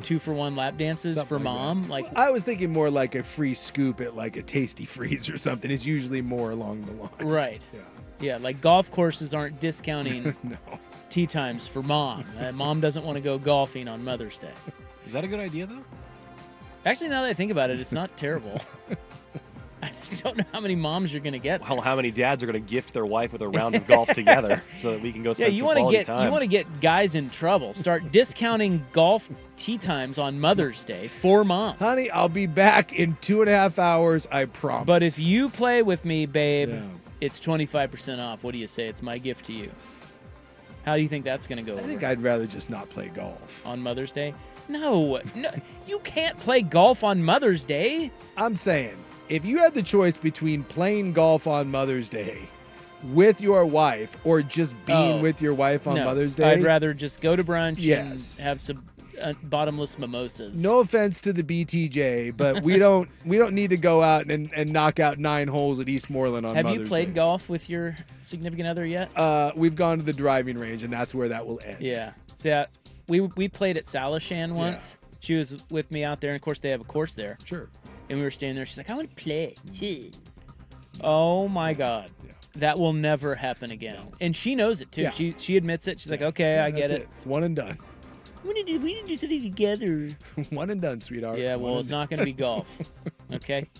2-for-1 lap dances for mom. Like I was thinking more like a free scoop at like a Tasty Freeze or something. Is usually more along the lines. Right. Yeah. Yeah, like golf courses aren't discounting No. tee times for mom. Mom doesn't want to go golfing on Mother's Day. Is that a good idea, though? Actually, now that I think about it, it's not terrible. I just don't know how many moms you're going to get. Well, how many dads are going to gift their wife with a round of golf together so that we can go spend some quality time? You want to get guys in trouble. Start discounting golf tee times on Mother's Day for mom. Honey, I'll be back in 2.5 hours, I promise. But if you play with me, babe, it's 25% off. What do you say? It's my gift to you. How do you think that's going to go over? I think I'd rather just not play golf. On Mother's Day? No, you can't play golf on Mother's Day. I'm saying, if you had the choice between playing golf on Mother's Day with your wife or just being with your wife on Mother's Day, I'd rather just go to brunch and have some bottomless mimosas. No offense to the BTJ, but we don't need to go out and knock out 9 holes at Eastmoreland on Mother's Day. Have you played golf with your significant other yet? We've gone to the driving range, and that's where that will end. Yeah. So we played at Salishan once. Yeah. She was with me out there, and of course they have a course there. Sure. And we were standing there. She's like, I want to play. Oh, my God. Yeah. That will never happen again. No. And she knows it, too. Yeah. She admits it. She's like, okay, I get it. One and done. We need to do something together. One and done, sweetheart. Yeah, well, it's not going to be golf. Okay?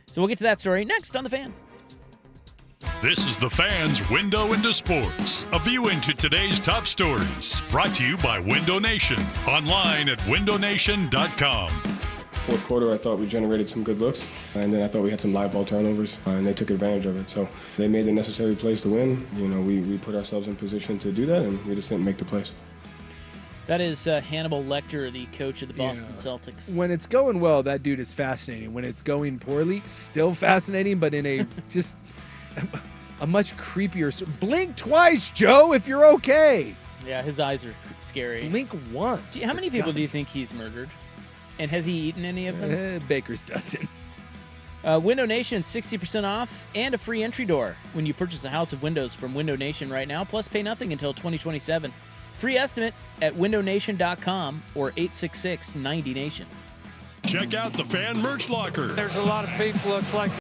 So we'll get to that story next on The Fan. This is The Fan's Window into Sports, a view into today's top stories. Brought to you by Window Nation, online at windownation.com. Fourth quarter, I thought we generated some good looks, and then I thought we had some live ball turnovers, and they took advantage of it. So they made the necessary plays to win. You know, we put ourselves in position to do that, and we just didn't make the plays. That is Hannibal Lecter, the coach of the Boston Celtics. When it's going well, that dude is fascinating. When it's going poorly, still fascinating, but in a just a much creepier. Blink twice, Joe, if you're okay. Yeah, his eyes are scary. Blink once. How many people do you think he's murdered? And has he eaten any of them? Baker's dozen. Window Nation, 60% off and a free entry door when you purchase a house of windows from Window Nation right now, plus pay nothing until 2027. Free estimate at windownation.com or 866-90-NATION. Check out the Fan Merch Locker. There's a lot of people that like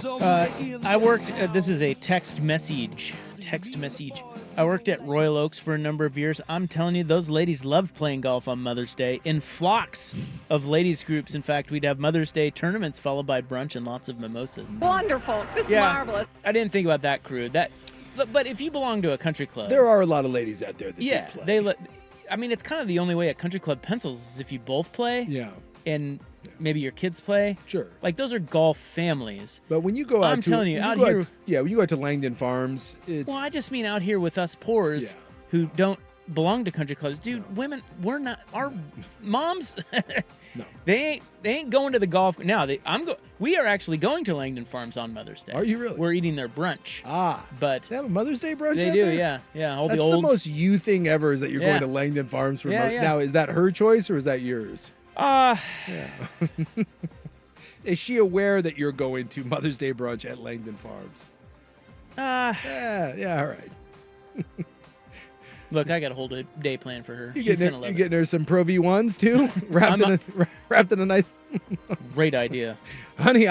I worked, this is a text message. I worked at Royal Oaks for a number of years. I'm telling you, those ladies loved playing golf on Mother's Day in flocks of ladies groups. In fact, we'd have Mother's Day tournaments followed by brunch and lots of mimosas. Wonderful. It's Yeah. marvelous. I didn't think about that crew. But if you belong to a country club, There are a lot of ladies out there that do yeah, play. I mean, it's kind of the only way a country club pencils is if you both play. Yeah. And maybe your kids play. Sure. Like those are golf families. But when you go out I'm telling you, out go here. when you go out to Langdon Farms, it's Well, I just mean out here with us poors who don't belong to country clubs. Dude, women, we're not, our moms, no. they ain't going to the golf. Now, we are actually going to Langdon Farms on Mother's Day. Are you really? We're eating their brunch. Ah. But they have a Mother's Day brunch They out do, there? yeah. Yeah, all That's the olds. the most you thing ever is that you're Yeah. going to Langdon Farms for Yeah, yeah. Now, is that her choice or is that yours? Yeah. Is she aware that you're going to Mother's Day brunch at Langdon Farms? Yeah, all right. Look, I got a whole day plan for her. You She's getting going to her, love you it. getting her some Pro V1s too? wrapped in a nice. Great idea. Honey,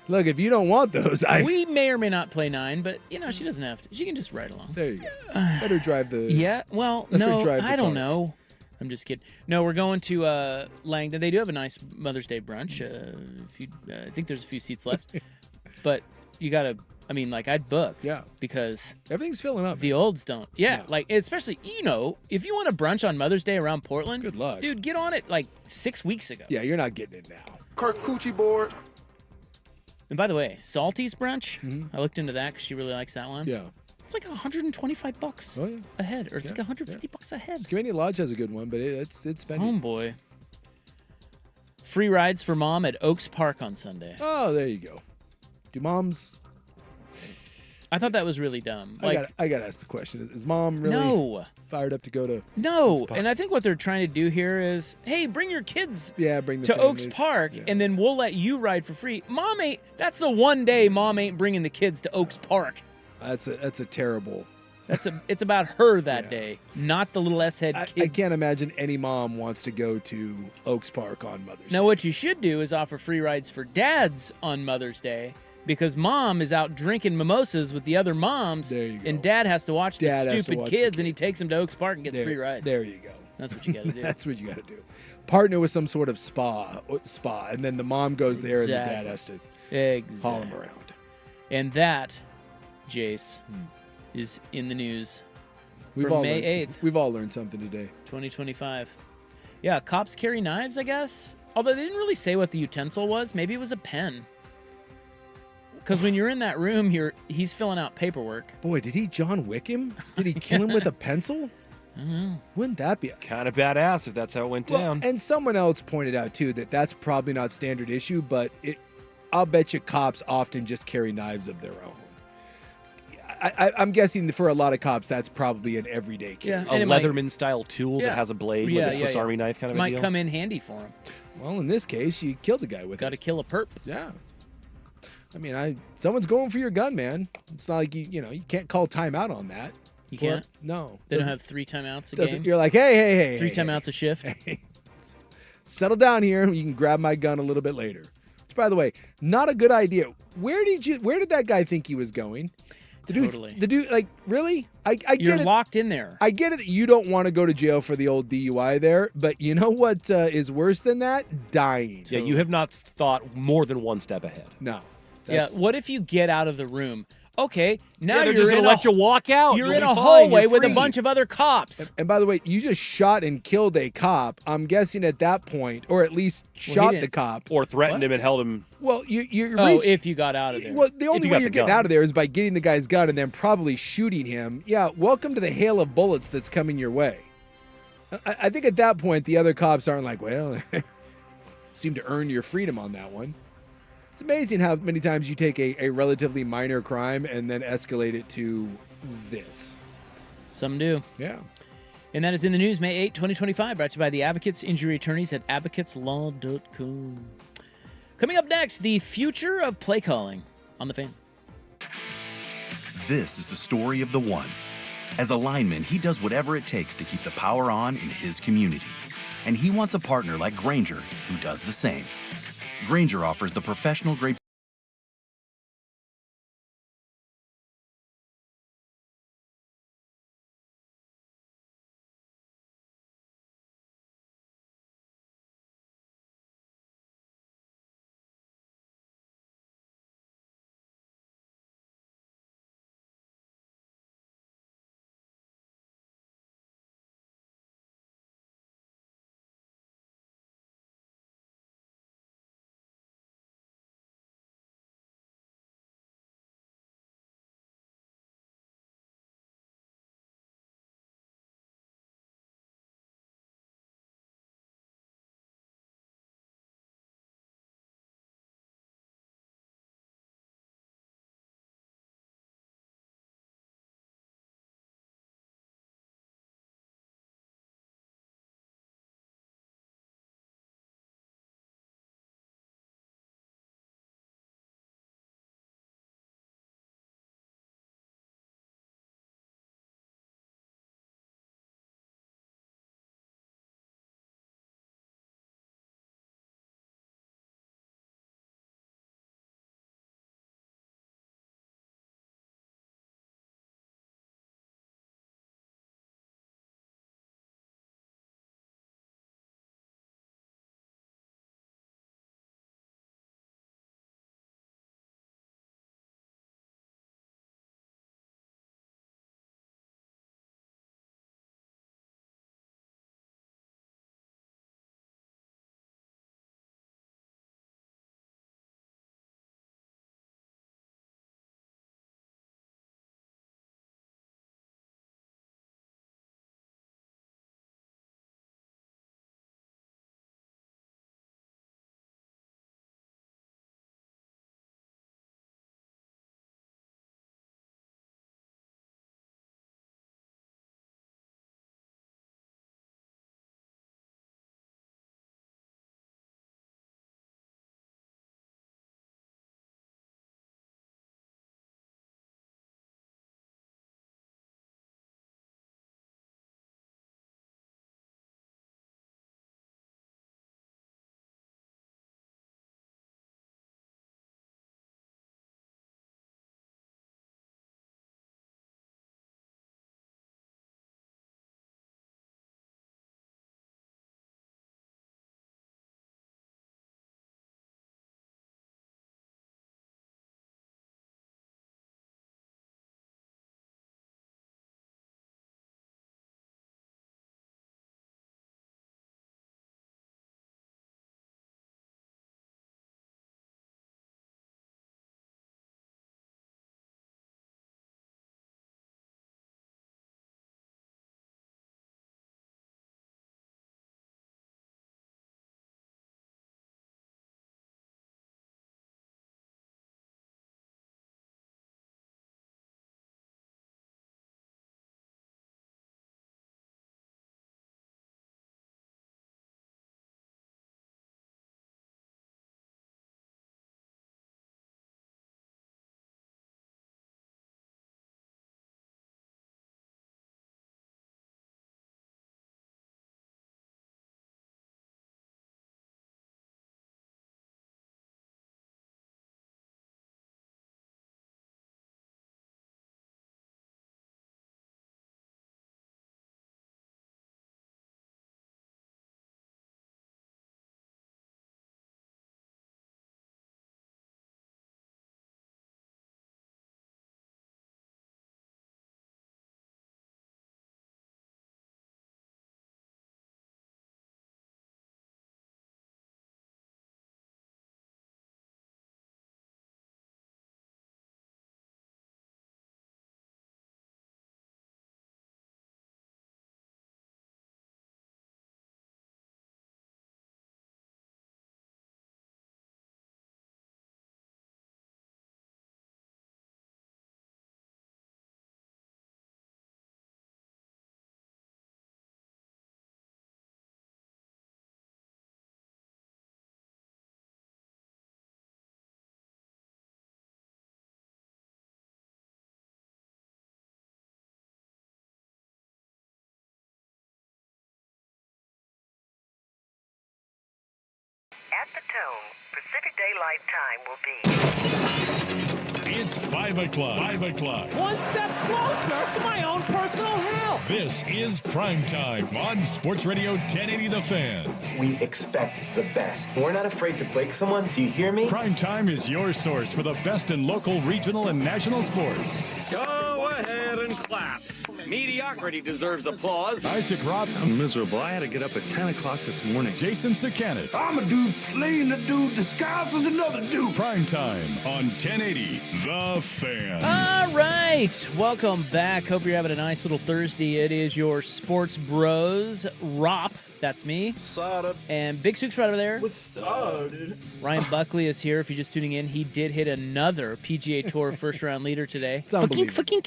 look, if you don't want those, We may or may not play 9, but, she doesn't have to. She can just ride along. There you go. Let her drive the. Yeah, well, let her no, drive the I don't car. know. I'm just kidding. No, we're going to Langdon. They do have a nice Mother's Day brunch. I think there's a few seats left. But you got to, I'd book. Yeah. Because everything's filling up. The olds don't. Yeah, especially, if you want a brunch on Mother's Day around Portland. Good luck. Dude, get on it 6 weeks ago. Yeah, you're not getting it now. Coochie board. And by the way, Salty's brunch, I looked into that because she really likes that one. Yeah. It's like $125 a head, or it's like $150 a head. Skamania Lodge has a good one, but it's spending. Oh boy. Free rides for mom at Oaks Park on Sunday. Oh, there you go. Do moms? I thought that was really dumb. I got to ask the question: Is mom really fired up to go to? No, Oaks Park? and I think what they're trying to do here is, hey, bring your kids. Bring the to Oaks families. Park, and then we'll let you ride for free. Mom ain't. That's the one day mom ain't bringing the kids to Oaks Park. That's a terrible. It's about her that day, not the little S-head kids. I can't imagine any mom wants to go to Oaks Park on Mother's Day. Now, what you should do is offer free rides for dads on Mother's Day, because mom is out drinking mimosas with the other moms, and dad has to watch the stupid kids, and he takes them to Oaks Park and gets free rides. There you go. That's what you got to do. That's what you got to do. Partner with some sort of spa, and then the mom goes there and the dad has to haul him around. And that, Jace, is in the news We've for all May learned, 8th. We've all learned something today. 2025. Yeah, cops carry knives, I guess. Although they didn't really say what the utensil was. Maybe it was a pen. Because when you're in that room, he's filling out paperwork. Boy, did he John Wick him? Did he kill him with a pencil? I don't know. Wouldn't that be kind of badass if that's how it went down? And someone else pointed out too that that's probably not standard issue, but I'll bet you cops often just carry knives of their own. I'm guessing for a lot of cops that's probably an everyday carry. A Leatherman style tool that has a blade, like a Swiss Army knife kind of a might deal. come in handy for him. Well, in this case, you killed the guy with it. Got to kill a perp. Yeah. I mean, someone's going for your gun, man. It's not like you can't call timeout on that. You can't? No. They don't have 3 timeouts a game? You're like, hey. 3 timeouts a shift? Hey, settle down here. You can grab my gun a little bit later. Which, by the way, not a good idea. Where did that guy think he was going? The dude, like, really? I get You're it. locked in there. I get it. You don't want to go to jail for the old DUI there, but you know what is worse than that? Dying. Yeah, you have not thought more than one step ahead. No. Yeah, what if you get out of the room? Okay, now they're you're just going to let you walk out. You're You'll in be a fine. hallway You're with a free. bunch of other cops. And by the way, you just shot and killed a cop. I'm guessing at that point, or at least shot the cop. Or threatened him and held him. Well, you if you got out of there. Well, the only you way got you're the getting gun. out of there is by getting the guy's gun and then probably shooting him. Yeah, welcome to the hail of bullets that's coming your way. I think at that point, the other cops aren't like, well, seem to earn your freedom on that one. It's amazing how many times you take a relatively minor crime and then escalate it to this. Some do. Yeah. And that is in the news, May 8, 2025, brought to you by the Advocates Injury Attorneys at advocateslaw.com. Coming up next, the future of play calling on the Fan. This is the story of the one. As a lineman, he does whatever it takes to keep the power on in his community. And he wants a partner like Granger who does the same. Granger offers the professional-grade At the tone, Pacific Daylight Time will be... It's 5 o'clock. 5 o'clock. One step closer to my own personal hell. This is Primetime on Sports Radio 1080 The Fan. We expect the best. We're not afraid to break someone. Do you hear me? Primetime is your source for the best in local, regional, and national sports. Go ahead and clap. Mediocrity deserves applause. Isaac Robb. I'm miserable. I had to get up at 10 o'clock this morning. Jason Sakanik. I'm a dude playing a dude disguised as another dude. Primetime on 1080 The Fan. All right. Welcome back. Hope you're having a nice little Thursday. It is your Sports Bros. Rop. That's me. And Big Sook's right over there. What's up, dude? Ryan Buckley is here. If you're just tuning in, he did hit another PGA Tour first-round leader today. It's unbelievable. Fucking.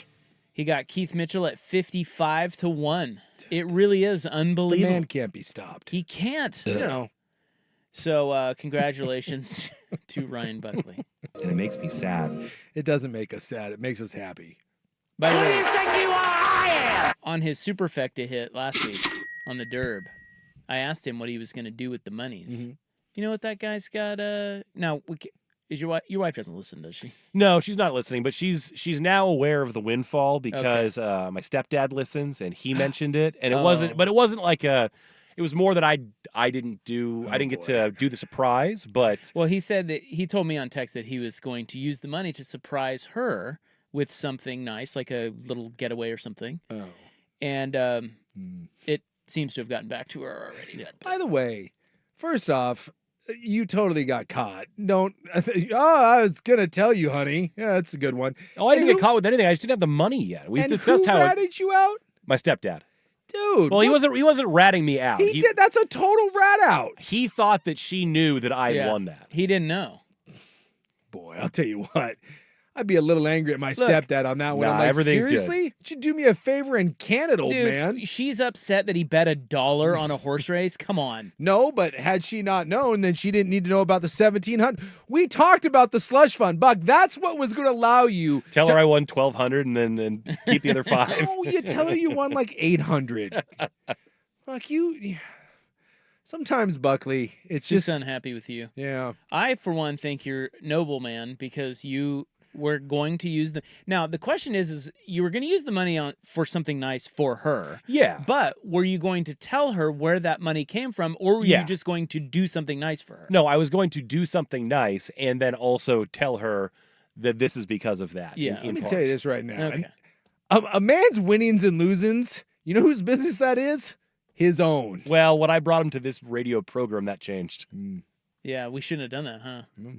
He got Keith Mitchell at 55-1. It really is unbelievable. The man can't be stopped. He can't. You know. So congratulations to Ryan Buckley. And it makes me sad. It doesn't make us sad. It makes us happy. By the Who do way, you think you are? I am. on his superfecta hit last week on the Derb, I asked him what he was going to do with the monies. Mm-hmm. You know what that guy's got? Now, is your wife doesn't listen, does she? No, she's not listening, but she's now aware of the windfall because my stepdad listens and he mentioned it, and it wasn't like it was more that I didn't get to do the surprise, but Well, he said that he told me on text that he was going to use the money to surprise her with something nice, like a little getaway or something. Oh. And it seems to have gotten back to her already. By the way, first off, you totally got caught. I was going to tell you, honey. Yeah, that's a good one. Oh, I didn't get caught with anything. I just didn't have the money yet. We've discussed who how ratted you out? my stepdad. Dude. Well, he wasn't ratting me out. He did. That's a total rat out. He thought that she knew that I had won that. He didn't know. Boy, I'll tell you what. I'd be a little angry at my stepdad on that one. Nah, I'm like, everything's seriously? good. You should do me a favor and can it, old Dude, man. she's upset that he bet $1 on a horse race. Come on. No, but had she not known, then she didn't need to know about the 1,700. We talked about the slush fund, Buck. That's what was going to allow you. Tell her I won 1,200 and keep the other 5. No, you tell her you won like 800. Fuck you. Sometimes, Buckley, it's She's just unhappy with you. Yeah. I, for one, think you're noble, man, because you were going to use the. Now, the question is you were going to use the money for something nice for her. Yeah. But were you going to tell her where that money came from, or were you just going to do something nice for her? No, I was going to do something nice and then also tell her that this is because of that. Yeah. Let me tell you this right now. Okay. A man's winnings and losings, you know whose business that is? His own. Well, when I brought him to this radio program, that changed. Yeah, we shouldn't have done that, huh?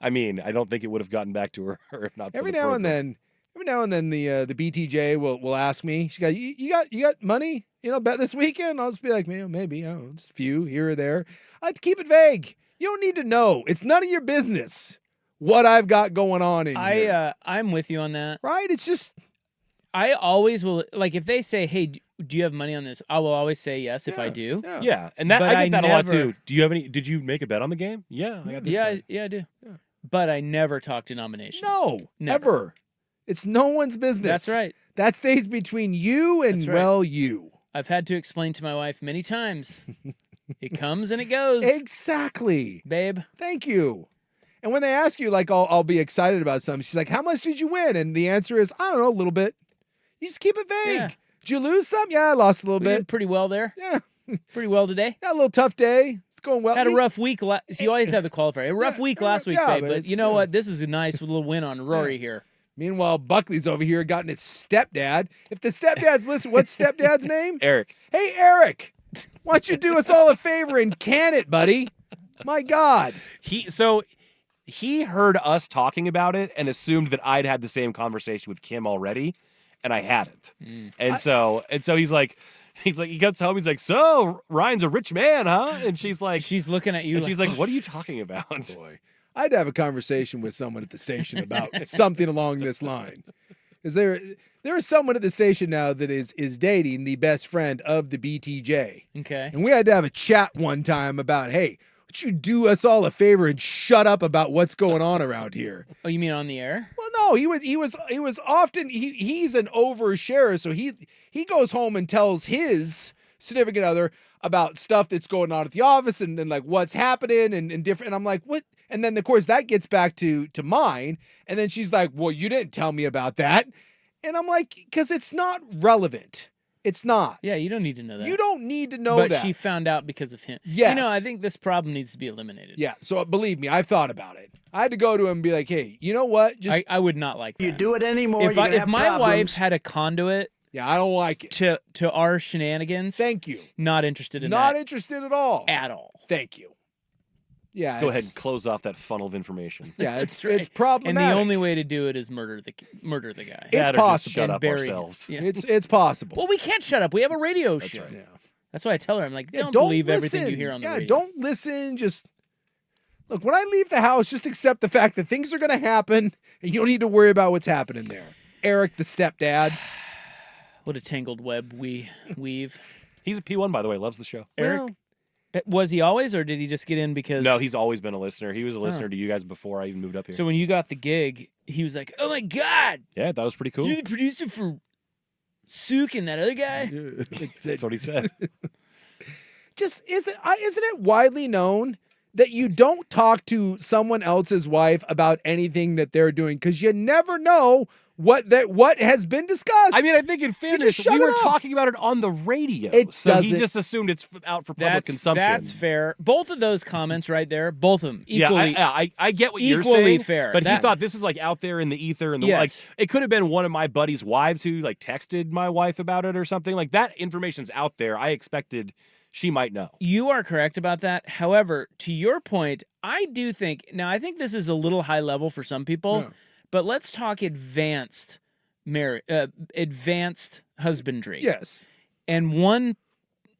I mean, I don't think it would have gotten back to her if not. Every now and then, the BTJ will ask me. She goes, "You got money? Bet this weekend?" I'll just be like, "Man, maybe. Just a few here or there." I like to keep it vague. You don't need to know. It's none of your business what I've got going on in here. I'm with you on that. Right? It's just. I always will, like, if they say, "Hey, do you have money on this?" I will always say yes if I do. Yeah, and that I get that a lot too. Do you have any? Did you make a bet on the game? Yeah, I got this. Yeah, I do. Yeah. But I never talk denominations. No, never. Ever. It's no one's business. That's right. That stays between you and you. I've had to explain to my wife many times. It comes and it goes. Exactly, babe. Thank you. And when they ask you, like, I'll be excited about something. She's like, "How much did you win?" And the answer is, "I don't know, a little bit." You just keep it vague. Yeah. Did you lose some? Yeah, I lost a little We bit. did pretty well there. Yeah. Pretty well today. Yeah, a little tough day. It's going well. Had a rough week. So you always have the qualifier. A rough week last week, babe. But you know what? This is a nice little win on Rory here. Meanwhile, Buckley's over here gotten his stepdad. If the stepdad's listening, what's stepdad's name? Eric. Hey, Eric. Why don't you do us all a favor and can it, buddy? My God. He heard us talking about it and assumed that I'd had the same conversation with Kim already, and I hadn't. And so he's like, he gets home, he's like, "So Ryan's a rich man, huh?" And she's looking at you, and she's like, "What are you talking about?" Boy, I'd have a conversation with someone at the station about something along this line. Is there is someone at the station now that is dating the best friend of the BTJ. Okay. And we had to have a chat one time about, hey, would you do us all a favor and shut up about what's going on around here? Oh, you mean on the air? Well, no, he was often he's an oversharer, so he goes home and tells his significant other about stuff that's going on at the office and like what's happening and different. And I'm like, what? And then of course that gets back to mine. And then she's like, well, you didn't tell me about that. And I'm like, because it's not relevant. It's not. Yeah, you don't need to know that. You don't need to know but that. She found out because of him. Yes. You know, I think this problem needs to be eliminated. Yeah. So believe me, I've thought about it. I had to go to him and be like, hey, you know what? I would not like that. You do it anymore. If my wife had a conduit, yeah, I don't like it. To our shenanigans. Thank you. Not interested in that. Not interested at all. At all. Thank you. Yeah. Let's go ahead and close off that funnel of information. Yeah, it's right. it's problematic. And the only way to do it is murder the guy. It's possible. Shut up bury ourselves. Yeah. It's possible. Well, we can't shut up. We have a radio show. Right. Yeah. That's why I tell her, I'm like, Yeah, don't believe everything listen. you hear on the radio. Yeah, don't listen. Just look, when I leave the house, just accept the fact that things are going to happen and you don't need to worry about what's happening there. Eric, the stepdad. What a tangled web we weave. He's a P1, by the way. Loves the show. Eric, was he always, or did he just get in because... No, he's always been a listener. He was a listener to you guys before I even moved up here. So when you got the gig, he was like, oh my God. Yeah, that was pretty cool. You're the producer for Sook and that other guy? That's what he said. Just isn't it widely known that you don't talk to someone else's wife about anything that they're doing because you never know what has been discussed. I mean, I think in fairness, we were talking about it on the radio. So he just assumed it's out for public consumption. That's fair. Both of those comments right there, both of them equally. Yeah, I get what you're equally saying. fair. But he thought this was like out there in the ether and like it could have been one of my buddy's wives who like texted my wife about it or something. Like that information's out there. I expected she might know. You are correct about that. However, to your point, I do think I think this is a little high level for some people. Yeah. But let's talk advanced husbandry. Yes. And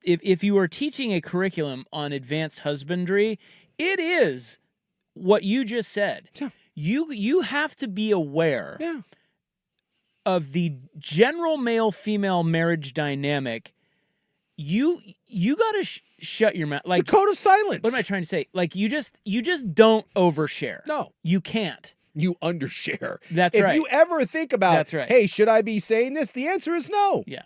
if you are teaching a curriculum on advanced husbandry, it is what you just said. Yeah. You have to be aware Yeah. of the general male-female marriage dynamic. You got to shut your mouth. Like it's a code of silence. What am I trying to say? Like you just don't overshare. No. You can't. You undershare. That's right. If you ever think about, That's right. hey, should I be saying this? The answer is no. Yeah,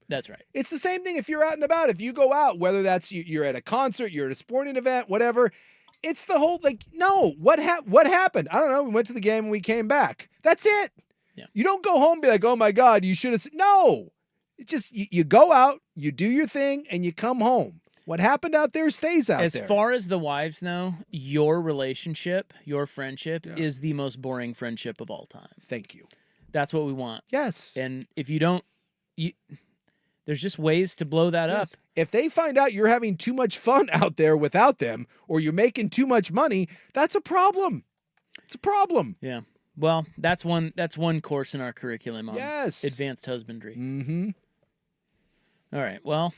that's right. It's the same thing if you're out and about. If you go out, whether that's you're at a concert, you're at a sporting event, whatever, it's the whole no. What happened? I don't know. We went to the game and we came back. That's it. Yeah. You don't go home and be like, oh my God, you should have. No. It's just you go out, you do your thing, and you come home. What happened out there stays out there. As far as the wives know, your relationship, your friendship is the most boring friendship of all time. Thank you. That's what we want. Yes. And if you don't, there's just ways to blow that up. If they find out you're having too much fun out there without them, or you're making too much money, that's a problem. It's a problem. Yeah. Well, that's one course in our curriculum on advanced husbandry. Mm-hmm. All right. Well,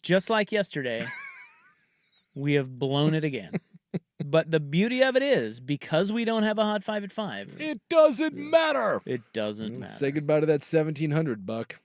just like yesterday, we have blown it again. But the beauty of it is, because we don't have a hot 5 at 5, it doesn't matter. It doesn't matter. Say goodbye to that $1,700, Buck.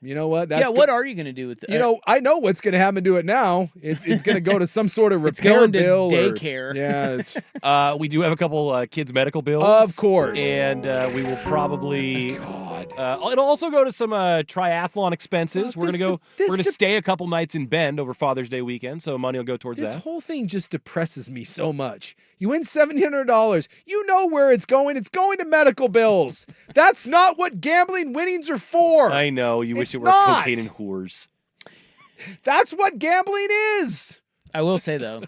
You know what? What are you going to do with it? I know what's going to happen to it now. It's going to go to some sort of repair going to bill. Daycare. Yeah. We do have a couple kids' medical bills. Of course. And we will probably... it'll also go to some triathlon expenses. We're going to stay a couple nights in Bend over Father's Day weekend, so money will go towards that. This whole thing just depresses me so much. You win $1,700. You know where it's going. It's going to medical bills. That's not what gambling winnings are for. I know. You wish it were not. cocaine and whores. That's what gambling is. I will say, though,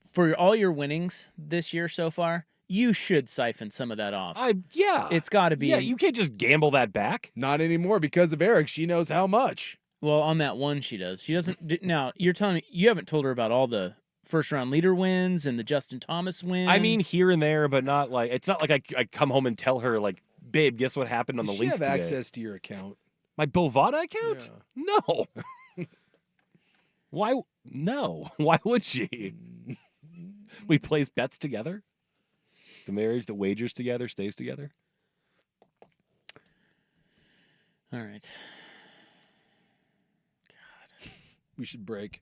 for all your winnings this year so far, you should siphon some of that off. Yeah. It's got to be. Yeah, you can't just gamble that back. Not anymore because of Eric. She knows how much. Well, on that one she does. She doesn't. Now, you're telling me you haven't told her about all the first-round leader wins and the Justin Thomas win? I mean, here and there, but not like... It's not like I come home and tell her, like, babe, guess what happened on the links today? Does she have access to your account? My Bovada account? Yeah. No. Why? No. Why would she? We place bets together. The marriage, the wagers together, stays together. All right. God. We should break.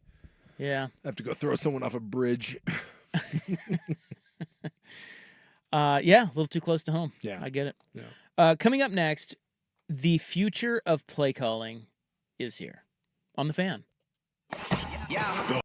Yeah. I have to go throw someone off a bridge. Yeah, a little too close to home. Yeah. I get it. Yeah. Coming up next, the future of play calling is here on The Fan. Yeah.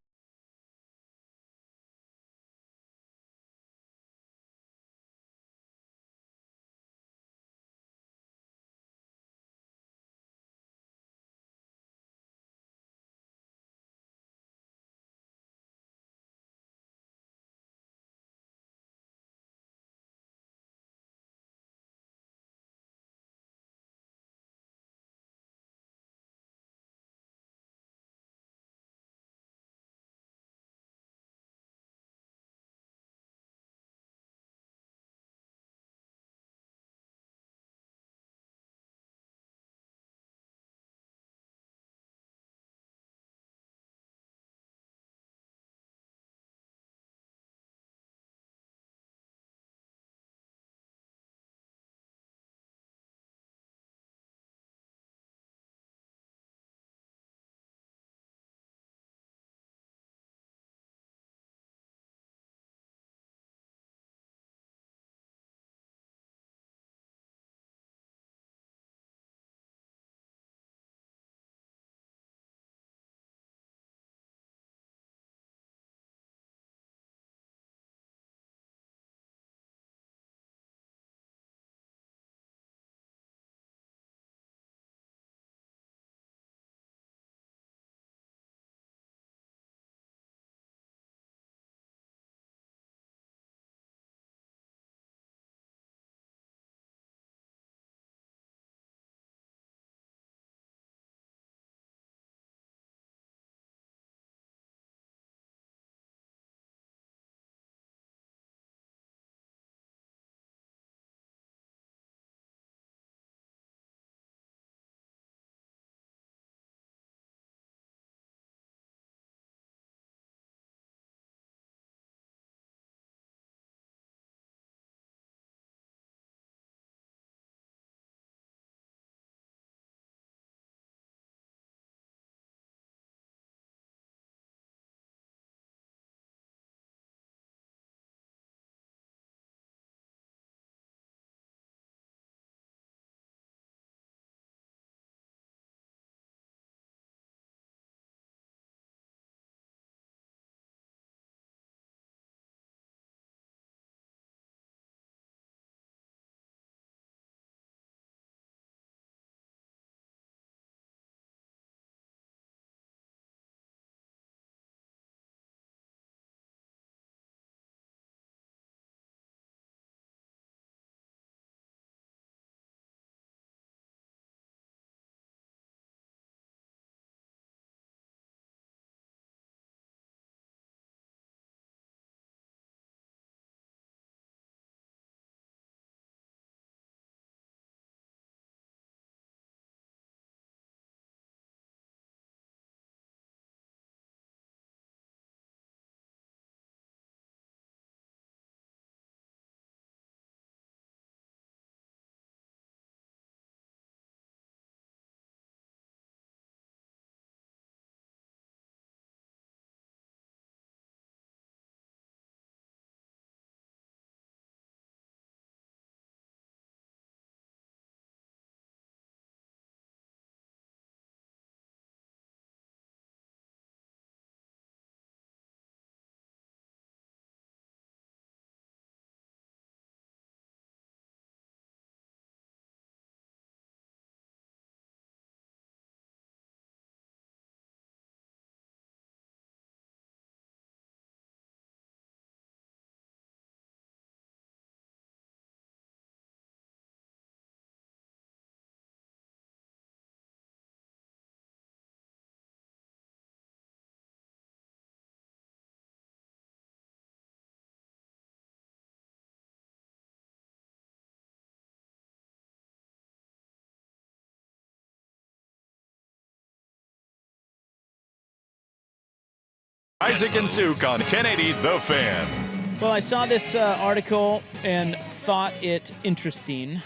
Isaac and Suk on 1080 The Fan. Well, I saw this article and thought it interesting.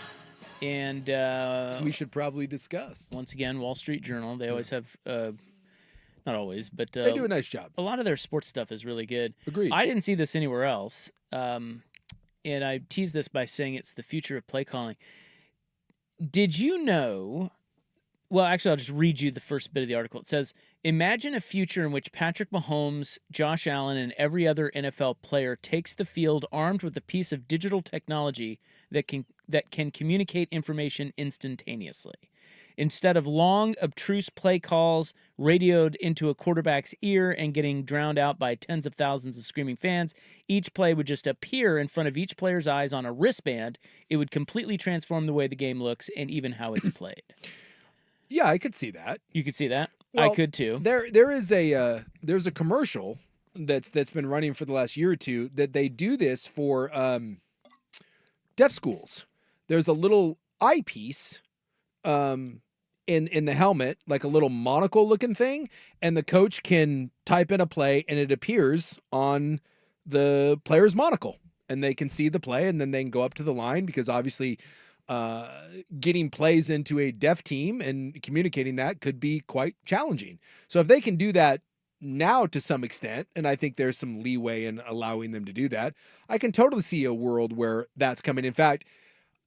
And we should probably discuss. Once again, Wall Street Journal. They always have, not always, but they do a nice job. A lot of their sports stuff is really good. Agreed. I didn't see this anywhere else. And I teased this by saying it's the future of play calling. Did you know Well, actually, I'll just read you the first bit of the article. It says, imagine a future in which Patrick Mahomes, Josh Allen, and every other NFL player takes the field armed with a piece of digital technology that can communicate information instantaneously. Instead of long, obtruse play calls radioed into a quarterback's ear and getting drowned out by tens of thousands of screaming fans, each play would just appear in front of each player's eyes on a wristband. It would completely transform the way the game looks and even how it's played. Yeah, I could see that. You could see that? Well, I could too. There's a commercial that's been running for the last year or two that they do this for deaf schools. There's a little eyepiece in the helmet, like a little monocle looking thing, and the coach can type in a play and it appears on the player's monocle, and they can see the play, and then they can go up to the line, because obviously getting plays into a deaf team and communicating that could be quite challenging. So if they can do that now to some extent, and I think there's some leeway in allowing them to do that, I can totally see a world where that's coming. In fact,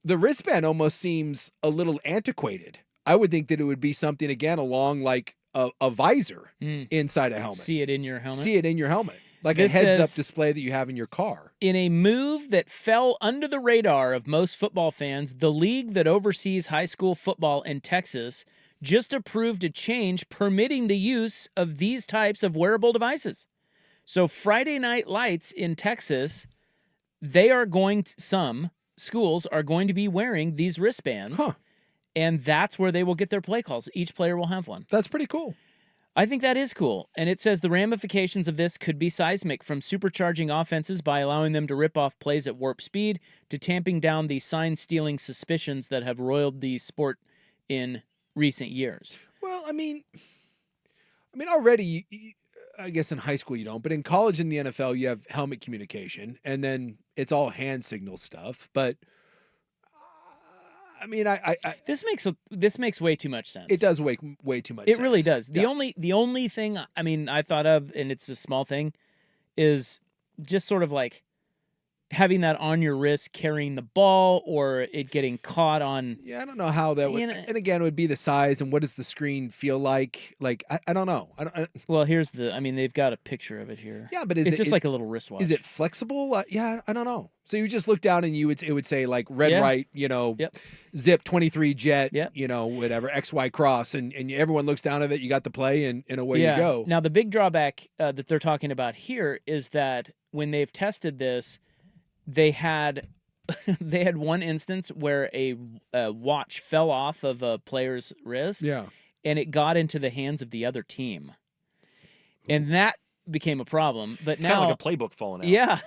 the wristband almost seems a little antiquated. I would think that it would be something, again, along like a visor inside a helmet. See it in your helmet? See it in your helmet. Like This a heads-up says, display that you have in your car. in a move that fell under the radar of most football fans, the league that oversees high school football in Texas just approved a change permitting the use of these types of wearable devices. So Friday Night Lights in Texas, some schools are going to be wearing these wristbands. And that's where they will get their play calls. Each player will have one. That's pretty cool. I think that is cool. And it says the ramifications of this could be seismic, from supercharging offenses by allowing them to rip off plays at warp speed to tamping down the sign-stealing suspicions that have roiled the sport in recent years. Well, I mean, already, I guess in high school you don't, but in college and the NFL, you have helmet communication, and then it's all hand signal stuff. But I mean, this makes way too much sense. It does way too much sense. It really does. The only thing I thought of, and it's a small thing, is just sort of like having that on your wrist carrying the ball, or it getting caught on. Yeah, I don't know how that would. And again, it would be the size, and what does the screen feel like? Like I don't know. Well, here's they've got a picture of it here. Yeah, but it's just like a little wristwatch. Is it flexible? Yeah, I don't know. So you just look down and it would say like red, right, zip 23 jet, whatever, XY cross, and everyone looks down at it, you got the play, and away you go. Now, the big drawback that they're talking about here is that when they've tested this, they had one instance where a watch fell off of a player's wrist, and it got into the hands of the other team. And that became a problem. But It's now, kind of like a playbook falling out. Yeah.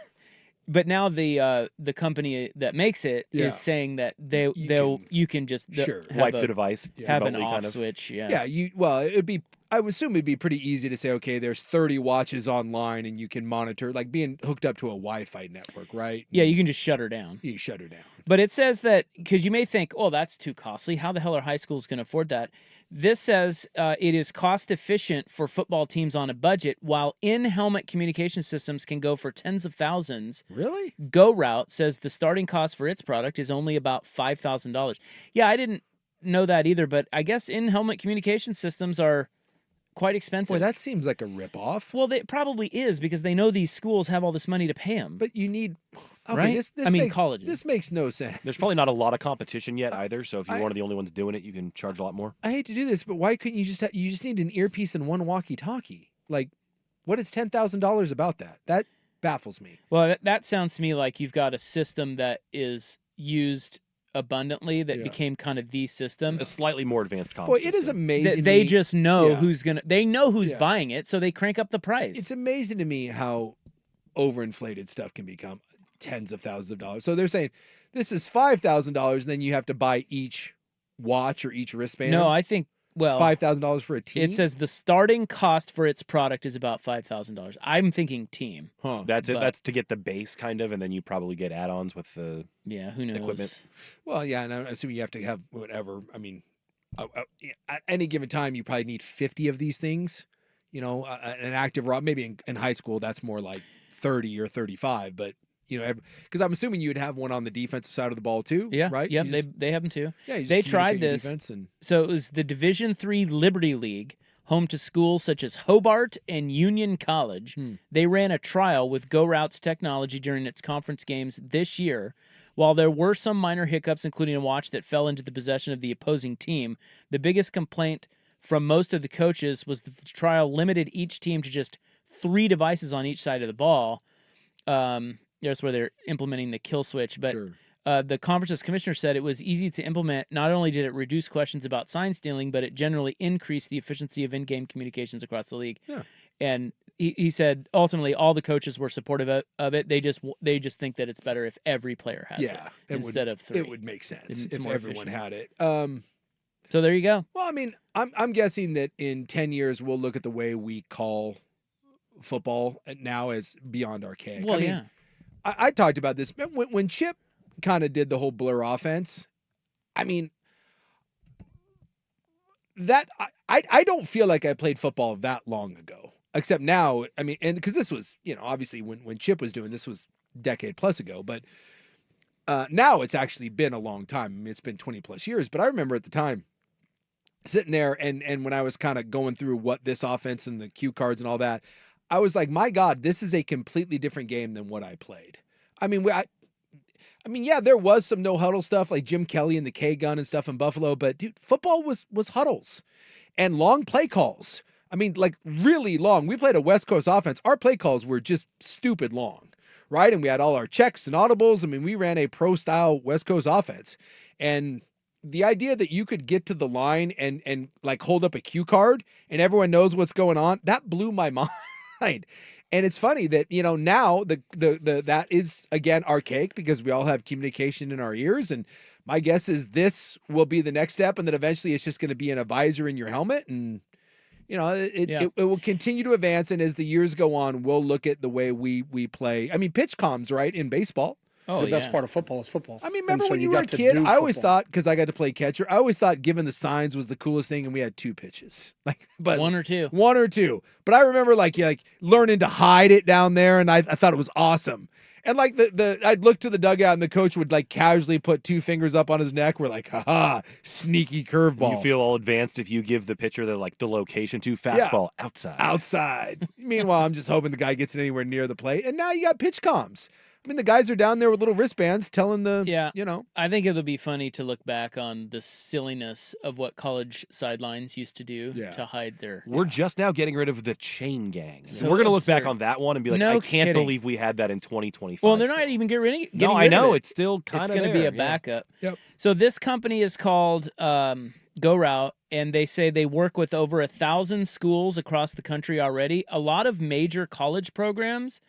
But now the company that makes it is saying that you can just wipe the device, have an remotely, off kind of. switch. I would assume it'd be pretty easy to say, okay, there's 30 watches online, and you can monitor, like being hooked up to a Wi-Fi network, right? Yeah, you can just shut her down. You shut her down. But it says that, because you may think, oh, that's too costly. How the hell are high schools going to afford that? This says it is cost efficient for football teams on a budget, while in-helmet communication systems can go for tens of thousands. Really? Go Route says the starting cost for its product is only about $5,000. Yeah, I didn't know that either, but I guess in-helmet communication systems are quite expensive. Boy, that seems like a ripoff. Well, it probably is, because they know these schools have all this money to pay them. But you need, right? Colleges. This makes no sense. There's probably not a lot of competition yet either, so if you're one of the only ones doing it, you can charge a lot more. I hate to do this, but why couldn't you just need an earpiece and one walkie-talkie? Like, what is $10,000 about that? That baffles me. Well, that sounds to me like you've got a system that is used abundantly that became kind of the system. A slightly more advanced comp Boy, system. it is amazing. They just know who's buying it, so they crank up the price. It's amazing to me how overinflated stuff can become, tens of thousands of dollars. So they're saying this is $5,000, and then you have to buy each watch or each wristband. No, I think it's $5,000 for a team. It says the starting cost for its product is about $5,000. I'm thinking team. That's it. That's to get the base kind of, and then you probably get add-ons with the who knows equipment. Well, yeah, and I assume you have to have whatever. I mean, at any given time, you probably need 50 of these things. An active rod. Maybe in high school, that's more like 30 or 35, but because I'm assuming you'd have one on the defensive side of the ball too. Yeah, right. Yeah, they have them too. Yeah, you just they tried communicate your this. defense and- So it was the Division III Liberty League, home to schools such as Hobart and Union College. They ran a trial with Go Routes technology during its conference games this year. While there were some minor hiccups, including a watch that fell into the possession of the opposing team, the biggest complaint from most of the coaches was that the trial limited each team to just 3 devices on each side of the ball. That's where they're implementing the kill switch. But the conference's commissioner said it was easy to implement. Not only did it reduce questions about sign stealing, but it generally increased the efficiency of in-game communications across the league. Yeah. And he said ultimately all the coaches were supportive of it. They just think that it's better if every player has it instead of 3. It would make sense It's if more everyone efficient. had it. So there you go. Well, I mean, I'm guessing that in 10 years we'll look at the way we call football now as beyond archaic. Well, I mean, yeah. I talked about this when Chip kind of did the whole blur offense. I mean, that I don't feel like I played football that long ago, except now. I mean, and because this was, obviously when Chip was doing this was a decade plus ago, but now it's actually been a long time. I mean, it's been 20 plus years, but I remember at the time sitting there and when I was kind of going through what this offense and the cue cards and all that, I was like, my God, this is a completely different game than what I played. I mean, yeah, there was some no huddle stuff like Jim Kelly and the K gun and stuff in Buffalo, but dude, football was huddles and long play calls. I mean, like really long. We played a West Coast offense. Our play calls were just stupid long, right? And we had all our checks and audibles. I mean, we ran a pro style West Coast offense, and the idea that you could get to the line and like hold up a cue card and everyone knows what's going on, that blew my mind. And it's funny that, now the that is again archaic because we all have communication in our ears. And my guess is this will be the next step. And then eventually it's just going to be in a visor in your helmet. And, it will continue to advance. And as the years go on, we'll look at the way we play. I mean, pitch comms, right? In baseball. The best part of football is football. I mean, remember when you were a kid, I always thought, because I got to play catcher, I always thought giving the signs was the coolest thing, and we had 2 pitches. But 1 or 2. 1 or 2. But I remember like learning to hide it down there, and I thought it was awesome. And like I'd look to the dugout, and the coach would like casually put 2 fingers up on his neck. We're like, haha, sneaky curveball. You feel all advanced if you give the pitcher the location to fastball outside. Meanwhile, I'm just hoping the guy gets it anywhere near the plate. And now you got pitch comms. I mean, the guys are down there with little wristbands telling I think it'll be funny to look back on the silliness of what college sidelines used to do to hide their. We're just now getting rid of the chain gangs. So We're going to look absurd. back on that one and be like, No I can't kidding. believe we had that in 2025. Well, they're not even getting rid No, I know. of it. It's still kind of It's going to be a backup. Yep. So this company is called Go Route, and they say they work with over 1,000 schools across the country already. A lot of major college programs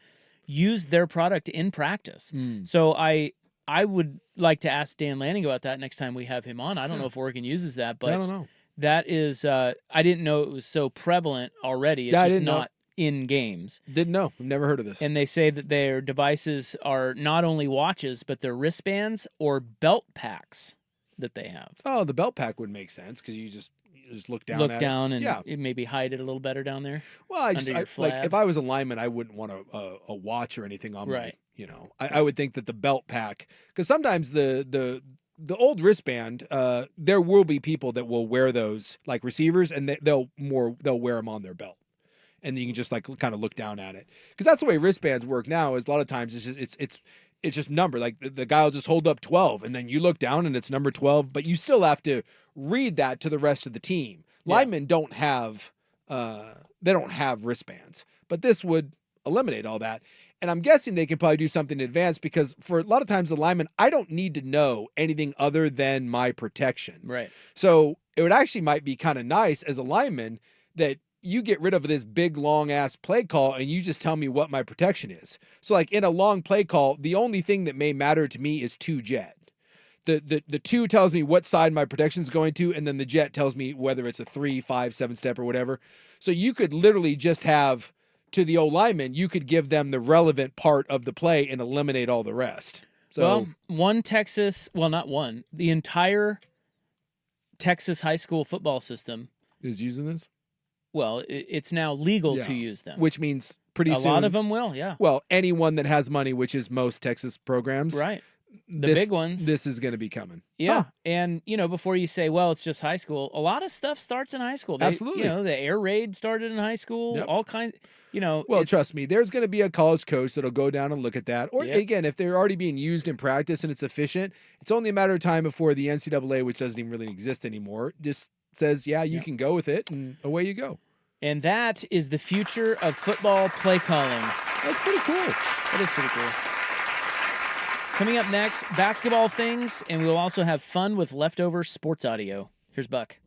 use their product in practice. So I would like to ask Dan Lanning about that next time we have him on. I don't know if Oregon uses that, but I don't know. That is I didn't know it was so prevalent already. It's just not in games. Didn't know. I've never heard of this. And they say that their devices are not only watches, but they're wristbands or belt packs that they have. Oh, the belt pack would make sense because you just look down at and it. maybe hide it a little better down there. Well, I like if I was a lineman, I wouldn't want a watch or anything on my. I would think that the belt pack, because sometimes the old wristband, there will be people that will wear those like receivers, and they'll wear them on their belt, and you can just like kind of look down at it, because that's the way wristbands work now. Is a lot of times it's just number, like the guy will just hold up 12 and then you look down and it's number 12, but you still have to read that to the rest of the team. Linemen don't have wristbands, but this would eliminate all that. And I'm guessing they can probably do something in advance, because for a lot of times the lineman, I don't need to know anything other than my protection. Right. So it would actually might be kind of nice as a lineman that you get rid of this big, long ass play call and you just tell me what my protection is. So like in a long play call, the only thing that may matter to me is 2 jet. The 2 tells me what side my protection is going to, and then the jet tells me whether it's a 3, 5, 7 step or whatever. So you could literally just have, to the old lineman, you could give them the relevant part of the play and eliminate all the rest. So the entire Texas high school football system is using this. Well, it's now legal to use them. Which means pretty soon. A lot of them will, yeah. Well, anyone that has money, which is most Texas programs. Right. The big ones. This is going to be coming. Yeah. And, before you say, well, it's just high school, a lot of stuff starts in high school. Absolutely. The air raid started in high school, all kinds, Well, trust me, there's going to be a college coach that'll go down and look at that. Or again, if they're already being used in practice and it's efficient, it's only a matter of time before the NCAA, which doesn't even really exist anymore, just says, you can go with it, and away you go. And that is the future of football play calling. That's pretty cool. That is pretty cool. Coming up next, basketball things, and we'll also have fun with leftover sports audio. Here's Buck.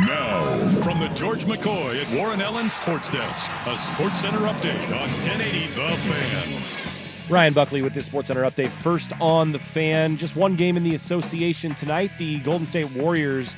Now, from the George McCoy at Warren Allen Sports Desk, a Sports Center update on 1080 The Fan. Ryan Buckley with this Sports Center update. First on The Fan, just one game in the association tonight. The Golden State Warriors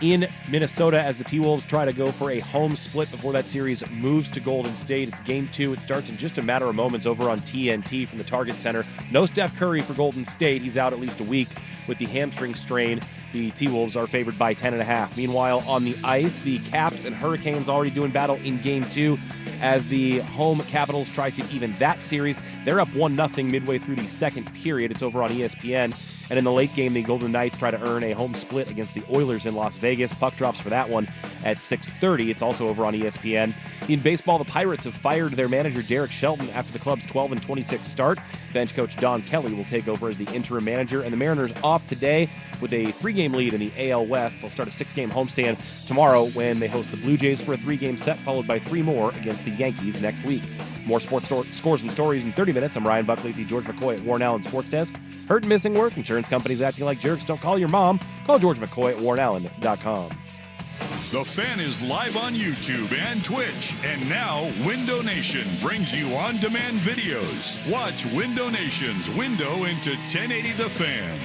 in Minnesota as the T-Wolves try to go for a home split before that series moves to Golden State. It's game 2. It starts in just a matter of moments over on TNT from the Target Center. No Steph Curry for Golden State. He's out at least a week with the hamstring strain. The T-Wolves are favored by 10.5. Meanwhile, on the ice, the Caps and Hurricanes already doing battle in game 2 as the home Capitals try to even that series. They're up 1-0 midway through the second period. It's over on ESPN. And in the late game, the Golden Knights try to earn a home split against the Oilers in Las Vegas. Puck drops for that one at 6:30. It's also over on ESPN. In baseball, the Pirates have fired their manager, Derek Shelton, after the club's 12-26 start. Bench coach Don Kelly will take over as the interim manager. And the Mariners off today with a 3-game lead in the AL West. They'll start a 6-game homestand tomorrow when they host the Blue Jays for a 3-game set, followed by 3 more against the Yankees next week. More sports scores and stories in 30 minutes. I'm Ryan Buckley at the George McCoy at Warren Allen Sports Desk. Hurt and missing work, insurance companies acting like jerks. Don't call your mom. Call George McCoy at warrenallen.com. The Fan is live on YouTube and Twitch. And now, Window Nation brings you on-demand videos. Watch Window Nation's window into 1080 The Fan.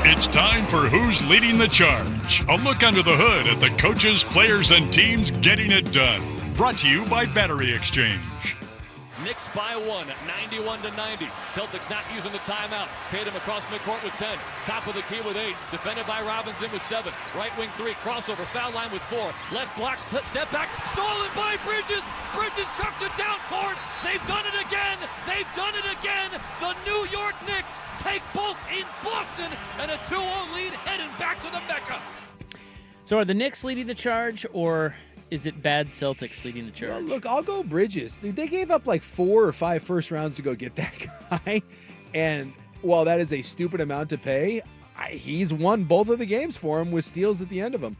It's time for Who's Leading the Charge? A look under the hood at the coaches, players, and teams getting it done. Brought to you by Battery Exchange. Knicks by 1, 91-90. Celtics not using the timeout. Tatum across midcourt with 10. Top of the key with 8. Defended by Robinson with 7. Right wing 3. Crossover. Foul line with 4. Left block. Step back. Stolen by Bridges. Bridges chucks it down court. They've done it again. They've done it again. The New York Knicks take both in Boston and a 2-0 lead heading back to the Mecca. So are the Knicks leading the charge, or is it bad Celtics leading the charge? Well, look, I'll go Bridges. They gave up like 4 or 5 first rounds to go get that guy. And while that is a stupid amount to pay, he's won both of the games for him with steals at the end of them.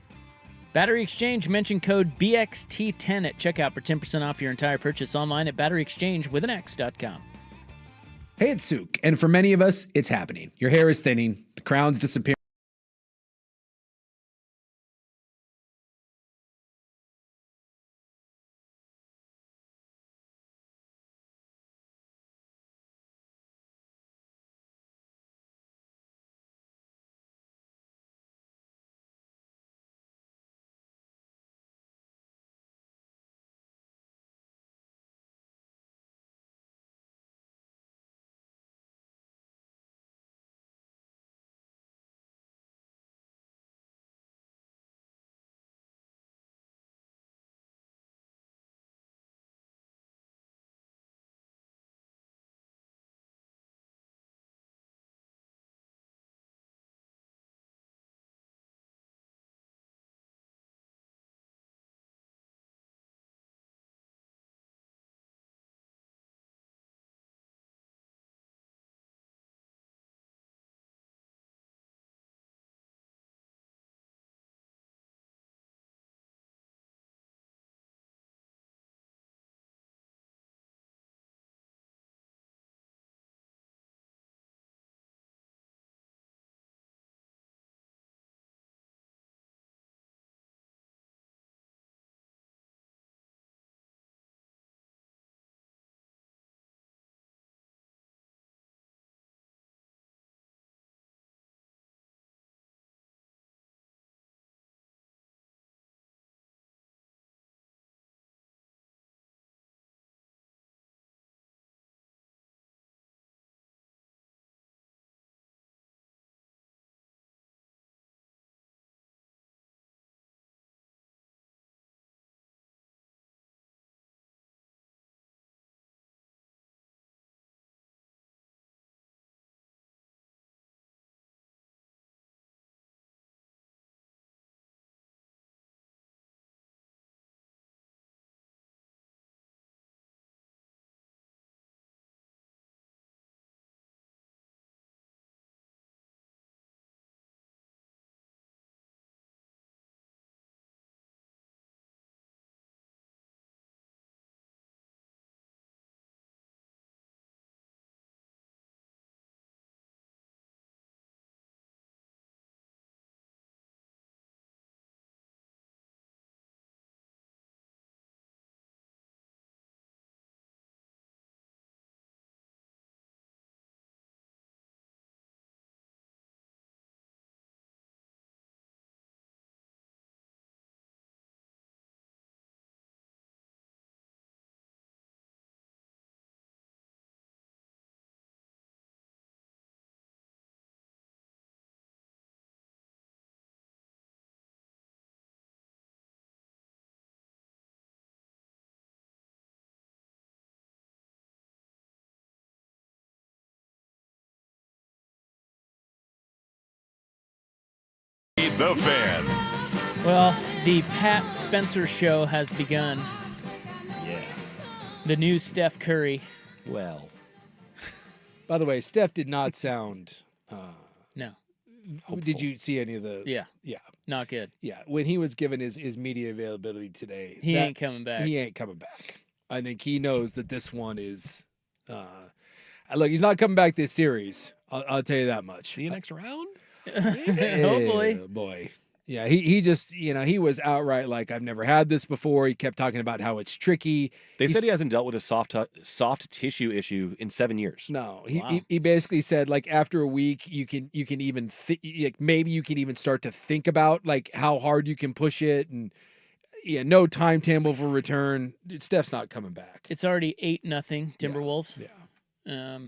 Battery Exchange, mention code BXT10 at checkout for 10% off your entire purchase online at batteryexchange.com. Hey, it's Souk, and for many of us, it's happening. Your hair is thinning, the crown's disappearing. The Fan. Well, the Pat Spencer show has begun. Yeah. The new Steph Curry. Well. By the way, Steph did not sound. No. Did you see any of the? Yeah. Yeah. Not good. Yeah. When he was given his media availability today, He ain't coming back. He ain't coming back. I think he knows that this one is. Look, he's not coming back this series. I'll tell you that much. See you next round. Hopefully. Boy. Yeah, he just, he was outright like, I've never had this before. He kept talking about how it's tricky. They said he hasn't dealt with a soft tissue issue in 7 years. No, he basically said, like, after a week, you can even maybe you can even start to think about like how hard you can push it, and no timetable for return. Steph's not coming back. It's already 8-0 Timberwolves. Yeah.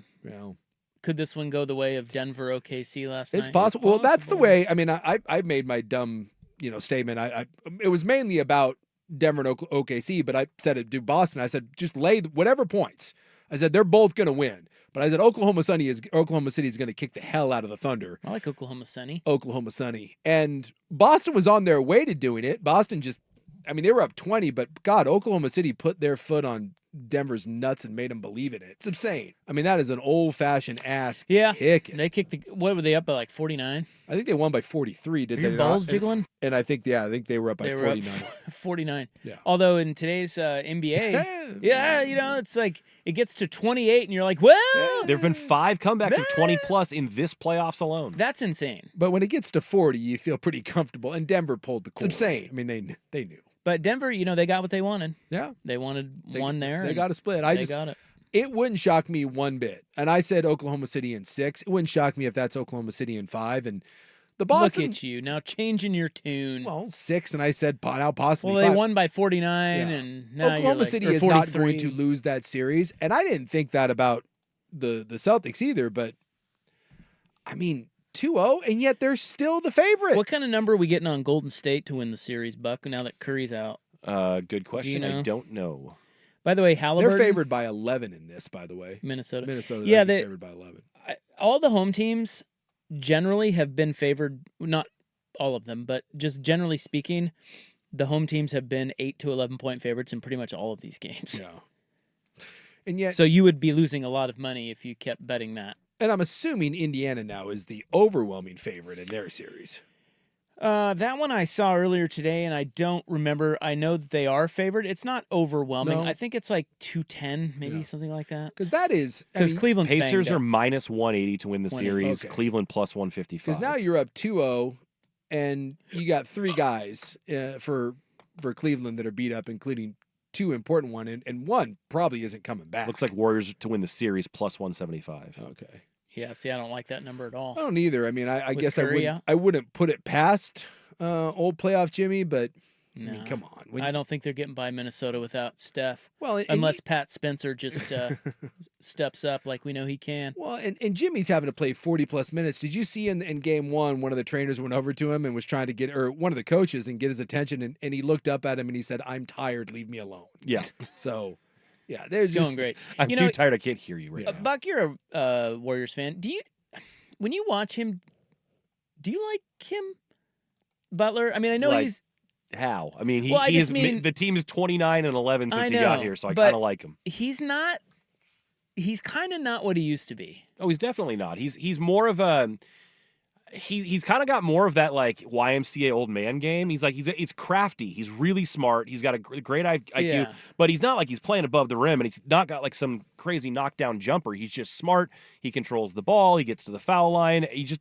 Could this one go the way of Denver OKC last night? It's possible. Well, that's the way. I mean, I made my dumb, statement. It was mainly about Denver and OKC, but I said it to Boston. I said, just lay whatever points. I said, they're both going to win. But I said, Oklahoma City is going to kick the hell out of the Thunder. I like Oklahoma Sunny. And Boston was on their way to doing it. Boston they were up 20, but God, Oklahoma City put their foot on Denver's nuts and made them believe in it. It's insane. I mean, that is an old-fashioned ass kick. They kicked what were they up by, like 49? I think they won by 43. Did your they balls not? jiggling? And I think they were up by 49. 49. Yeah. Although in today's NBA, it's like it gets to 28 and you're like, well, there have been 5 comebacks of 20 plus in this playoffs alone. That's insane. But when it gets to 40, you feel pretty comfortable. And Denver pulled the cord. It's insane. I mean, they knew. But Denver, they got what they wanted. Yeah. They wanted one there. They got a split. They got it. It wouldn't shock me one bit. And I said Oklahoma City in 6. It wouldn't shock me if that's Oklahoma City in 5. And the Boston. Look at you now changing your tune. Well, 6, and I said now possibly. Well, 5. they won by 49, and now Oklahoma City is not going to lose that series. And I didn't think that about the Celtics either. But I mean, 2-0, and yet they're still the favorite. What kind of number are we getting on Golden State to win the series, Buck, now that Curry's out? Good question. I don't know. By the way, Halliburton. They're favored by 11 in this, by the way. Minnesota. Yeah, they're favored by 11. All the home teams generally have been favored, not all of them, but just generally speaking, the home teams have been 8 to 11 point favorites in pretty much all of these games. Yeah. And yet, so you would be losing a lot of money if you kept betting that. And I'm assuming Indiana now is the overwhelming favorite in their series. That one I saw earlier today, and I don't remember. I know that they are favored. It's not overwhelming. No. I think it's like 210, maybe something like that. Because Cleveland's Pacers banged are up. minus 180 to win the series. Okay. Cleveland plus 155. Because now you're up 2-0, and you got 3 guys for Cleveland that are beat up, including 2 important ones, and one probably isn't coming back. Looks like Warriors to win the series plus 175. Okay. Yeah, see, I don't like that number at all. I don't either. I mean, I guess Curry I wouldn't put it past old playoff Jimmy, but I mean, come on. I don't think they're getting by Minnesota without Steph. Well, unless Pat Spencer just steps up like we know he can. Well, and Jimmy's having to play 40-plus minutes. Did you see in game 1, one of the trainers went over to him and was trying to get, or one of the coaches, and get his attention, and he looked up at him and he said, "I'm tired, leave me alone." Yeah. So, yeah, there's going great. I'm too tired. I can't hear you right now. Buck, you're a Warriors fan. When you watch him, do you like him, Butler? I mean, I know he's how. I mean, the team is 29-11 since he got here, so I kind of like him. He's not. He's kind of not what he used to be. Oh, he's definitely not. He's more of a. He's kind of got more of that like YMCA old man game. He's crafty. He's really smart. He's got a great IQ, but he's not like he's playing above the rim, and he's not got like some crazy knockdown jumper. He's just smart. He controls the ball. He gets to the foul line. He's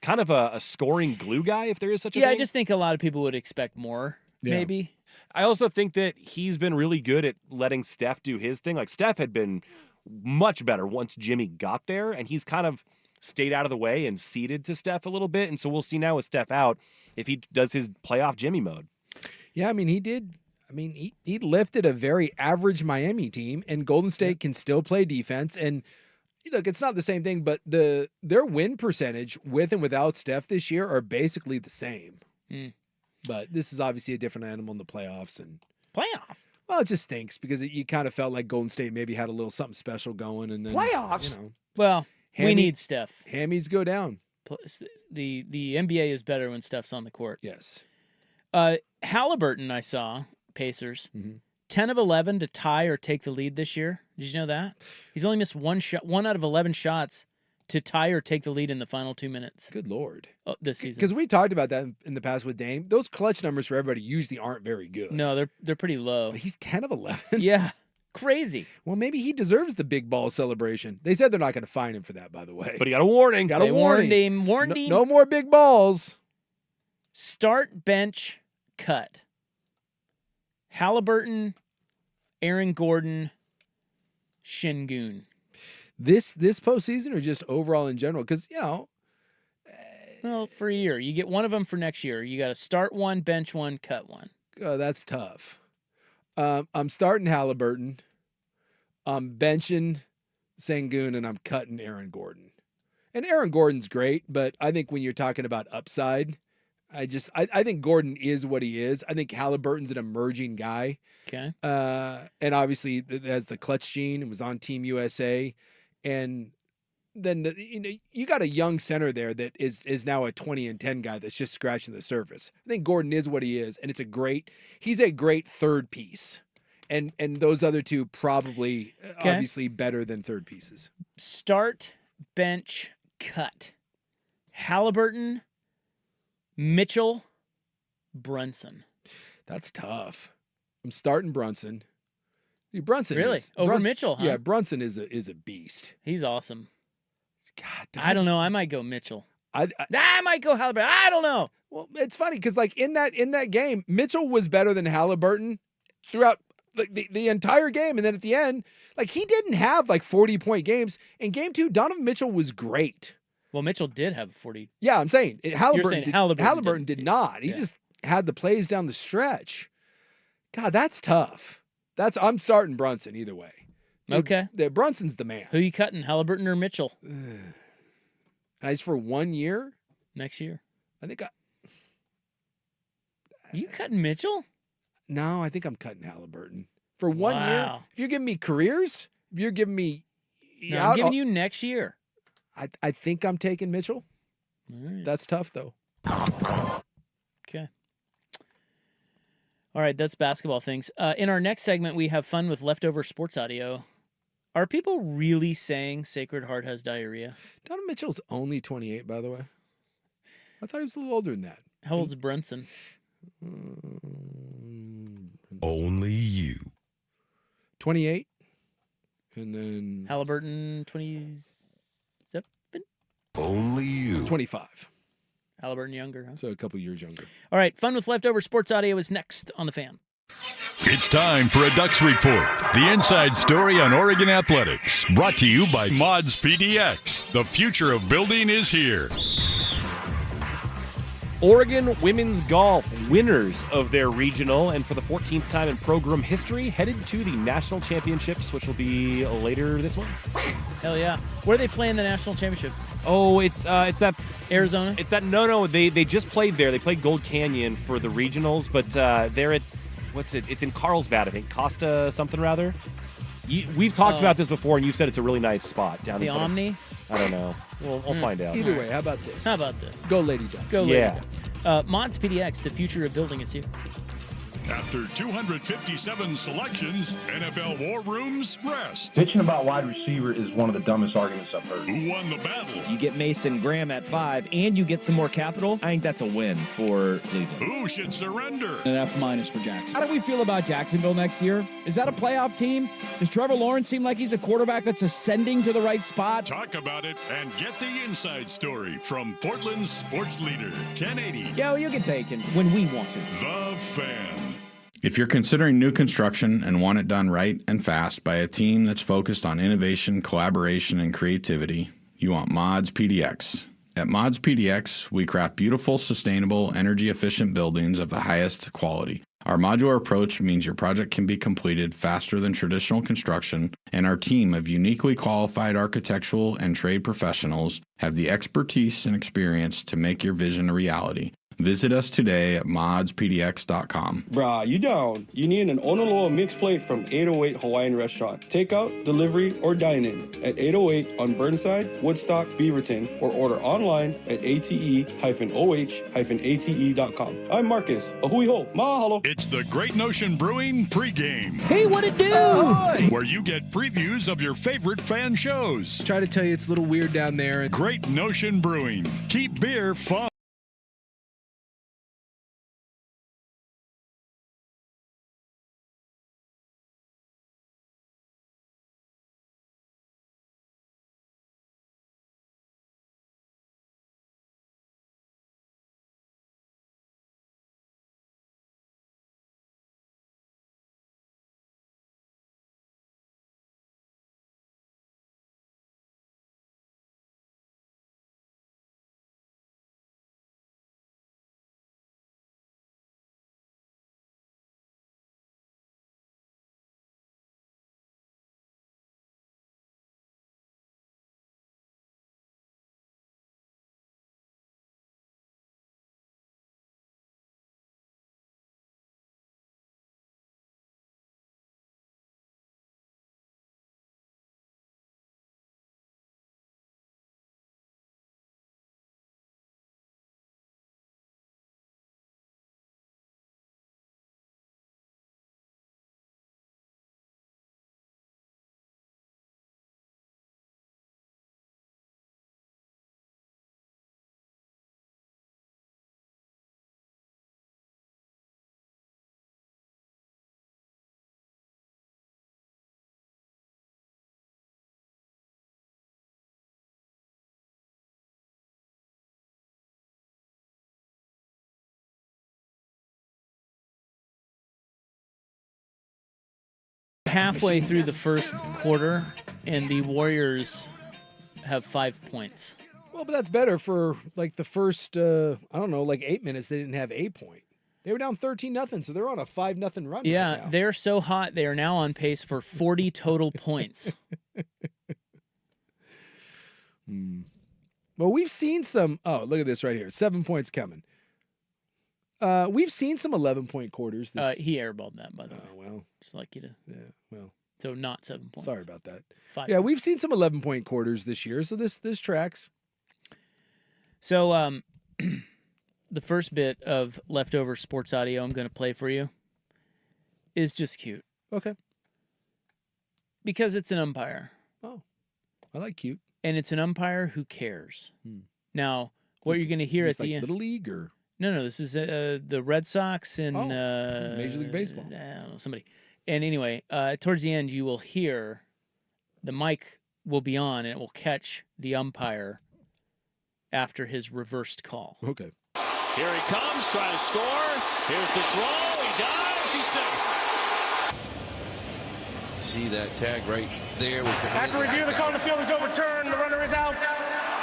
kind of a scoring glue guy, if there is such a thing. I just think a lot of people would expect more. Yeah. Maybe. I also think that he's been really good at letting Steph do his thing. Like Steph had been much better once Jimmy got there, and he's kind of stayed out of the way and ceded to Steph a little bit. And so we'll see now with Steph out if he does his playoff Jimmy mode. Yeah, I mean, he did. I mean, he lifted a very average Miami team, and Golden State can still play defense. And look, it's not the same thing, but their win percentage with and without Steph this year are basically the same. But this is obviously a different animal in the playoffs. And playoff? Well, it just stinks because you kind of felt like Golden State maybe had a little something special going. And then playoffs? Well, we need Steph. Hammies go down. The NBA is better when Steph's on the court. Yes. Halliburton, I saw, Pacers, Mm-hmm. 10 of 11 to tie or take the lead this year. Did you know that? He's only missed one out of 11 shots to tie or take the lead in the final 2 minutes. Good Lord. This season. Because we talked about that in the past with Dame. Those clutch numbers for everybody usually aren't very good. No, they're pretty low. But he's 10 of 11. Yeah. Crazy. Well, maybe he deserves the big ball celebration. They said they're not going to fine him for that, by the way. But he got a warning. They warned him. No more big balls. Start, bench, cut. Halliburton, Aaron Gordon, Şengün. This postseason or just overall in general? Because, well, for a year. You get one of them for next year. You got to start one, bench one, cut one. That's tough. I'm starting Halliburton. I'm benching Şengün, and I'm cutting Aaron Gordon. And Aaron Gordon's great, but I think when you're talking about upside, I think Gordon is what he is. I think Halliburton's an emerging guy. Okay. And obviously has the clutch gene and was on Team USA. And then you got a young center there that is now a 20-10 guy that's just scratching the surface. I think Gordon is what he is, and he's a great third piece. And those other two probably obviously better than third pieces. Start, bench, cut. Halliburton, Mitchell, Brunson. That's tough. I'm starting Brunson. Dude, Brunson really over Mitchell, huh? Yeah, Brunson is a beast. He's awesome. God, I don't know. I might go Mitchell. I might go Halliburton. I don't know. Well, it's funny because like in that game, Mitchell was better than Halliburton throughout the entire game, and then at the end, like he didn't have like 40-point games. In game 2, Donovan Mitchell was great. Well, Mitchell did have 40. Yeah, I'm saying Halliburton did not. He just had the plays down the stretch. God, that's tough. I'm starting Brunson either way. Okay. Brunson's the man. Who you cutting, Halliburton or Mitchell? Nice for 1 year? Next year. I think You cutting Mitchell? No, I think I'm cutting Halliburton. For 1 year? If you're giving me careers, if you're giving me... No, I'm giving you next year. I think I'm taking Mitchell. All right. That's tough, though. Okay. All right, that's basketball things. In our next segment, we have fun with leftover sports audio. Are people really saying Sacred Heart has diarrhea? Donovan Mitchell's only 28, by the way. I thought he was a little older than that. How old's Brunson? Only you. 28. And then... Halliburton, 27? Only you. 25. Halliburton younger, huh? So a couple years younger. All right, fun with leftover sports audio is next on The Fan. It's time for a Ducks Report, the inside story on Oregon athletics. Brought to you by Mods PDX. The future of building is here. Oregon women's golf, winners of their regional, and for the 14th time in program history, headed to the national championships, which will be later this month. Hell yeah! Where are they playing the national championship? Oh, it's that Arizona. It's that no. They just played there. They played Gold Canyon for the regionals, but they're at what's it? It's in Carlsbad, I think. Costa something rather. We've talked about this before, and you said it's a really nice spot down the Omni. I don't know. We'll find out. Either way, how about this? How about this? Go Lady Ducks. Go Lady Ducks. Mods PDX, the future of building is here. After 257 selections, NFL War Rooms rest. Bitching about wide receiver is one of the dumbest arguments I've heard. Who won the battle? You get Mason Graham at 5, and you get some more capital. I think that's a win for Cleveland. Who should surrender? An F- for Jackson. How do we feel about Jacksonville next year? Is that a playoff team? Does Trevor Lawrence seem like he's a quarterback that's ascending to the right spot? Talk about it and get the inside story from Portland's sports leader, 1080. Yo, you can take it when we want to. The Fan. If you're considering new construction and want it done right and fast by a team that's focused on innovation, collaboration, and creativity, you want Mods PDX. At Mods PDX, we craft beautiful, sustainable, energy-efficient buildings of the highest quality. Our modular approach means your project can be completed faster than traditional construction, and our team of uniquely qualified architectural and trade professionals have the expertise and experience to make your vision a reality. Visit us today at modspdx.com. Brah, you down. You need an Onaloa mixed plate from 808 Hawaiian Restaurant. Takeout, delivery, or dine-in at 808 on Burnside, Woodstock, Beaverton, or order online at ate-oh-ate.com. I'm Marcus. Ahui ho. Mahalo. It's the Great Notion Brewing pregame. Hey, what it do? Where you get previews of your favorite fan shows. Try to tell you it's a little weird down there. Great Notion Brewing. Keep beer fun. Halfway through the first quarter, and the Warriors have 5 points. Well, but that's better for like the first, I don't know, like 8 minutes. They didn't have a point. They were down 13-0, so they're on a 5-0 run. Yeah, right now. they're so hot. They are now on pace for 40 total points. Well, we've seen some. Oh, look at this right here. 7 points coming. We've seen some 11-point quarters. He airballed that, by the way. Oh, well. Just like you to. Yeah, well. So not 7 points. Sorry about that. 5. Yeah, we've seen some 11-point quarters this year, so this tracks. So the first bit of leftover sports audio I'm going to play for you is just cute. Okay. Because it's an umpire. Oh, I like cute. And it's an umpire who cares. Now, what you're going to hear at the end. Little League or? No, this is the Red Sox and Major League Baseball. I don't know, somebody. And anyway, towards the end, you will hear the mic will be on and it will catch the umpire after his reversed call. Okay. Here he comes, trying to score. Here's the throw. He dives. He's safe. See that tag right there was the. After review, the call on the field is overturned. The runner is out.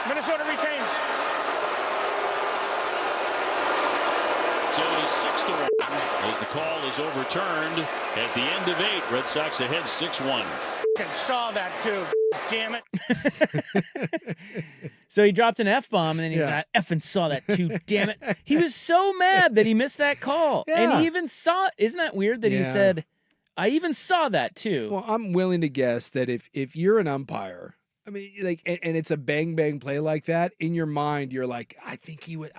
Minnesota retains. So it is 6-1 as the call is overturned at the end of 8. Red Sox ahead 6-1. Saw that too. Damn it. So he dropped an F-bomb, and then he's like, I effing saw that too, damn it. He was so mad that he missed that call. Yeah. And he even saw it. Isn't that weird that he said, I even saw that too? Well, I'm willing to guess that if you're an umpire, I mean, like, and it's a bang play like that, in your mind, you're like, I think he would,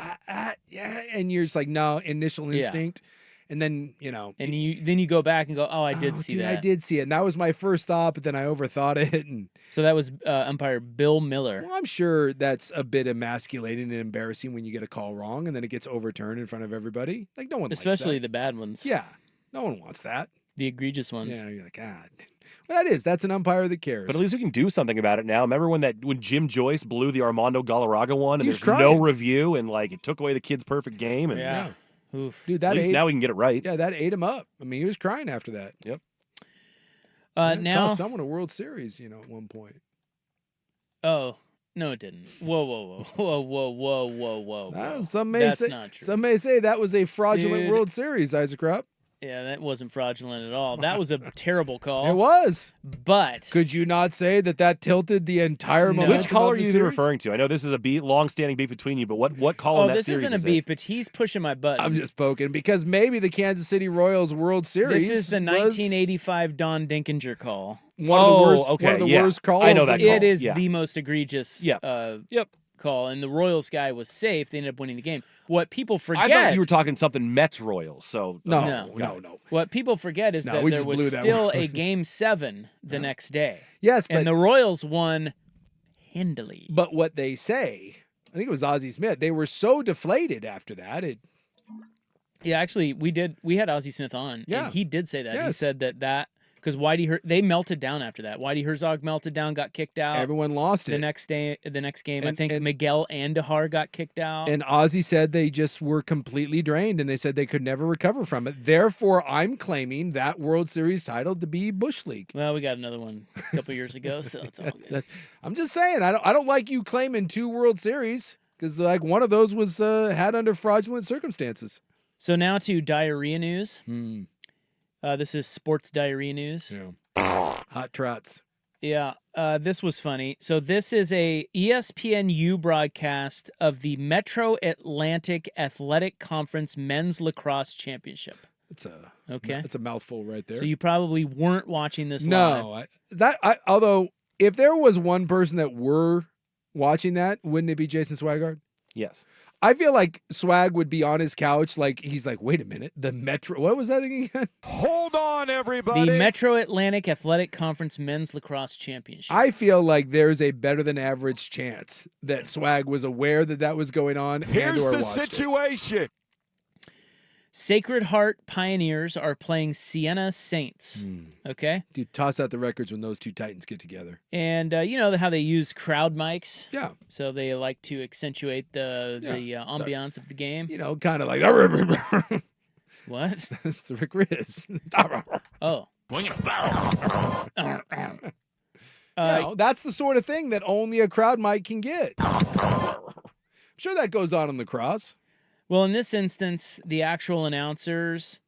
yeah. And you're just like, no, initial instinct. And then, you know. And then you go back and go, oh, I did see that. I did see it. And that was my first thought, but then I overthought it. And so that was umpire Bill Miller. Well, I'm sure that's a bit emasculating and embarrassing when you get a call wrong and then it gets overturned in front of everybody. Like, no one Especially likes the bad ones. Yeah. No one wants that. The egregious ones. Yeah, you're like, God. Well, that's an umpire that cares. But at least we can do something about it now. Remember when Mm-hmm. Jim Joyce blew the Armando Galarraga one and He was there's crying. no review and like it took away the kid's perfect game? And Yeah. Oof. Dude, at least now we can get it right. Yeah, that ate him up. I mean, he was crying after that. Yep. Now cost someone a World Series, at one point. Oh, no, it didn't. Whoa. Some may That's say not true. Some may say that was a fraudulent Dude. World Series, Isaac Rupp. Yeah, that wasn't fraudulent at all. That was a terrible call. It was. But could you not say that tilted the entire momentum? Which call of are the you series? referring to? I know this is a long-standing beef between you, but what call in that this series isn't a is beef, this? but he's pushing my buttons. I'm just poking because maybe the Kansas City Royals World Series. This is the 1985 Don Dinkinger call. One of the worst calls. I know that call. It is the most egregious Yep. call, and the Royals guy was safe. They ended up winning the game. What people forget... I thought you were talking something Mets-Royals, so... No. What people forget is that there was still a Game 7 the next day. Yes, and the Royals won handily. But what they say, I think it was Ozzie Smith, they were so deflated after that. Yeah, actually, we had Ozzie Smith on, and he did say that. Yes. He said that because they melted down after that. Whitey Herzog melted down, got kicked out. Everyone lost it. The next game, I think Miguel Andujar got kicked out. And Ozzie said they just were completely drained, and they said they could never recover from it. Therefore, I'm claiming that World Series title to be Bush League. Well, we got another one a couple years ago, so it's all good. I'm just saying, I don't like you claiming 2 World Series because one of those was had under fraudulent circumstances. So now to diarrhea news. This is sports diarrhea news. Yeah. Hot trots. Yeah, this was funny. So this is a ESPNU broadcast of the Metro Atlantic Athletic Conference Men's Lacrosse Championship. It's a mouthful right there. So you probably weren't watching this live. No, although if there was one person that were watching that, wouldn't it be Jason Swigard? Yes. I feel like Swag would be on his couch, he's like, wait a minute, the Metro, what was that thing again? Hold on, everybody. The Metro Atlantic Athletic Conference Men's Lacrosse Championship. I feel like there's a better than average chance that Swag was aware that was going on. Here's the situation. Sacred Heart Pioneers are playing Siena Saints. Okay? Dude, toss out the records when those two Titans get together. And you know how they use crowd mics? Yeah. So they like to accentuate the ambiance of the game. You know, kind of like... What? That's the Rick Riz. Oh. That's the sort of thing that only a crowd mic can get. I'm sure that goes on in lacrosse. Well, in this instance, the actual announcers,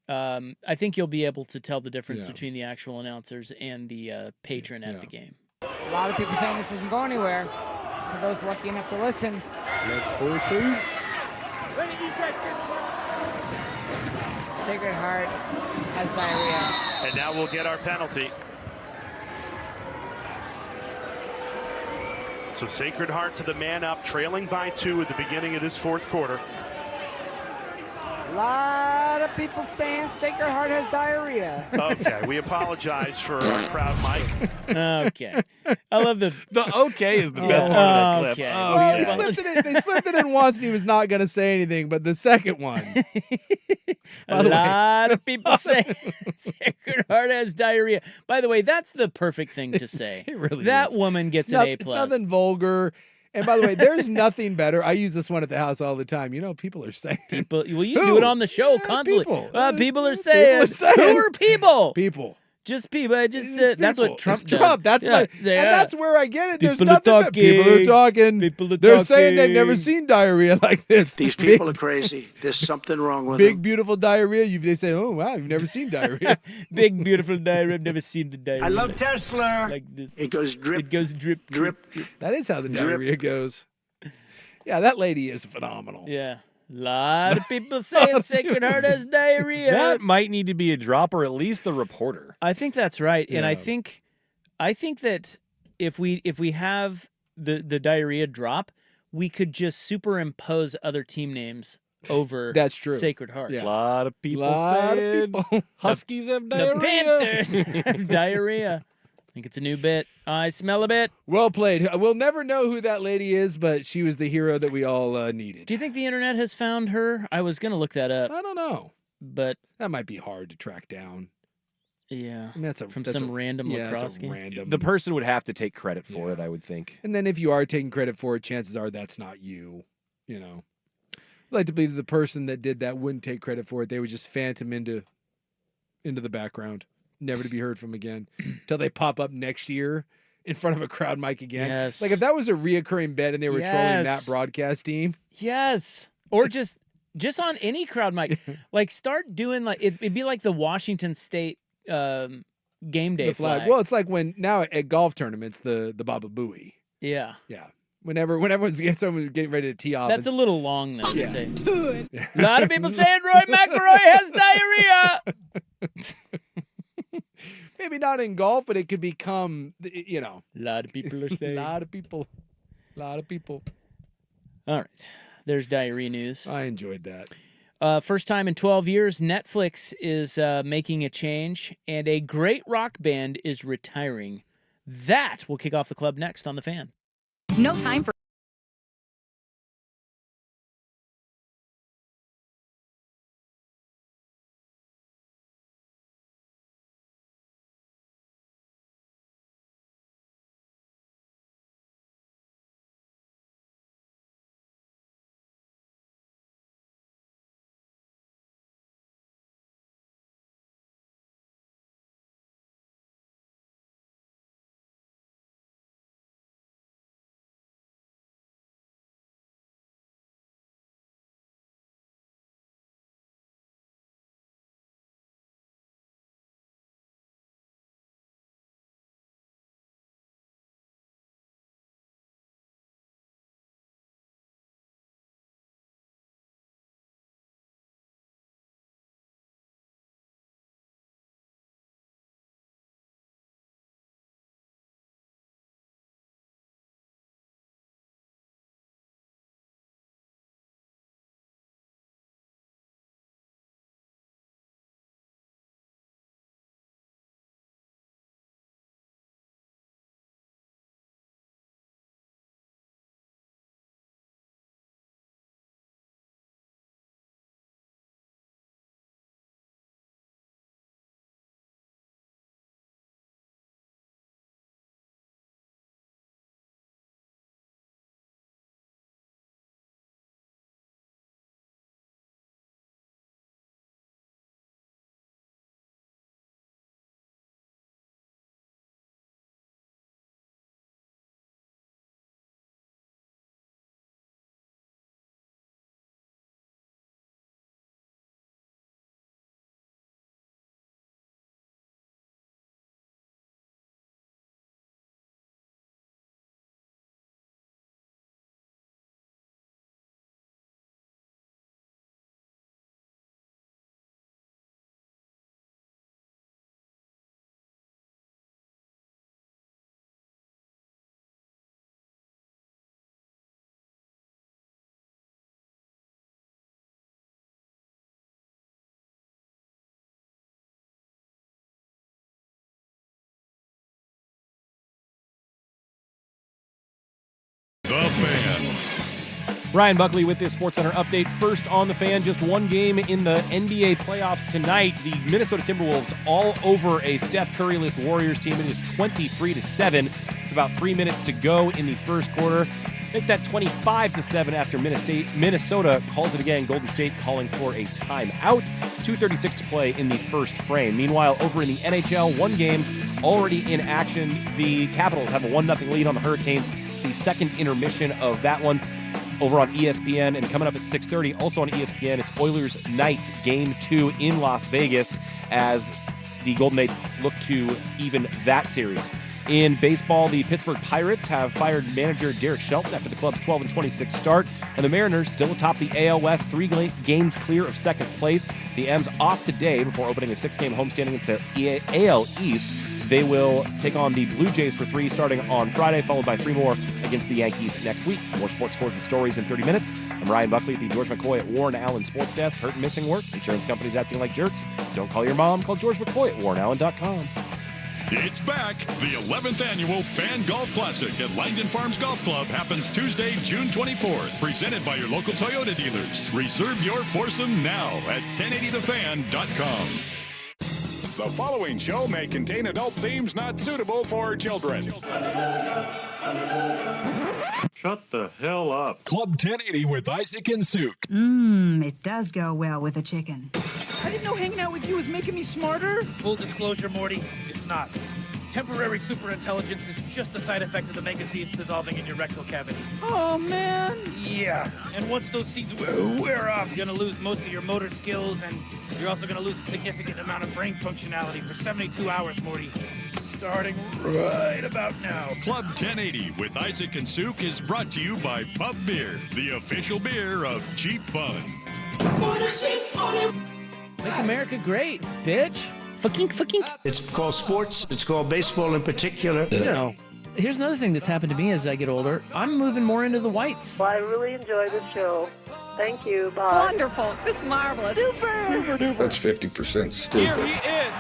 I think you'll be able to tell the difference between the actual announcers and the patron at the game. A lot of people saying this doesn't go anywhere. For those lucky enough to listen. Let's go, Saints. Sacred Heart has diarrhea. And now we'll get our penalty. So Sacred Heart to the man up, trailing by 2 at the beginning of this fourth quarter. A lot of people saying Sacred Heart has diarrhea. Okay, we apologize for our crowd mic. Okay. I love the okay is the best part of that clip. Okay. Oh, They slipped it in once and he was not going to say anything, but the second one. A lot of people say Sacred Heart has diarrhea. By the way, that's the perfect thing to say. It really that is. woman gets It's an A+. It's nothing vulgar. And by the way, there's nothing better. I use this one at the house all the time. You know, people are saying. Well, you do it on the show constantly. People are saying. People are saying. Who are people? People. Just people. That's what Trump does. Trump. That's and that's where I get it. There's People nothing. are People are talking. People are They're saying they've talking. never seen diarrhea like this. These people are crazy. There's something wrong with Big them. beautiful diarrhea. They say, oh wow, you've never seen diarrhea. Big beautiful diarrhea. I've never seen the diarrhea. I love Tesla. Like this. It goes drip. It goes drip, drip. That is how the Drip. diarrhea goes. Yeah, that lady is phenomenal. Yeah. A lot of people saying Sacred Heart has diarrhea. That might need to be a drop, or at least the reporter. I think that's right, and Yeah. I think that if we have the diarrhea drop, we could just superimpose other team names over That's true. Sacred Heart. Yeah. A lot of people Lot of saying people. Huskies have The diarrhea. Panthers have diarrhea. I think it's a new bit. I smell a bit. Well played. We'll never know who that lady is, but she was the hero that we all needed. Do you think the internet has found her? I was going to look that up, I don't know. but That might be hard to track down. yeah, I mean, that's some random that's lacrosse a game. random. The person would have to take credit for Yeah. it, I would think. And then if you are taking credit for it, chances are that's not you. You know, I'd like to believe the person that did that wouldn't take credit for it. They would just phantom into the background, never to be heard from again, until they pop up next year in front of a crowd mic again. Yes. Like if that was a reoccurring bet and they were trolling that Yes. broadcast team. Yes, or just just on any crowd mic. Like, start doing like it'd be like the Washington State game day The flag. Well, it's like when now at golf tournaments the Baba Booey. Yeah. Yeah. Whenever someone's getting ready to tee off. That's a little long though to say. Do A lot of people saying Roy McIlroy has diarrhea. Maybe not in golf, but it could become, A lot of people are saying. A lot of people. All right. There's diarrhea news. I enjoyed that. First time in 12 years, Netflix is making a change, and a great rock band is retiring. That will kick off the club next on The Fan. No time for The Fan. Ryan Buckley with this SportsCenter update. First on The Fan, just one game in the NBA playoffs tonight. The Minnesota Timberwolves all over a Steph Curry-less Warriors team. It is 23-7. It's about 3 minutes to go in the first quarter. Make that 25-7 after Minnesota calls it again. Golden State calling for a timeout. 2:36 to play in the first frame. Meanwhile, over in the NHL, one game already in action. The Capitals have a 1-0 lead on the Hurricanes. The second intermission of that one over on ESPN, and coming up at 6:30, also on ESPN, it's Oilers Knights Game 2 in Las Vegas as the Golden Knights look to even that series. In baseball, the Pittsburgh Pirates have fired manager Derek Shelton after the club's 12-26 start, and the Mariners still atop the AL West, 3 games clear of second place. The M's off today before opening a 6-game homestand against the AL East. They will take on the Blue Jays for 3 starting on Friday, followed by 3 more against the Yankees next week. More sports scores and stories in 30 minutes. I'm Ryan Buckley at the George McCoy at Warren Allen Sports Desk. Hurt and missing work? Insurance companies acting like jerks? Don't call your mom. Call George McCoy at warrenallen.com. It's back. The 11th annual Fan Golf Classic at Langdon Farms Golf Club happens Tuesday, June 24th. Presented by your local Toyota dealers. Reserve your foursome now at 1080thefan.com. The following show may contain adult themes not suitable for children. Shut the hell up. Club 1080 with Isaac and Suk. It does go well with a chicken. I didn't know hanging out with you was making me smarter. Full disclosure, Morty, it's not. Temporary superintelligence is just a side effect of the mega seeds dissolving in your rectal cavity. Oh, man. Yeah. And once those seeds wear off, you're going to lose most of your motor skills, and you're also going to lose a significant amount of brain functionality for 72 hours, Morty. Starting right about now. Club 1080 with Isaac and Souk is brought to you by Pub Beer, the official beer of Cheap Fun. Make America great, bitch. Fucking. It's called sports. It's called baseball in particular. Here's another thing that's happened to me as I get older. I'm moving more into the whites. Well, I really enjoy the show. Thank you. Bye. Wonderful. It's marvelous. Super. That's 50% stupid. Here he is,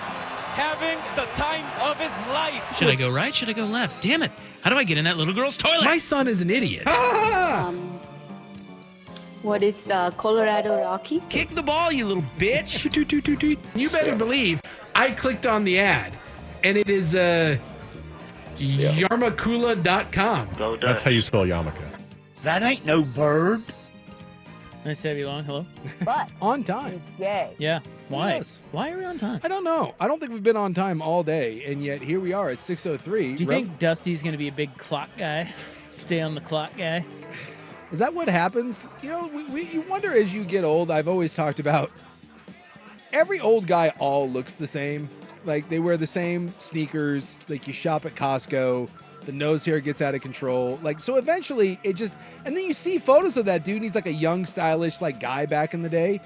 having the time of his life. Should I go right? Should I go left? Damn it. How do I get in that little girl's toilet? My son is an idiot. What is Colorado Rocky? Kick the ball, you little bitch. You better believe I clicked on the ad, and it is yarmakula.com. That's how you spell yarmulke. That ain't no bird. Nice to have you along. Hello. But On time. it's gay. Yeah. Why? Yes. Why are we on time? I don't know. I don't think we've been on time all day, and yet here we are at 6:03. Do you think Dusty's going to be a big clock guy? Stay on the clock guy? Is that what happens? You know, you wonder as you get old. I've always talked about every old guy all looks the same. Like they wear the same sneakers. Like you shop at Costco. The nose hair gets out of control. Like so eventually it just and then you see photos of that dude and he's like a young stylish like guy back in the day.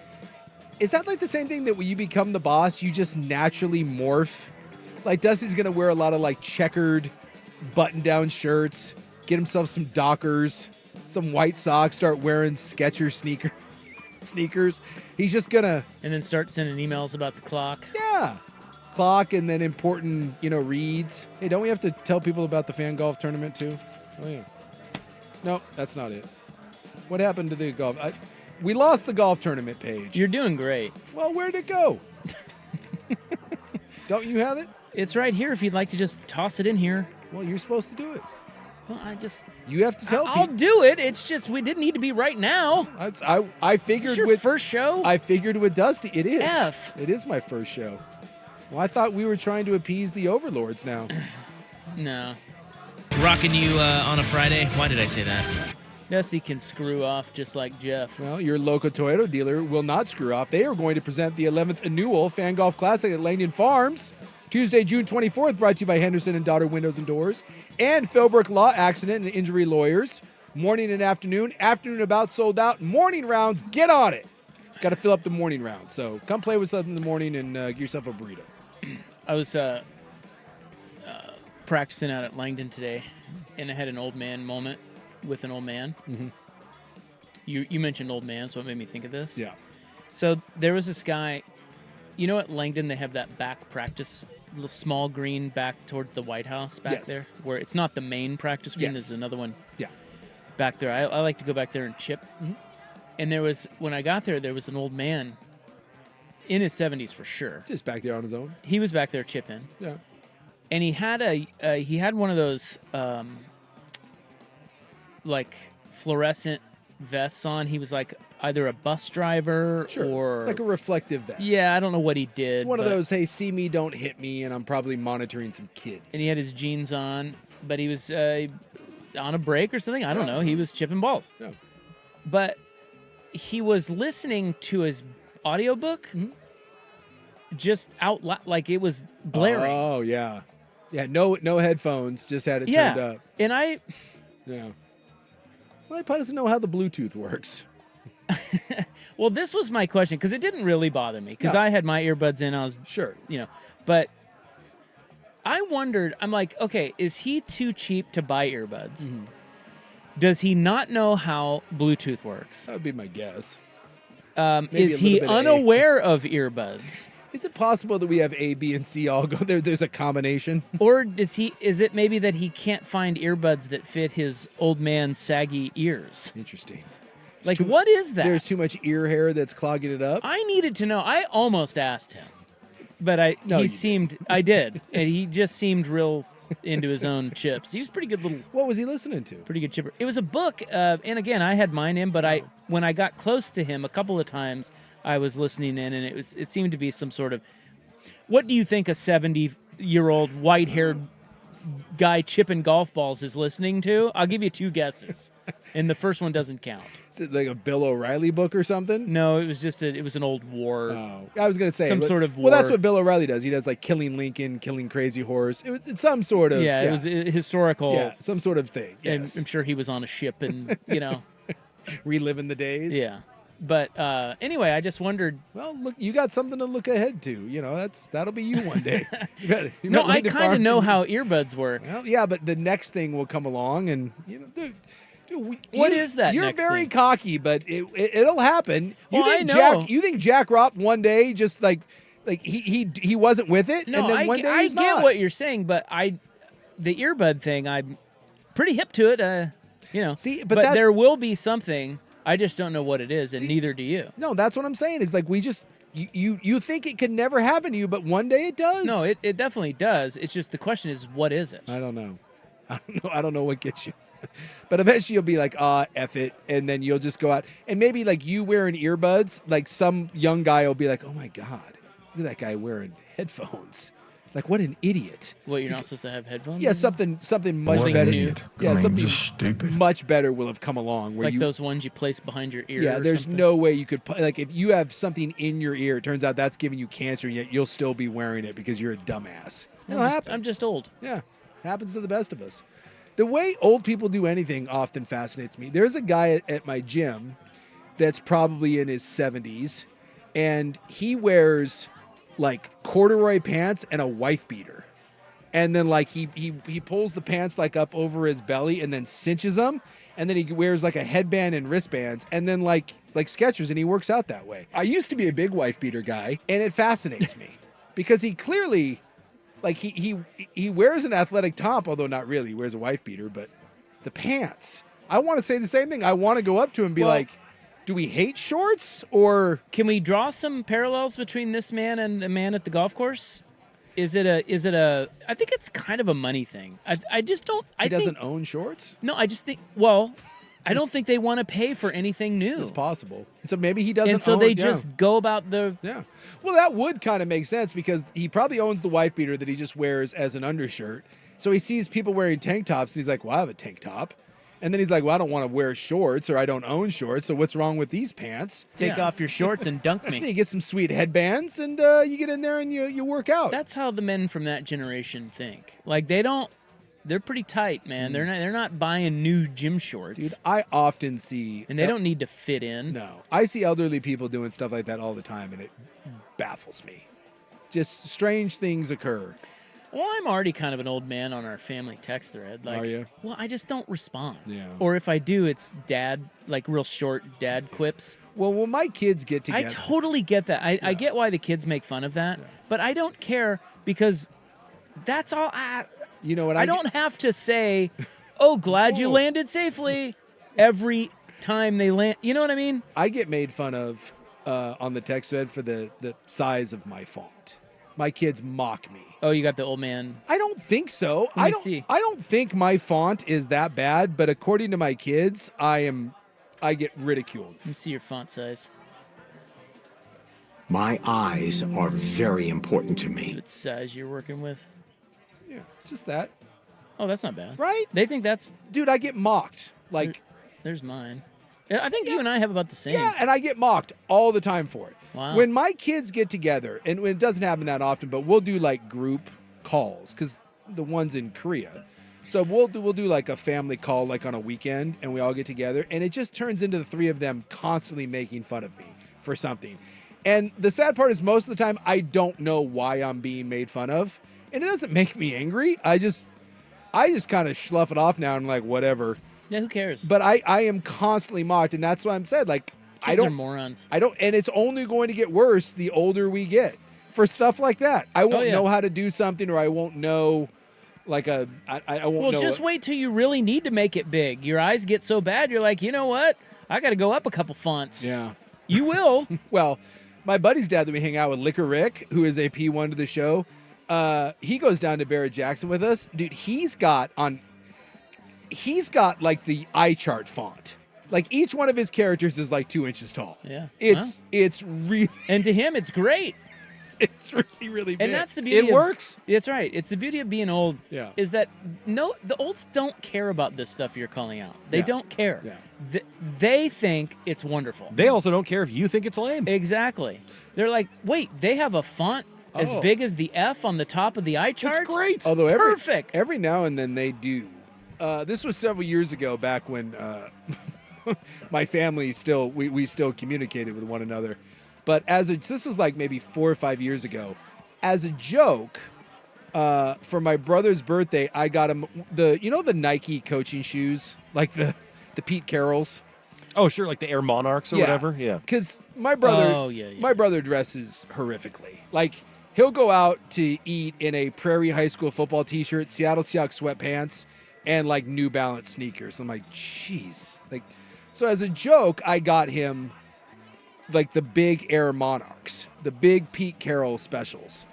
Is that like the same thing that when you become the boss you just naturally morph? Like Dusty's going to wear a lot of like checkered button down shirts, get himself some Dockers, some white socks, start wearing Skechers sneakers. He's just gonna and then start sending emails about the clock. Yeah, clock and then important reads. Hey, don't we have to tell people about the fan golf tournament too? Oh yeah. No, that's not it. What happened to the golf? We lost the golf tournament page. You're doing great. Well, where'd it go? Don't you have it? It's right here. If you'd like to just toss it in here. Well, you're supposed to do it. Well, you have to tell people. I'll do it. It's just we didn't need to be right now. I figured it's your with first show. I figured with Dusty, it is. It is my first show. Well, I thought we were trying to appease the overlords now. No. Rocking you on a Friday. Why did I say that? Dusty can screw off just like Jeff. Well, your local Toyota dealer will not screw off. They are going to present the 11th annual Fan Golf Classic at Langdon Farms. Tuesday, June 24th, brought to you by Henderson & Daughter Windows and Doors and Philbrook Law Accident and Injury Lawyers. Morning and afternoon. Afternoon about sold out. Morning rounds, get on it. Got to fill up the morning round. So come play with us in the morning and get yourself a burrito. I was practicing out at Langdon today, and I had an old man moment with an old man. Mm-hmm. You mentioned old man, so it made me think of this. Yeah. So there was this guy, at Langdon they have that back practice, little small green back towards the White House back there, where it's not the main practice green. There's another one back there. I like to go back there and chip. Mm-hmm. And when I got there was an old man in his 70s for sure. Just back there on his own? He was back there chipping. Yeah. And he had one of those like fluorescent vests on. He was like either a bus driver or like a reflective vest. Yeah, I don't know what he did. It's one of those, hey, see me, don't hit me, and I'm probably monitoring some kids. And he had his jeans on, but he was on a break or something. I don't know. He was chipping balls. Yeah. But he was listening to his audiobook just out loud, like it was blaring. Oh, yeah. Yeah, no headphones, just had it turned up. And Yeah. Well, he probably doesn't know how the Bluetooth works. Well, this was my question, because it didn't really bother me, because I had my earbuds in. I was but I wondered. I'm like, okay, is he too cheap to buy earbuds? Mm-hmm. Does he not know how Bluetooth works? That would be my guess. Is he unaware of earbuds? Is it possible that we have A, B, and C all go there? There's a combination, or is it maybe that he can't find earbuds that fit his old man saggy ears? Interesting. Like, what is that? There's too much ear hair that's clogging it up. I needed to know. I almost asked him, but I did, and he just seemed real into his own chips. He was pretty good little. What was he listening to? Pretty good chipper. It was a book, and again, I had mine in, but when I got close to him a couple of times, I was listening in, and it seemed to be some sort of. What do you think a 70-year-old white-haired guy chipping golf balls is listening to? I'll give you 2 guesses, and the first one doesn't count. Is it like a Bill O'Reilly book or something? No, it was just it was an old war. Oh, I was gonna say some sort of war. Well, that's what Bill O'Reilly does. He does like Killing Lincoln, Killing Crazy Horse. It's some sort of it was a historical. Yeah, some sort of thing. Yes. And I'm sure he was on a ship and reliving the days. Yeah. But anyway, I just wondered. Well, look, you got something to look ahead to. That'll be you one day. No, I kind of know how earbuds work. Well, yeah, but the next thing will come along, and what is that? You're next very thing? cocky, but it'll happen. I know. You think Jack Ropp one day just like he wasn't with it, No, and then one day I he's get not. what you're saying, but the earbud thing, I'm pretty hip to it. See, but there will be something. I just don't know what it is, and neither do you. No, that's what I'm saying. Is like we just you think it could never happen to you, but one day it does. No, it definitely does. It's just the question is, what is it? I don't know. I don't know what gets you. But eventually you'll be like, F it. And then you'll just go out. And maybe like you wearing earbuds, like some young guy will be like, oh my God, look at that guy wearing headphones. Like, what an idiot. Well, you're not supposed to have headphones? Yeah, something much better. Yeah, something stupid. Much better will have come along. It's where like those ones you place behind your ear. Yeah, or there's something. no way you could, like, if you have something in your ear, it turns out that's giving you cancer, and yet you'll still be wearing it because you're a dumbass. I'm just old. Yeah, happens to the best of us. The way old people do anything often fascinates me. There's a guy at my gym that's probably in his 70s, and he wears like corduroy pants and a wife beater. And then like he pulls the pants like up over his belly and then cinches them, and then he wears like a headband and wristbands, and then like Skechers, and he works out that way. I used to be a big wife beater guy, and it fascinates me because he clearly like he wears an athletic top, although not really. He wears a wife beater, but the pants. I want to say the same thing. I want to go up to him and be like, do we hate shorts, or can we draw some parallels between this man and the man at the golf course? Is it a I think it's kind of a money thing. I just don't. He doesn't own shorts? No, I just think. Well, I don't think they want to pay for anything new. It's possible. So maybe he doesn't. And so they just go about the. Yeah. Well, that would kind of make sense because he probably owns the wife beater that he just wears as an undershirt. So he sees people wearing tank tops, and he's like, "Well, I have a tank top." And then he's like, well, I don't want to wear shorts, or I don't own shorts, so what's wrong with these pants? Take off your shorts and dunk me. You get some sweet headbands, and you get in there and you work out. That's how the men from that generation think. Like, they're pretty tight, man. They're not buying new gym shorts. Dude, I often see... And they don't need to fit in. No. I see elderly people doing stuff like that all the time, and it baffles me. Just strange things occur. Well, I'm already kind of an old man on our family text thread. Like, are you? Well, I just don't respond. Yeah. Or if I do, it's dad, like real short dad quips. Well, when my kids get together... I totally get that. I get why the kids make fun of that, but I don't care because that's all you know what? I don't have to say, oh, glad you landed safely every time they land. You know what I mean? I get made fun of on the text thread for the size of my font. My kids mock me. Oh, you got the old man. I don't think so. Let me see. I don't think my font is that bad, but according to my kids, I get ridiculed. Let me see your font size. My eyes are very important to me. What size you're working with? Yeah, just that. Oh, that's not bad. Right? They think that's... Dude, I get mocked. Like, there's mine. I think you and I have about the same. Yeah, and I get mocked all the time for it. Wow. When my kids get together, and it doesn't happen that often, but we'll do like group calls because the one's in Korea. So we'll do like a family call like on a weekend, and we all get together, and it just turns into the three of them constantly making fun of me for something. And the sad part is most of the time I don't know why I'm being made fun of, and it doesn't make me angry. I just kind of slough it off now and like whatever. Yeah, who cares? But I am constantly mocked, and that's why I'm said like kids are morons. And it's only going to get worse the older we get for stuff like that. I won't know how to do something, or I won't know like I won't know. Well, just wait till you really need to make it big. Your eyes get so bad, you're like, you know what? I got to go up a couple fonts. Yeah. You will. Well, my buddy's dad that we hang out with, Liquor Rick, who is a P1 to the show, he goes down to Barrett Jackson with us. Dude, he's got like the eye chart font. Like each one of his characters is like 2 inches tall. Yeah. It's really... And to him, it's great. It's really, really big. And that's the beauty. It works. That's right. It's the beauty of being old. Yeah. Is that the olds don't care about this stuff you're calling out. They don't care. Yeah. They think it's wonderful. They also don't care if you think it's lame. Exactly. They're like, wait, they have a font as big as the F on the top of the eye chart? It's great. Although Perfect. Every now and then they do. This was several years ago, back when my family we still communicated with one another. But this was like maybe 4 or 5 years ago. As a joke, for my brother's birthday, I got him the Nike coaching shoes, like the Pete Carrolls. Oh, sure, like the Air Monarchs or whatever. Yeah. Because my brother dresses horrifically. Like, he'll go out to eat in a Prairie High School football T-shirt, Seattle Seahawks sweatpants, and like New Balance sneakers. I'm like, jeez. Like, so as a joke, I got him like the big Air Monarchs, the big Pete Carroll specials.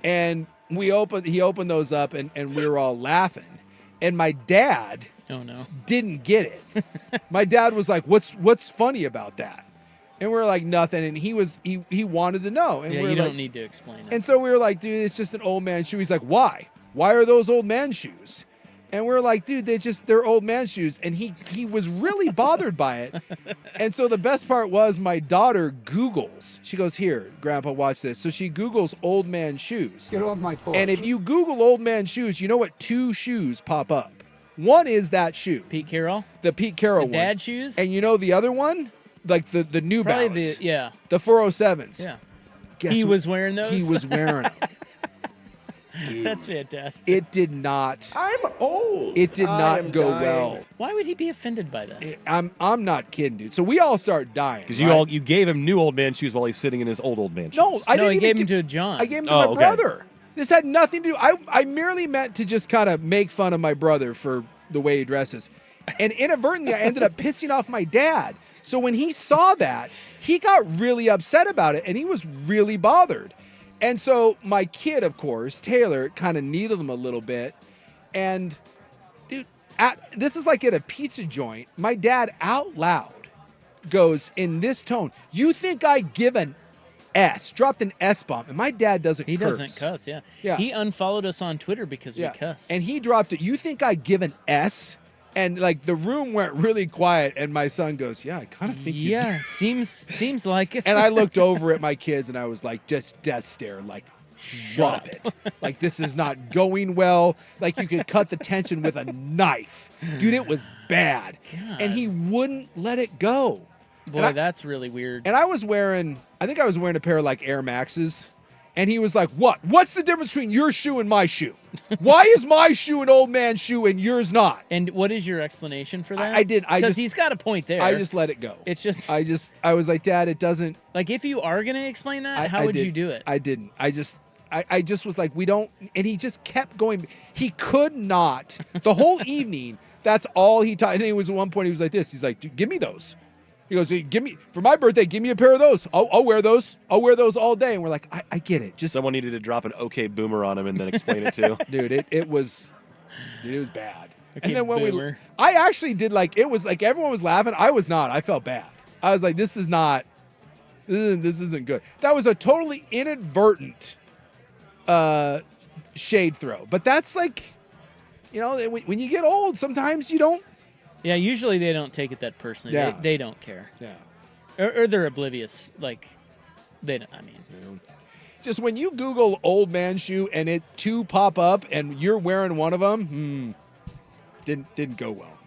And he opened those up and we were all laughing. And my dad didn't get it. My dad was like, what's funny about that? And we're like, nothing. And he wanted to know. And you don't need to explain it. And so we were like, dude, it's just an old man shoe. He's like, why? Why are those old man shoes? And we're like, dude, they're old man shoes. And he was really bothered by it. And so the best part was my daughter Googles. She goes, here, Grandpa, watch this. So she Googles old man shoes. Get off my phone. And if you Google old man shoes, you know what 2 shoes pop up? One is that shoe. Pete Carroll? The Pete Carroll one. Dad shoes? And you know the other one? Like the New Balance. The 407s. Yeah. Guess he was wearing those? He was wearing them. Dude, that's fantastic. It did not. I'm old. It did not go well. Why would he be offended by that? I'm not kidding, dude. So we all start dying. Because you gave him new old man shoes while he's sitting in his old man shoes. No, I didn't he even gave him to John. I gave him to my brother. This had nothing to do. I merely meant to just kind of make fun of my brother for the way he dresses. And inadvertently, I ended up pissing off my dad. So when he saw that, he got really upset about it, and he was really bothered. And so my kid, of course, Taylor, kind of needled him a little bit. And, dude, this is like at a pizza joint. My dad out loud goes in this tone, you think I give an S, dropped an S-bomb, and my dad doesn't curse. He doesn't cuss, yeah. He unfollowed us on Twitter because we cuss. And he dropped it, you think I give an S? And like the room went really quiet, and my son goes, yeah, I kind of think you do. seems like it. And I looked over at my kids and I was like, just death stare, like, drop it. Like, this is not going well. Like, you could cut the tension with a knife. Dude, it was bad. God. And he wouldn't let it go. Boy, that's really weird. And I was wearing a pair of like Air Maxes. And he was like, what? What's the difference between your shoe and my shoe? Why is my shoe an old man shoe and yours not? And what is your explanation for that? I did. Because he's got a point there. I just let it go. It's just. I was like, Dad, it doesn't. Like, if you are going to explain that, how would you do it? I didn't. I just was like, we don't. And he just kept going. He could not. The whole evening, that's all he taught. And it was at one point, he was like this. He's like, dude, give me those. He goes, for my birthday, give me a pair of those. I'll wear those. I'll wear those all day. And we're like, I get it. Just someone needed to drop an okay boomer on him and then explain it too. Dude, it was bad. Okay, and then when boomer. I actually did it was like everyone was laughing. I was not. I felt bad. I was like, this isn't good. That was a totally inadvertent shade throw. But that's like, when you get old, sometimes you don't. Yeah, usually they don't take it that personally. Yeah. They don't care. Yeah. Or they're oblivious. Like, they don't, Just when you Google old man shoe and 2 pop up and you're wearing one of them, didn't go well.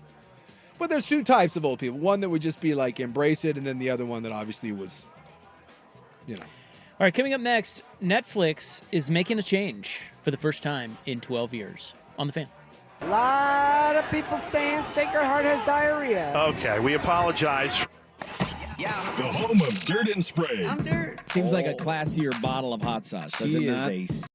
But there's 2 types of old people. One that would just be like, embrace it, and then the other one that obviously was, All right, coming up next, Netflix is making a change for the first time in 12 years on The Fan. A lot of people saying Sacred Heart has diarrhea. Okay, we apologize. The home of Dirt and Spray. I'm Dirt. Seems like a classier bottle of hot sauce, does it not? She is a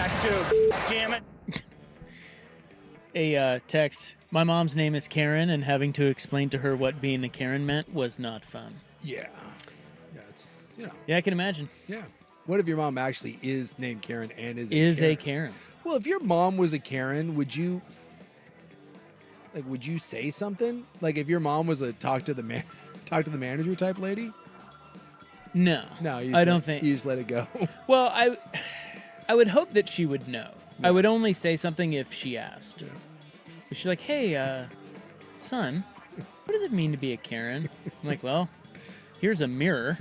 back too. Damn it. A text. My mom's name is Karen, and having to explain to her what being a Karen meant was not fun. Yeah. Yeah, it's, Yeah, I can imagine. Yeah. What if your mom actually is named Karen and is a Karen? Well, if your mom was a Karen, would you say something? Like if your mom was a talk to the manager type lady? No. No, I don't think. You just let it go. Well, I would hope that she would know. Yeah. I would only say something if she asked. Yeah. If she's like, "Hey, son, what does it mean to be a Karen?" I'm like, "Well, here's a mirror."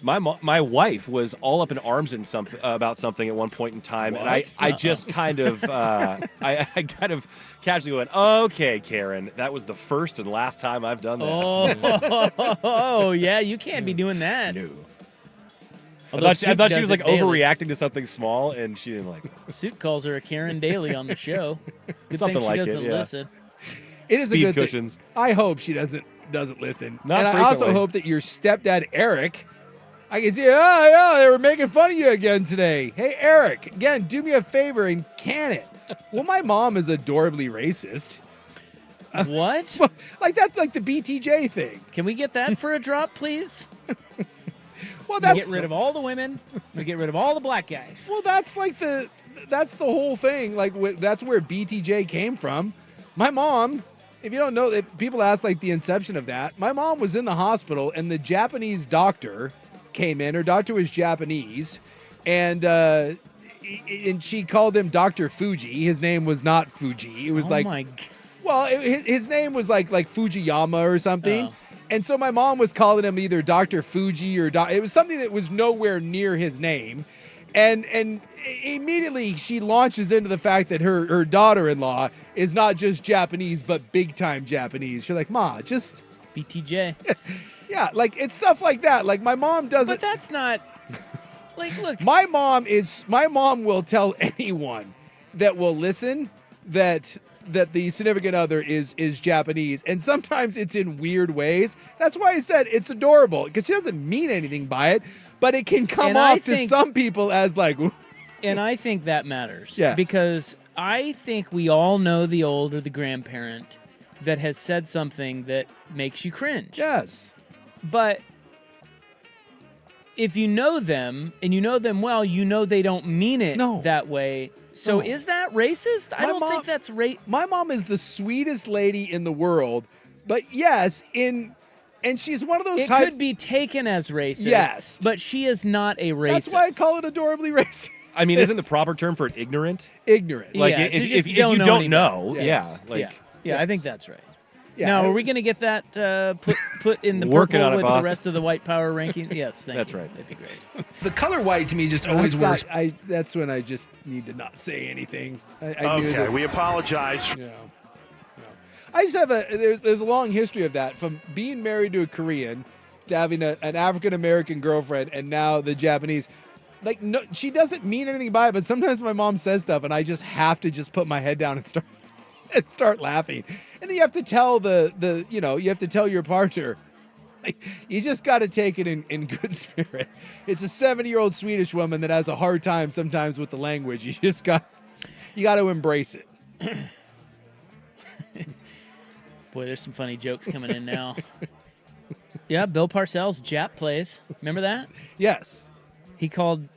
My wife was all up in arms in about something at one point in time, what? and I just kind of I kind of casually went, "Okay, Karen, that was the first and last time I've done that." Oh, yeah, you can't be doing that. No. I thought she was like overreacting to something small, and she didn't like it. Suit calls her a Karen daily on the show. Good Something thing she like it, doesn't yeah. listen. It is Speed a good cushions. thing. I hope she doesn't listen. Not and frequently. I also hope that your stepdad Eric, I can see, yeah, they were making fun of you again today. Hey Eric, again, do me a favor and can it. Well, my mom is adorably racist. What? Like that's like the BTJ thing. Can we get that for a drop, please? Well, we get rid of all the women. We get rid of all the black guys. Well, that's the whole thing. Like that's where BTJ came from. My mom, if you don't know, if people ask like the inception of that, my mom was in the hospital and the Japanese doctor came in. Her doctor was Japanese, and she called him Dr. Fuji. His name was not Fuji. It was my God. Well, his name was like Fujiyama or something. Oh. And so my mom was calling him either Dr. Fuji or it was something that was nowhere near his name. And immediately she launches into the fact that her daughter-in-law is not just Japanese, but big-time Japanese. She's like, Ma, just... BTJ. Yeah, like, it's stuff like that. Like, my mom doesn't... But that's not... Like, look... My mom will tell anyone that will listen that the significant other is Japanese, and sometimes it's in weird ways. That's why I said it's adorable, because she doesn't mean anything by it, but it can come off to some people as like... And I think that matters. Yes. Because I think we all know the old or the grandparent that has said something that makes you cringe. Yes. But if you know them, and you know them well, you know they don't mean it that way. So is that racist? I don't think that's My mom is the sweetest lady in the world, but yes, and she's one of those it types... could be taken as racist. Yes. But she is not a racist. That's why I call it adorably racist. I mean, isn't the proper term for it ignorant? Ignorant. Like, yeah, if you don't know, yes. yeah. I think that's right. Yeah. Now, are we going to get that put in the Working purple on it, with boss. the rest of the white power ranking? Yes, thank That's you. right. That'd be great. The color white to me just always works. That's when I just need to not say anything. Okay, we apologize. Yeah. I just have there's a long history of that, from being married to a Korean to having an African American girlfriend, and now the Japanese. Like, no, she doesn't mean anything by it, but sometimes my mom says stuff, and I just have to just put my head down and start laughing. And then you have to tell you have to tell your partner, like, you just got to take it in good spirit. It's a 70-year-old Swedish woman that has a hard time sometimes with the language. You got to embrace it. Boy, there's some funny jokes coming in now. Yeah, Bill Parcells, Jap plays. Remember that? Yes. He called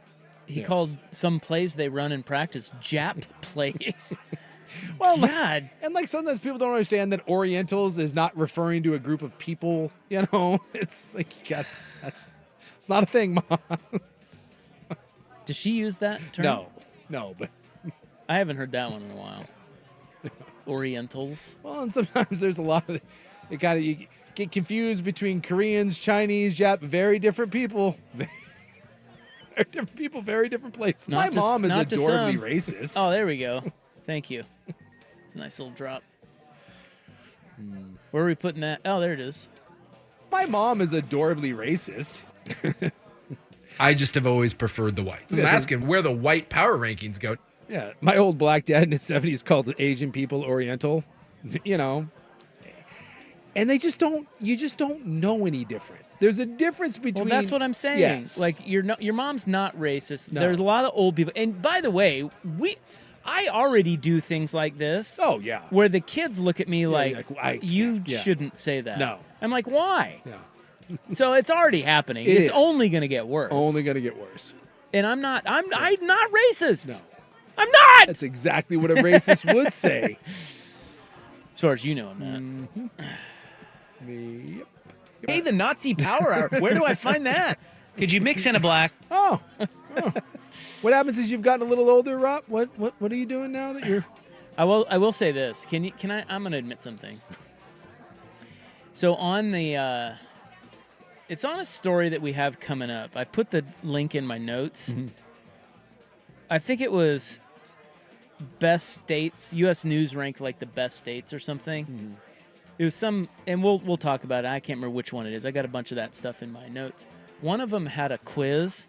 some plays they run in practice Jap plays. Well, God. And like sometimes people don't understand that Orientals is not referring to a group of people, It's like it's not a thing, Mom. Does she use that term? No, but I haven't heard that one in a while. Orientals. Well, and sometimes there's a lot of you get confused between Koreans, Chinese, Jap, very different people. Very different people, very different places. My mom is adorably racist. Oh, there we go. Thank you. It's a nice little drop. Where are we putting that? Oh, there it is. My mom is adorably racist. I just have always preferred the whites. I'm asking where the white power rankings go. Yeah, my old black dad in his 70s called Asian people Oriental, And And you just don't know any different. There's a difference between. Well, that's what I'm saying. Yes. Like your mom's not racist. No. There's a lot of old people. And by the way, I already do things like this. Oh yeah. Where the kids look at me like you yeah. shouldn't say that. No. I'm like, why? Yeah. So it's already happening. It's only going to get worse. Only going to get worse. And I'm not racist. No. I'm not. That's exactly what a racist would say. As far as you know, I'm not. Yep. Hey, the Nazi Power Hour. Where do I find that? Could you mix in a black? Oh. What happens is you've gotten a little older, Rob? What are you doing now that you're? I will say this. Can I? I'm going to admit something. So on the, it's on a story that we have coming up. I put the link in my notes. Mm-hmm. I think it was best states. U.S. News ranked like the best states or something. Mm-hmm. It was some, and we'll talk about it. I can't remember which one it is. I got a bunch of that stuff in my notes. One of them had a quiz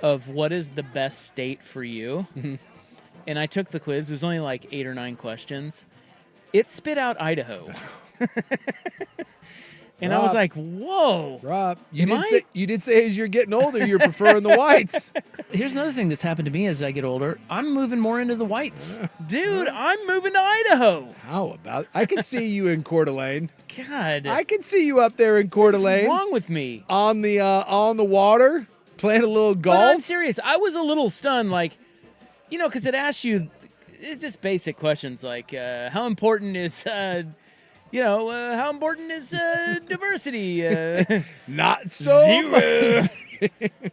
of what is the best state for you. Mm-hmm. And I took the quiz. It was only like 8 or 9 questions. It spit out Idaho. And Rob, I was like, whoa. Rob, you did say as you're getting older, you're preferring the whites. Here's another thing that's happened to me as I get older. I'm moving more into the whites. Dude, I'm moving to Idaho. How about I can see you in Coeur d'Alene. God. I can see you up there in Coeur d'Alene. What's wrong with me? On the water, playing a little golf. But I'm serious. I was a little stunned, like, because it asks you just basic questions like, how important is how important is diversity? Not so 0.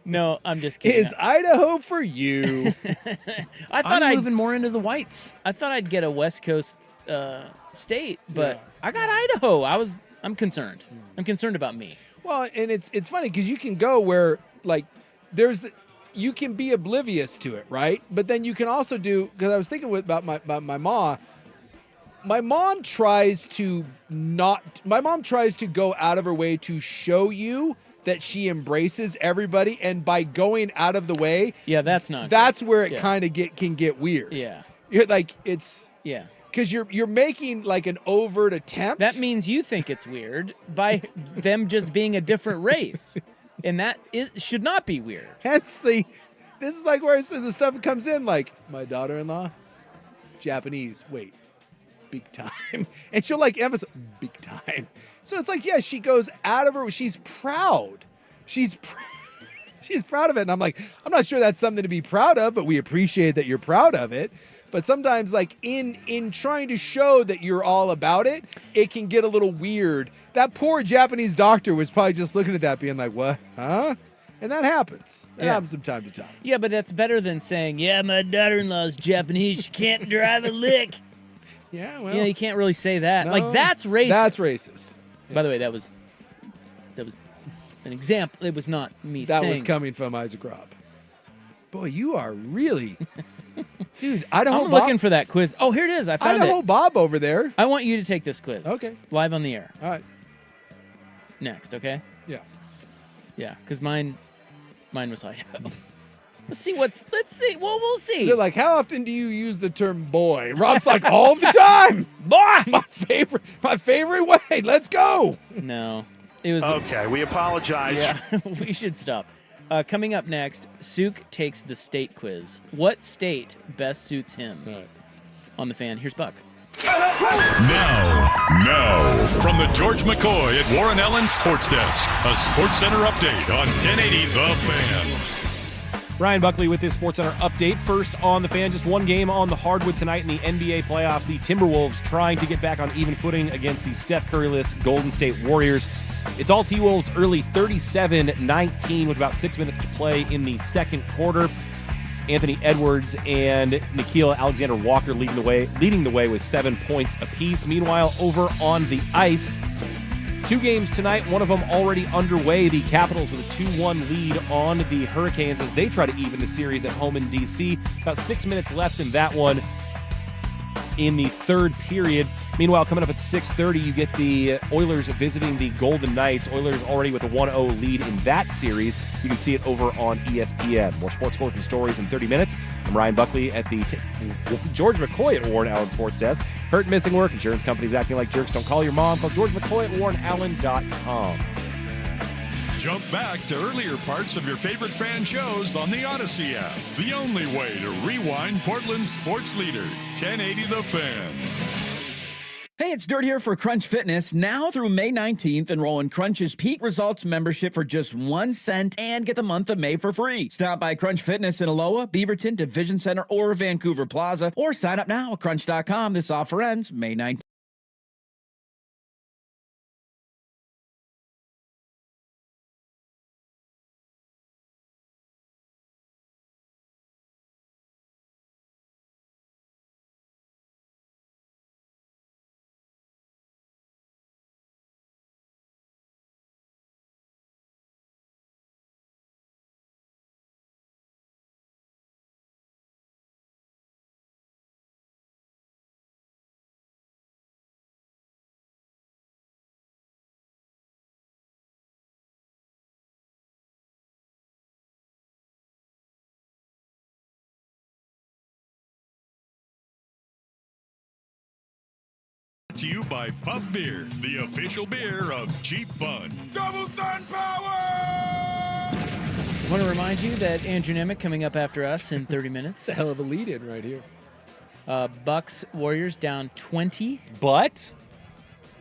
No, I'm just kidding. Is Idaho for you? I thought I'm moving more into the whites. I thought I'd get a West Coast state, but I got Idaho. I'm concerned. I'm concerned about me. Well, and it's funny because you can go where like you can be oblivious to it, right? But then you can also do, because I was thinking about my mom. My mom tries to go out of her way to show you that she embraces everybody, and by going out of the way, that's where it kind of can get weird. Yeah, because you're making like an overt attempt. That means you think it's weird by them just being a different race, and that should not be weird. Hence this is like where the stuff comes in, like my daughter-in-law, Japanese. Wait. Big time. And she'll like emphasize big time. So it's like, she goes out of her. She's proud. She's proud of it. And I'm like, I'm not sure that's something to be proud of, but we appreciate that you're proud of it. But sometimes like in trying to show that you're all about it, it can get a little weird. That poor Japanese doctor was probably just looking at that being like, what? Huh? And that happens. That happens from time to time. Yeah, but that's better than saying, my daughter-in-law's Japanese. She can't drive a lick. Yeah, well. You can't really say that. No, like, that's racist. That's racist. Yeah. By the way, that was an example. It was not me saying. That was coming from Isaac Robb. Boy, you are really... Dude, I'm looking for that quiz. Oh, here it is. I found it. Idaho Bob over there. I want you to take this quiz. Okay. Live on the air. All right. Next, okay? Yeah. Yeah, because mine was Idaho. Let's see. Well, we'll see. They're like, how often do you use the term boy? Rob's like, all the time. Boy! My favorite way. Let's go. No. It was okay, we apologize. Yeah, we should stop. Coming up next, Souk takes the state quiz. What state best suits him? Right. On the Fan, here's Buck. Now, from the George McCoy at Warren Allen Sports Desk, a Sports Center update on 1080 The Fan. Ryan Buckley with his SportsCenter update. First on the Fan, just one game on the hardwood tonight in the NBA playoffs. The Timberwolves trying to get back on even footing against the Steph Curry-less Golden State Warriors. It's all T-Wolves early, 37-19 with about 6 minutes to play in the second quarter. Anthony Edwards and Nickeil Alexander-Walker leading the way with 7 points apiece. Meanwhile, over on the ice, 2 games tonight, one of them already underway. The Capitals with a 2-1 lead on the Hurricanes as they try to even the series at home in D.C. About 6 minutes left in that one in the third period. Meanwhile, coming up at 6:30, you get the Oilers visiting the Golden Knights. Oilers already with a 1-0 lead in that series. You can see it over on ESPN. More sports and stories in 30 minutes. I'm Ryan Buckley at the George McCoy at Warren Allen Sports Desk. Hurt, missing work, insurance companies acting like jerks. Don't call your mom. Call George McCoy at WarrenAllen.com. Jump back to earlier parts of your favorite fan shows on the Odyssey app. The only way to rewind Portland's sports leader, 1080 The Fan. Hey, it's Dirt here for Crunch Fitness. Now through May 19th, enroll in Crunch's Peak Results membership for just 1 cent and get the month of May for free. Stop by Crunch Fitness in Aloha, Beaverton, Division Center, or Vancouver Plaza, or sign up now at crunch.com. This offer ends May 19th. To you by Pub Beer, the official beer of Cheap Fun. Double Sun Power! I want to remind you that Andrew Nemec coming up after us in 30 minutes. It's a hell of a lead-in right here. Bucks Warriors down 20. But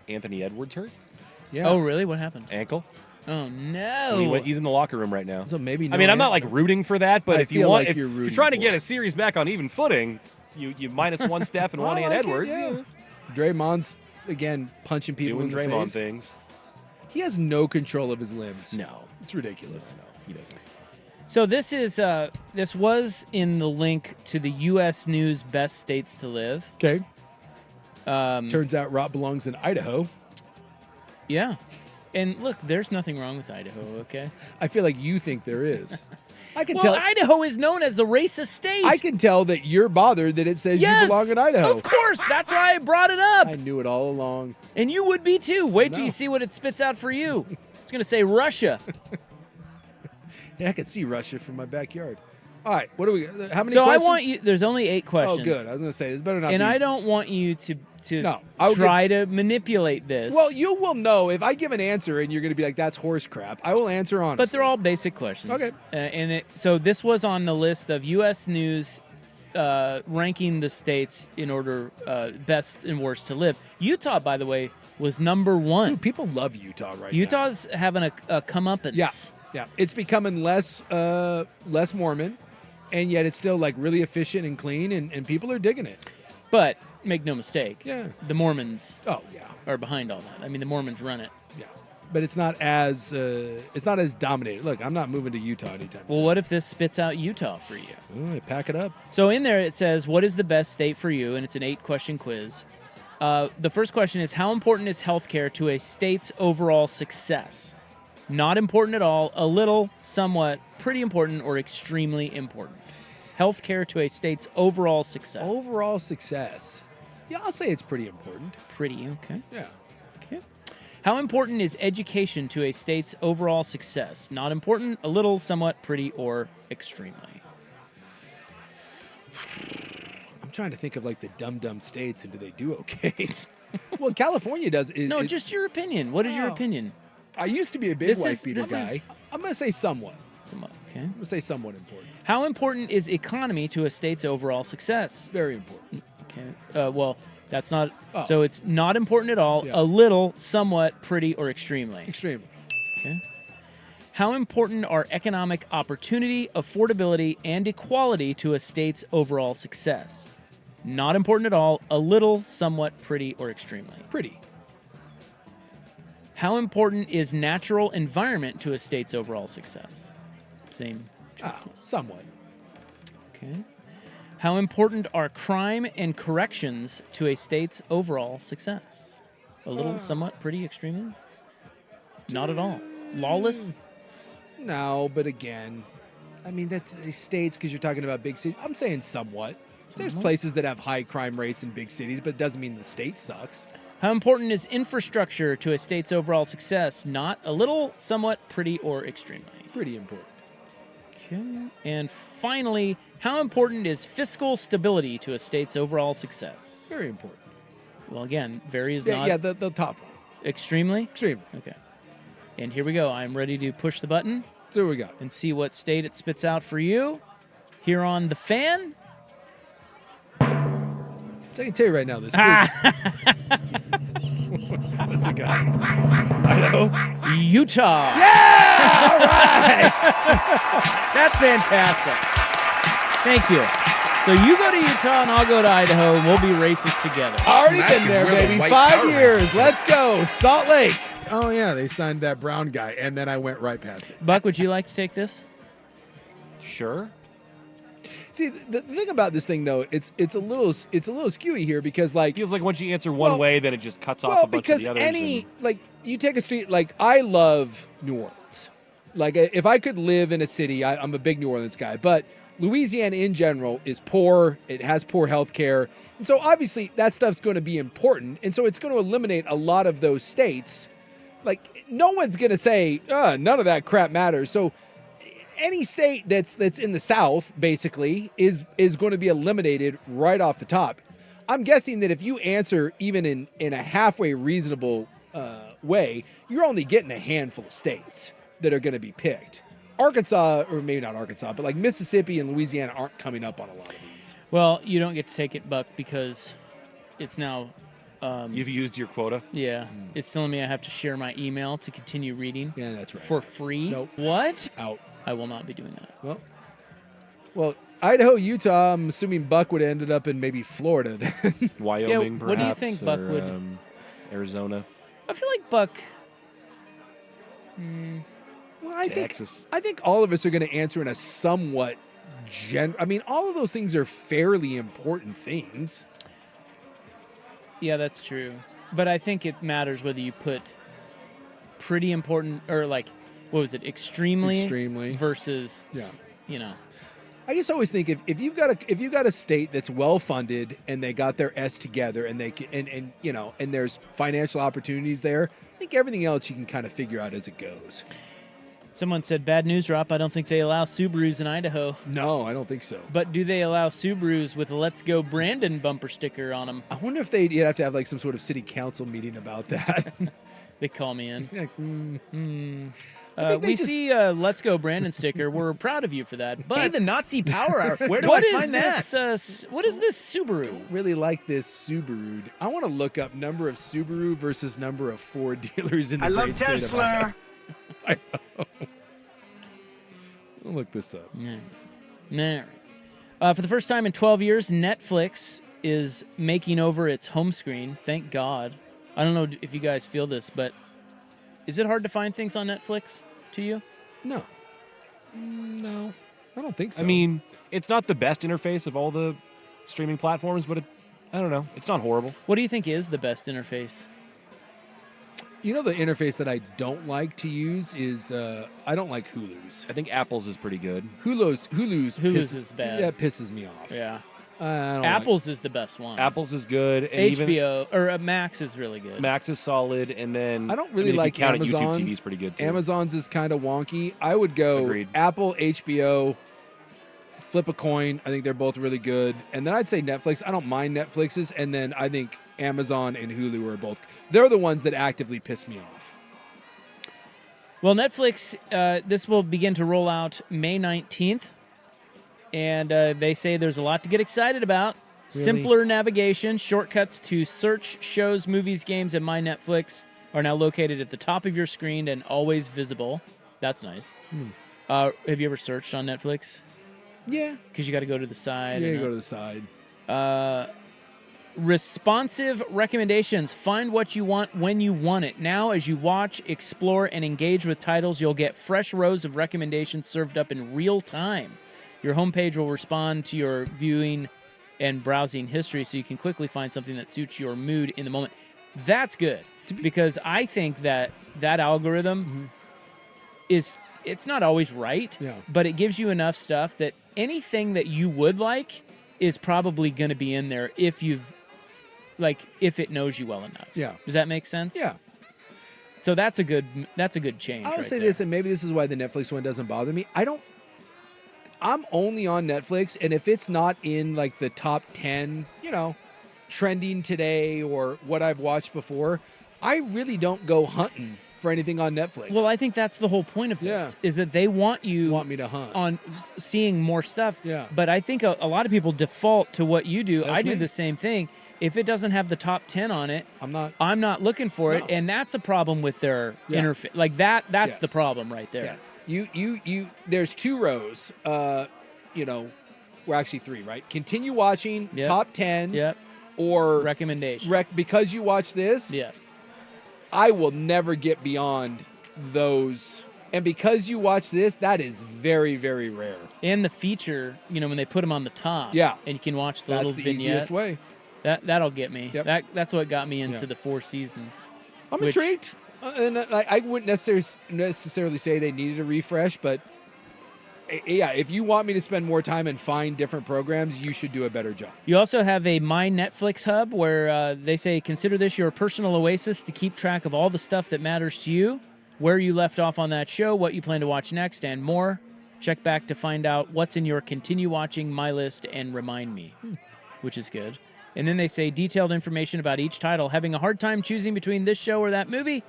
Anthony Edwards hurt? Yeah. Oh, really? What happened? Ankle. Oh, no. He's in the locker room right now. So maybe I mean, I'm not like rooting for that, but if you want, like if you're trying to get a series back on even footing, you minus one Steph and one Ant Edwards. Yeah. Draymond's, again, punching people doing in the Draymond face. things. He has no control of his limbs. No. It's ridiculous. No, he doesn't. So this was in the link to the U.S. News Best States to Live. Okay. Turns out Rob belongs in Idaho. Yeah. And look, there's nothing wrong with Idaho, okay? I feel like you think there is. I can well, tell. Idaho is known as a racist state. I can tell that you're bothered that it says you belong in Idaho. Of course. That's why I brought it up. I knew it all along. And you would be too. Wait till you see what it spits out for you. It's going to say Russia. Yeah, I can see Russia from my backyard. All right, what do we? How many? So questions? I want you. There's only 8 questions. Oh, good. I was going to say this better not. And be... I don't want you to I'll try to manipulate this. Well, you will know if I give an answer and you're going to be like, "That's horse crap." I will answer honestly. But they're all basic questions. Okay. So this was on the list of U.S. News ranking the states in order best and worst to live. Utah, by the way, was number 1. Dude, people love Utah right now. Utah's having a comeuppance. Yeah. It's becoming less Mormon, and yet it's still like really efficient and clean, and people are digging it. But make no mistake, yeah, the Mormons are behind all that. I mean, the Mormons run it. Yeah, but it's not as dominated. Look, I'm not moving to Utah anytime soon. Well, what if this spits out Utah for you? Ooh, pack it up. So in there it says, what is the best state for you? And it's an 8-question quiz. The first question is, how important is healthcare to a state's overall success? Not important at all, a little, somewhat, pretty important, or extremely important. Healthcare to a state's overall success. Overall success. Yeah, I'll say it's pretty important. Pretty, okay. Yeah. Okay. How important is education to a state's overall success? Not important, a little, somewhat, pretty, or extremely. I'm trying to think of like the dumb states and do they do okay? Well, California does. No, just your opinion. What is your opinion? I used to be a big wife beater guy. I'm going to say somewhat. Okay. I'm going to say somewhat important. How important is economy to a state's overall success? Very important. Okay. Well, that's not. So it's not important at all, a little, somewhat, pretty, or extremely. Extremely. Okay. How important are economic opportunity, affordability, and equality to a state's overall success? Not important at all, a little, somewhat, pretty, or extremely. Pretty. How important is natural environment to a state's overall success? Same choices. Somewhat. Okay. How important are crime and corrections to a state's overall success? A little, somewhat, pretty, extremely? Not at all. Lawless? No, but again, I mean, that's states because you're talking about big cities. I'm saying somewhat. There's places that have high crime rates in big cities, but it doesn't mean the state sucks. How important is infrastructure to a state's overall success? Not a little, somewhat, pretty, or extremely? Pretty important. Okay. And finally, how important is fiscal stability to a state's overall success? Very important. Well, again, very is Yeah, not. yeah, the top one. Extremely? Extremely. Okay. And here we go. I'm ready to push the button. So we got. And see what state it spits out for you. Here on The Fan. I can tell you right now, this. What's it got? Idaho? Utah. Yeah! All right! That's fantastic. Thank you. So you go to Utah and I'll go to Idaho and we'll be racist together. Already been there, baby. 5 years. Let's go. Salt Lake. Oh, yeah. They signed that Brown guy, and then I went right past it. Buck, would you like to take this? Sure. See, the thing about this thing, though, it's a little skewy here because, like, feels like once you answer one way, then it just cuts off a bunch of the others. Like, you take a street, like, I love New Orleans. Like, if I could live in a city, I'm a big New Orleans guy, but Louisiana in general is poor. It has poor health care. And so, obviously, that stuff's going to be important. And so it's going to eliminate a lot of those states. Like, no one's going to say, none of that crap matters. So any state that's in the South, basically, is going to be eliminated right off the top. I'm guessing that if you answer even in a halfway reasonable way, you're only getting a handful of states that are going to be picked. Arkansas, or maybe not Arkansas, but like Mississippi and Louisiana aren't coming up on a lot of these. Well, you don't get to take it, Buck, because it's now... You've used your quota? Yeah. It's telling me I have to share my email to continue reading. Yeah, that's right. For free? Nope. What? Out. I will not be doing that. Well, Idaho, Utah, I'm assuming Buck would have ended up in maybe Florida then. Wyoming, perhaps. What do you think Buck would... Arizona. I feel like Buck... Well, I Texas. think all of us are going to answer in a somewhat I mean, all of those things are fairly important things. Yeah, that's true. But I think it matters whether you put pretty important or like, what was it, extremely versus, you know. I just always think if you've got a state that's well funded and they got their S together and they and you know, and there's financial opportunities there, I think everything else you can kind of figure out as it goes. Someone said, bad news drop, I don't think they allow Subarus in Idaho. No, I don't think so. But do they allow Subarus with a Let's Go Brandon bumper sticker on them? I wonder if you'd have to have like some sort of city council meeting about that. They call me in. Like, we see a Let's Go Brandon sticker. We're proud of you for that. But Hey, the Nazi Power Hour. Where do what I is find this? What is this Subaru? I don't really like this Subaru. I want to look up number of Subaru versus number of Ford dealers in the great state of Idaho. I know. I'll look this up. For the first time in 12 years, Netflix is making over its home screen. Thank God. I don't know if you guys feel this, but is it hard to find things on Netflix to you? No. No. I don't think so. I mean, it's not the best interface of all the streaming platforms, but I don't know. It's not horrible. What do you think is the best interface? You know, the interface that I don't like to use is I don't like Hulu's. I think Apple's is pretty good. Hulu's is bad. That pisses me off. Yeah. Apple's is the best one. Apple's is good. And HBO or Max is really good. Max is solid, and then I don't really like if you count Amazon's. YouTube TV's pretty good too. Amazon's is kind of wonky. I would go Agreed. Apple, HBO, flip a coin. I think they're both really good. And then I'd say Netflix. I don't mind Netflix's. And then I think Amazon and Hulu are both. They're the ones that actively piss me off. Well, Netflix, this will begin to roll out May 19th. And they say there's a lot to get excited about. Really? Simpler navigation, shortcuts to search, shows, movies, games, and My Netflix are now located at the top of your screen and always visible. That's nice. Have you ever searched on Netflix? Yeah. Because you got to go to the side. Yeah, you go to the side. Responsive recommendations. Find what you want when you want it. Now, as you watch, explore, and engage with titles, you'll get fresh rows of recommendations served up in real time. Your homepage will respond to your viewing and browsing history so you can quickly find something that suits your mood in the moment. That's good because I think that algorithm it's not always right, but it gives you enough stuff that anything that you would like is probably going to be in there if it knows you well enough. Yeah. Does that make sense? Yeah. So that's a good change. I'll say this, and maybe this is why the Netflix one doesn't bother me. I'm only on Netflix, and if it's not in like the top 10, trending today or what I've watched before, I really don't go hunting for anything on Netflix. Well, I think that's the whole point of this, is that they want me to hunt on seeing more stuff. Yeah. But I think a lot of people default to what you do. That's I do me. the same thing. If it doesn't have the top 10 on it, I'm not looking for it, and that's a problem with their interface. Like that's the problem right there. Yeah. You there's 2 rows. We're actually 3, right? Continue watching, top 10, or recommendations. Because you watch this, yes, I will never get beyond those. And because you watch this, that is very, very rare. And the feature, when they put them on the top, and you can watch the little vignettes. Easiest way. That'll get me. That's what got me into the 4 seasons. I'm intrigued. And I wouldn't necessarily say they needed a refresh, but if you want me to spend more time and find different programs, you should do a better job. You also have a My Netflix hub where they say, consider this your personal oasis to keep track of all the stuff that matters to you, where you left off on that show, what you plan to watch next, and more. Check back to find out what's in your continue watching my list and remind me, which is good. And then they say detailed information about each title. Having a hard time choosing between this show or that movie?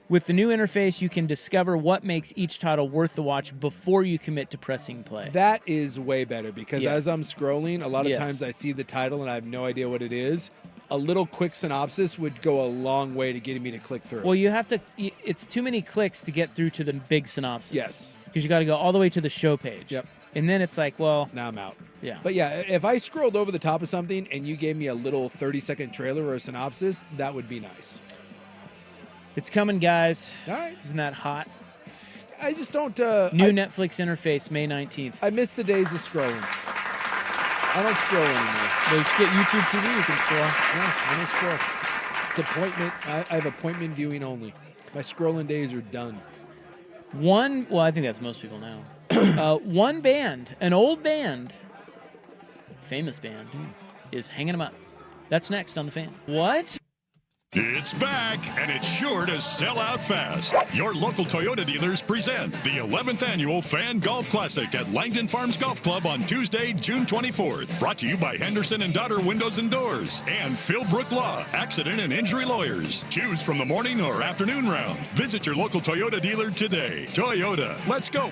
With the new interface, you can discover what makes each title worth the watch before you commit to pressing play. That is way better because as I'm scrolling, a lot of times I see the title and I have no idea what it is. A little quick synopsis would go a long way to getting me to click through. Well, you have to, it's too many clicks to get through to the big synopsis. Yes. Because you got to go all the way to the show page. Yep. And then it's like, well. Now I'm out. Yeah. But yeah, if I scrolled over the top of something and you gave me a little 30-second trailer or a synopsis, that would be nice. It's coming, guys. All right. Isn't that hot? I just don't. New Netflix interface, May 19th. I miss the days of scrolling. I don't scroll anymore. Well, you should get YouTube TV. You can scroll. No, I don't scroll. It's appointment. I have appointment viewing only. My scrolling days are done. Well, I think that's most people now. One band, an old band, famous band, is hanging them up. That's next on The Fan. What? It's back, and it's sure to sell out fast. Your local Toyota dealers present the 11th Annual Fan Golf Classic at Langdon Farms Golf Club on Tuesday, June 24th. Brought to you by Henderson & Daughter Windows and Doors and Philbrook Law, Accident and Injury Lawyers. Choose from the morning or afternoon round. Visit your local Toyota dealer today. Toyota, let's go.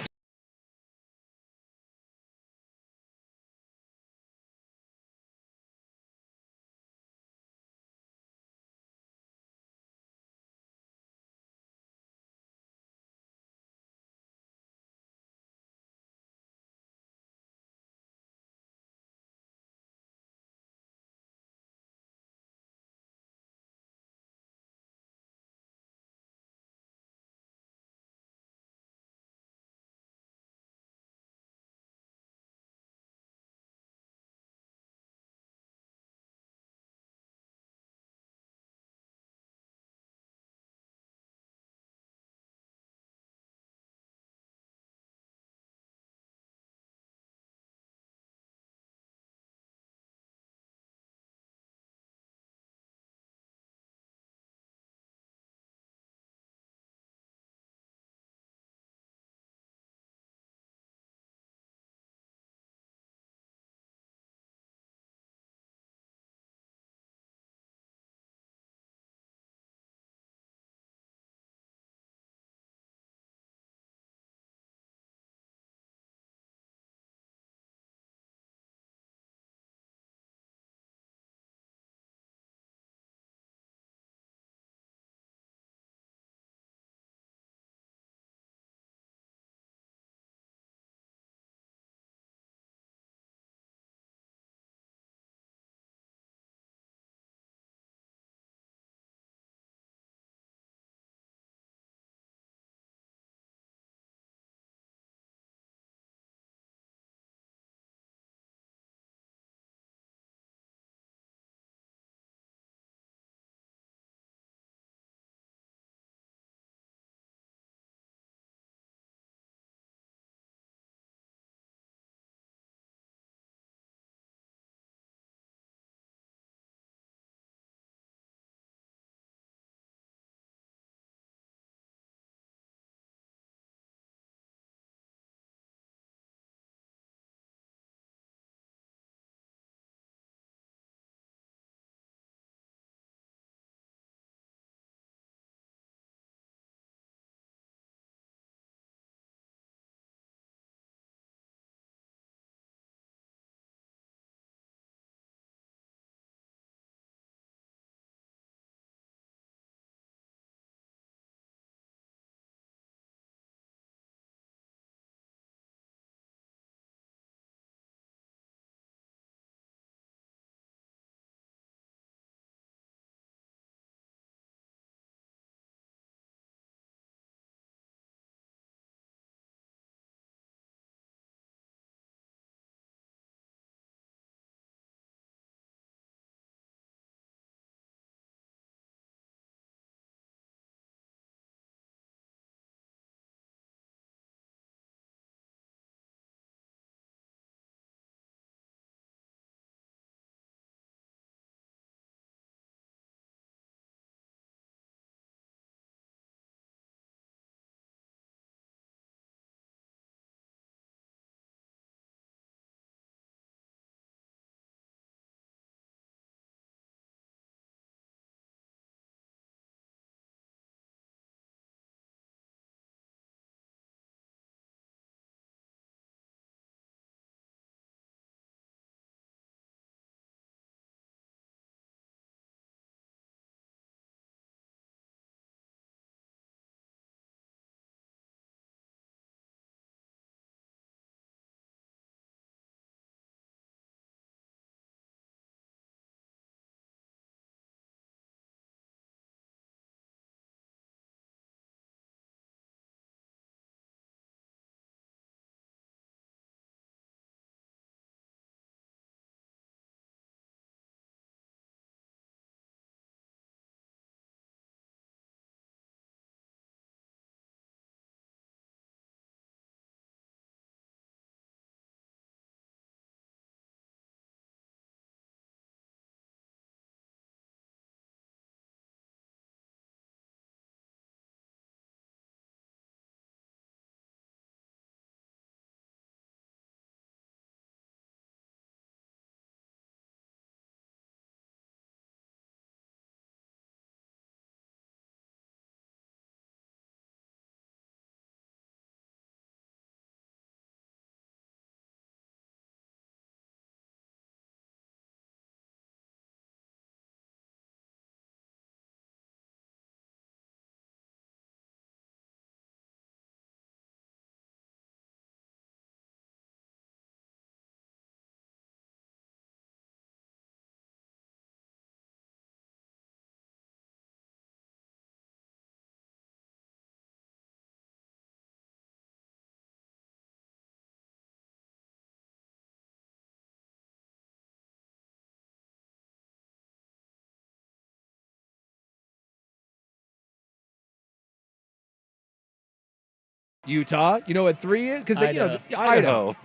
Utah. You know what 3 is? Because Idaho. Idaho.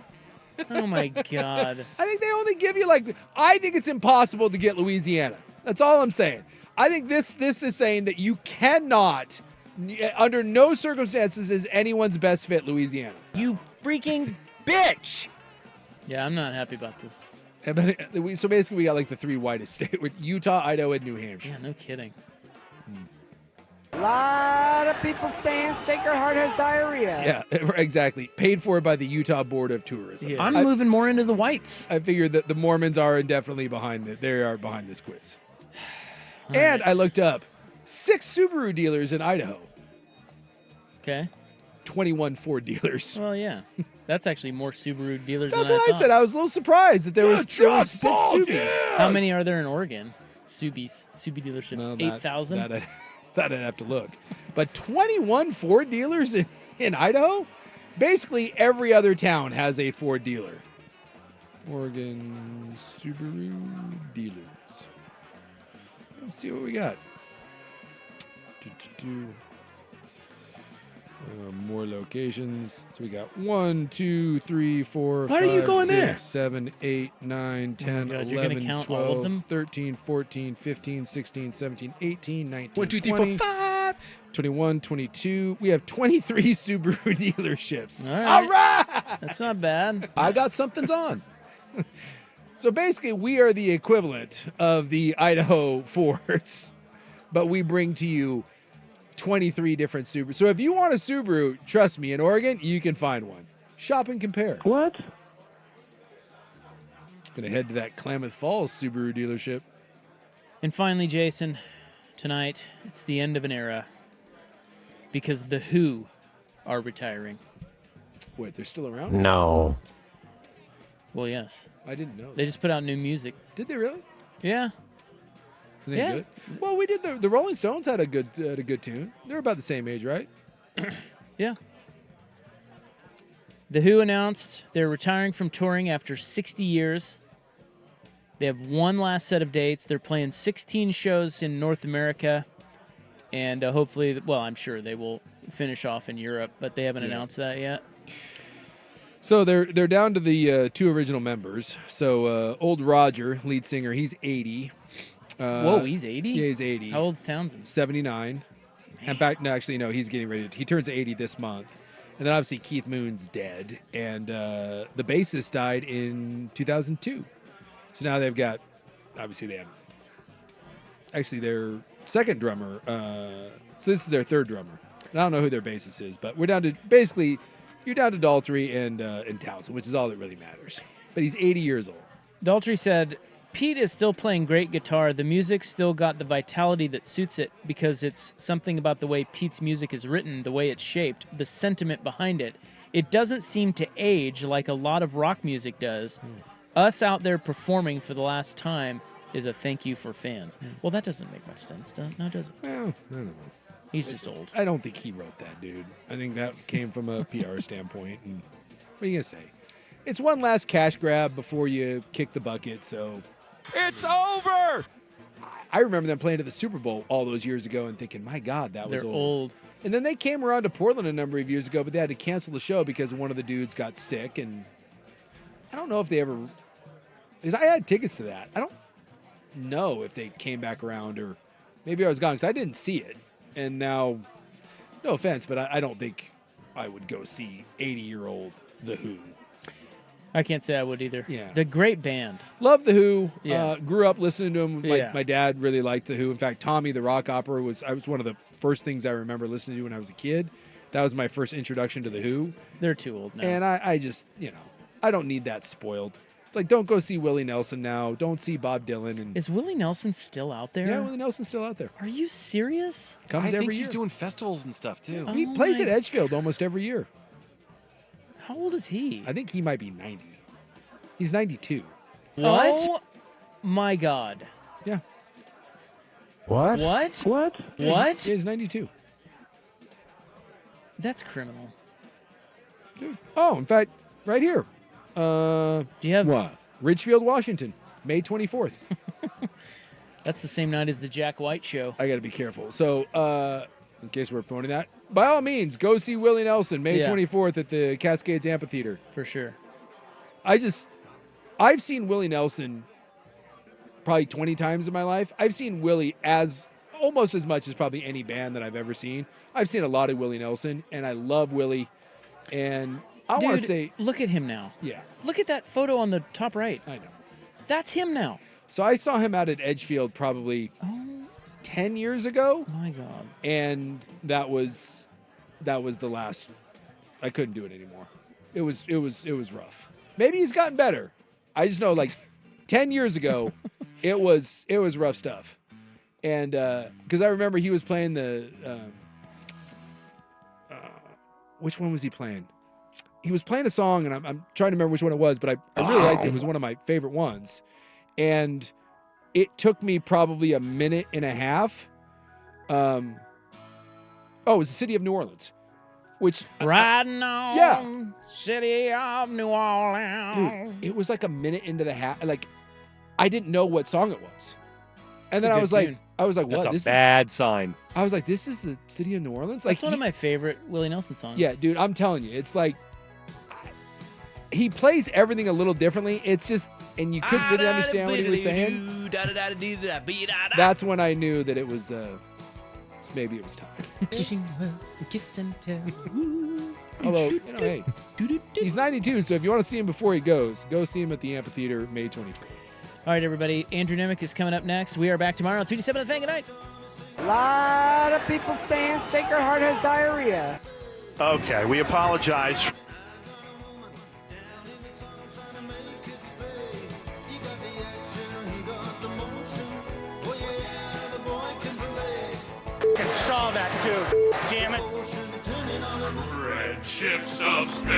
Oh my God. I think they only give you I think it's impossible to get Louisiana. That's all I'm saying. I think this is saying that you cannot, under no circumstances, is anyone's best fit Louisiana. You freaking bitch. Yeah, I'm not happy about this. So basically, we got the 3 whitest states with Utah, Idaho, and New Hampshire. Yeah, no kidding. A lot of people saying Sacred Heart has diarrhea. Yeah, exactly. Paid for by the Utah Board of Tourism. Yeah. I'm moving more into the whites. I figured that the Mormons are indefinitely behind this quiz. And I looked up 6 Subaru dealers in Idaho. Okay. 21 Ford dealers. Well, yeah. That's actually more Subaru dealers That's than what I said. I was a little surprised that there was 6 Subis. How many are there in Oregon? Subi dealerships. No, 8,000? That I'd have to look. But 21 Ford dealers in Idaho? Basically, every other town has a Ford dealer. Oregon Subaru dealers. Let's see what we got. More locations. So we got 1, 2, 3, 4, Why are you 5, going 6, there? 7, 8, 9, 10, God, you're gonna 11, count all of 12, them? 13, 14, 15, 16, 17, 18, 19, 1, 2, 3, 20, 4, 5. 21, 22. We have 23 Subaru dealerships. All right. That's not bad. I got something's on. So basically, we are the equivalent of the Idaho Fords, but we bring to you 23 different Subarus. So if you want a Subaru, trust me, in Oregon, you can find one. Shop and compare. What? Gonna head to that Klamath Falls Subaru dealership. And finally, Jason, tonight, it's the end of an era because the Who are retiring. Wait, they're still around? No. Well, yes. I didn't know. They just put out new music. Did they really? Yeah. They Yeah. good? Well, we did the Rolling Stones had a good tune. They're about the same age, right? Yeah. The Who announced they're retiring from touring after 60 years. They have one last set of dates. They're playing 16 shows in North America, and hopefully, well, I'm sure they will finish off in Europe, but they haven't announced that yet. So they're down to the 2 original members. So old Roger, lead singer, he's 80. Whoa, he's 80? Yeah, he's 80. How old's Townsend? 79. In fact, no, actually, no, he's getting ready. He turns 80 this month. And then obviously Keith Moon's dead. And the bassist died in 2002. So now they've got, obviously they have, actually their second drummer. So this is their third drummer. And I don't know who their bassist is, but we're down to, basically, you're down to Daltrey and Townsend, which is all that really matters. But he's 80 years old. Daltrey said, Pete is still playing great guitar. The music's still got the vitality that suits it because it's something about the way Pete's music is written, the way it's shaped, the sentiment behind it. It doesn't seem to age like a lot of rock music does. Us out there performing for the last time is a thank you for fans. Well, that doesn't make much sense, does it? Well, I don't know. He's just old. I don't think he wrote that, dude. I think that came from a PR standpoint. And what are you going to say? It's one last cash grab before you kick the bucket, so... It's over! I remember them playing at the Super Bowl all those years ago and thinking, my God, that was They're old. old. And then they came around to Portland a number of years ago, but they had to cancel the show because one of the dudes got sick. And I don't know if they ever... Because I had tickets to that. I don't know if they came back around or maybe I was gone because I didn't see it. And now, no offense, but I don't think I would go see 80-year-old The Who. I can't say I would either. Yeah. The great band. Love The Who. Yeah. Grew up listening to them. Yeah. My dad really liked The Who. In fact, Tommy the Rock Opera was one of the first things I remember listening to when I was a kid. That was my first introduction to The Who. They're too old now. And I just, I don't need that spoiled. It's like, don't go see Willie Nelson now. Don't see Bob Dylan. And Is Willie Nelson still out there? yeah, Willie Nelson's still out there. Are you serious? Comes I every think year. he's doing festivals and stuff, too. He Oh plays my- at Edgefield almost every year. How old is he? I think he might be 90. He's 92. What? Oh my God. Yeah. What? What? What? What? Yeah, he's 92. That's criminal. Dude. Oh, in fact, right here. Do you have what? Ridgefield, Washington, May 24th. That's the same night as the Jack White show. I got to be careful. So in case we're promoting that. By all means, go see Willie Nelson May Yeah. 24th at the Cascades Amphitheater. For sure. I've seen Willie Nelson probably 20 times in my life. I've seen Willie almost as much as probably any band that I've ever seen. I've seen a lot of Willie Nelson, and I love Willie. And I want to say, look at him now. Yeah. Look at that photo on the top right. I know. That's him now. So I saw him out at Edgefield probably 10 years ago. My God. And that was the last. I couldn't do it anymore. It was rough. Maybe he's gotten better. I just know, like, 10 years ago, it was rough stuff. And because I remember he was playing the which one was he playing? He was playing a song, and I'm trying to remember which one it was, but I really liked it. It was one of my favorite ones. And it took me probably a minute and a half. It was the City of New Orleans, which Riding on yeah. City of New Orleans. Dude, it was like a minute into the half. Like, I didn't know what song it was. And It's then a I good was like, tune. what? That's This a bad sign. I was like, this is the City of New Orleans? Like, That's one of my favorite Willie Nelson songs. yeah, dude, I'm telling you, it's like, he plays everything a little differently. It's just, and you couldn't really understand what he was saying. That's when I knew that it was, maybe it was time. Kiss and tell. Although, hey, he's 92, so if you want to see him before he goes, go see him at the amphitheater May 24th. All right, everybody. Andrew Nemec is coming up next. We are back tomorrow on 3 to 7 The Fan. Good night. A lot of people saying Sacred Heart has diarrhea. Okay, we apologize. And saw that too. Damn it. Red ships of space.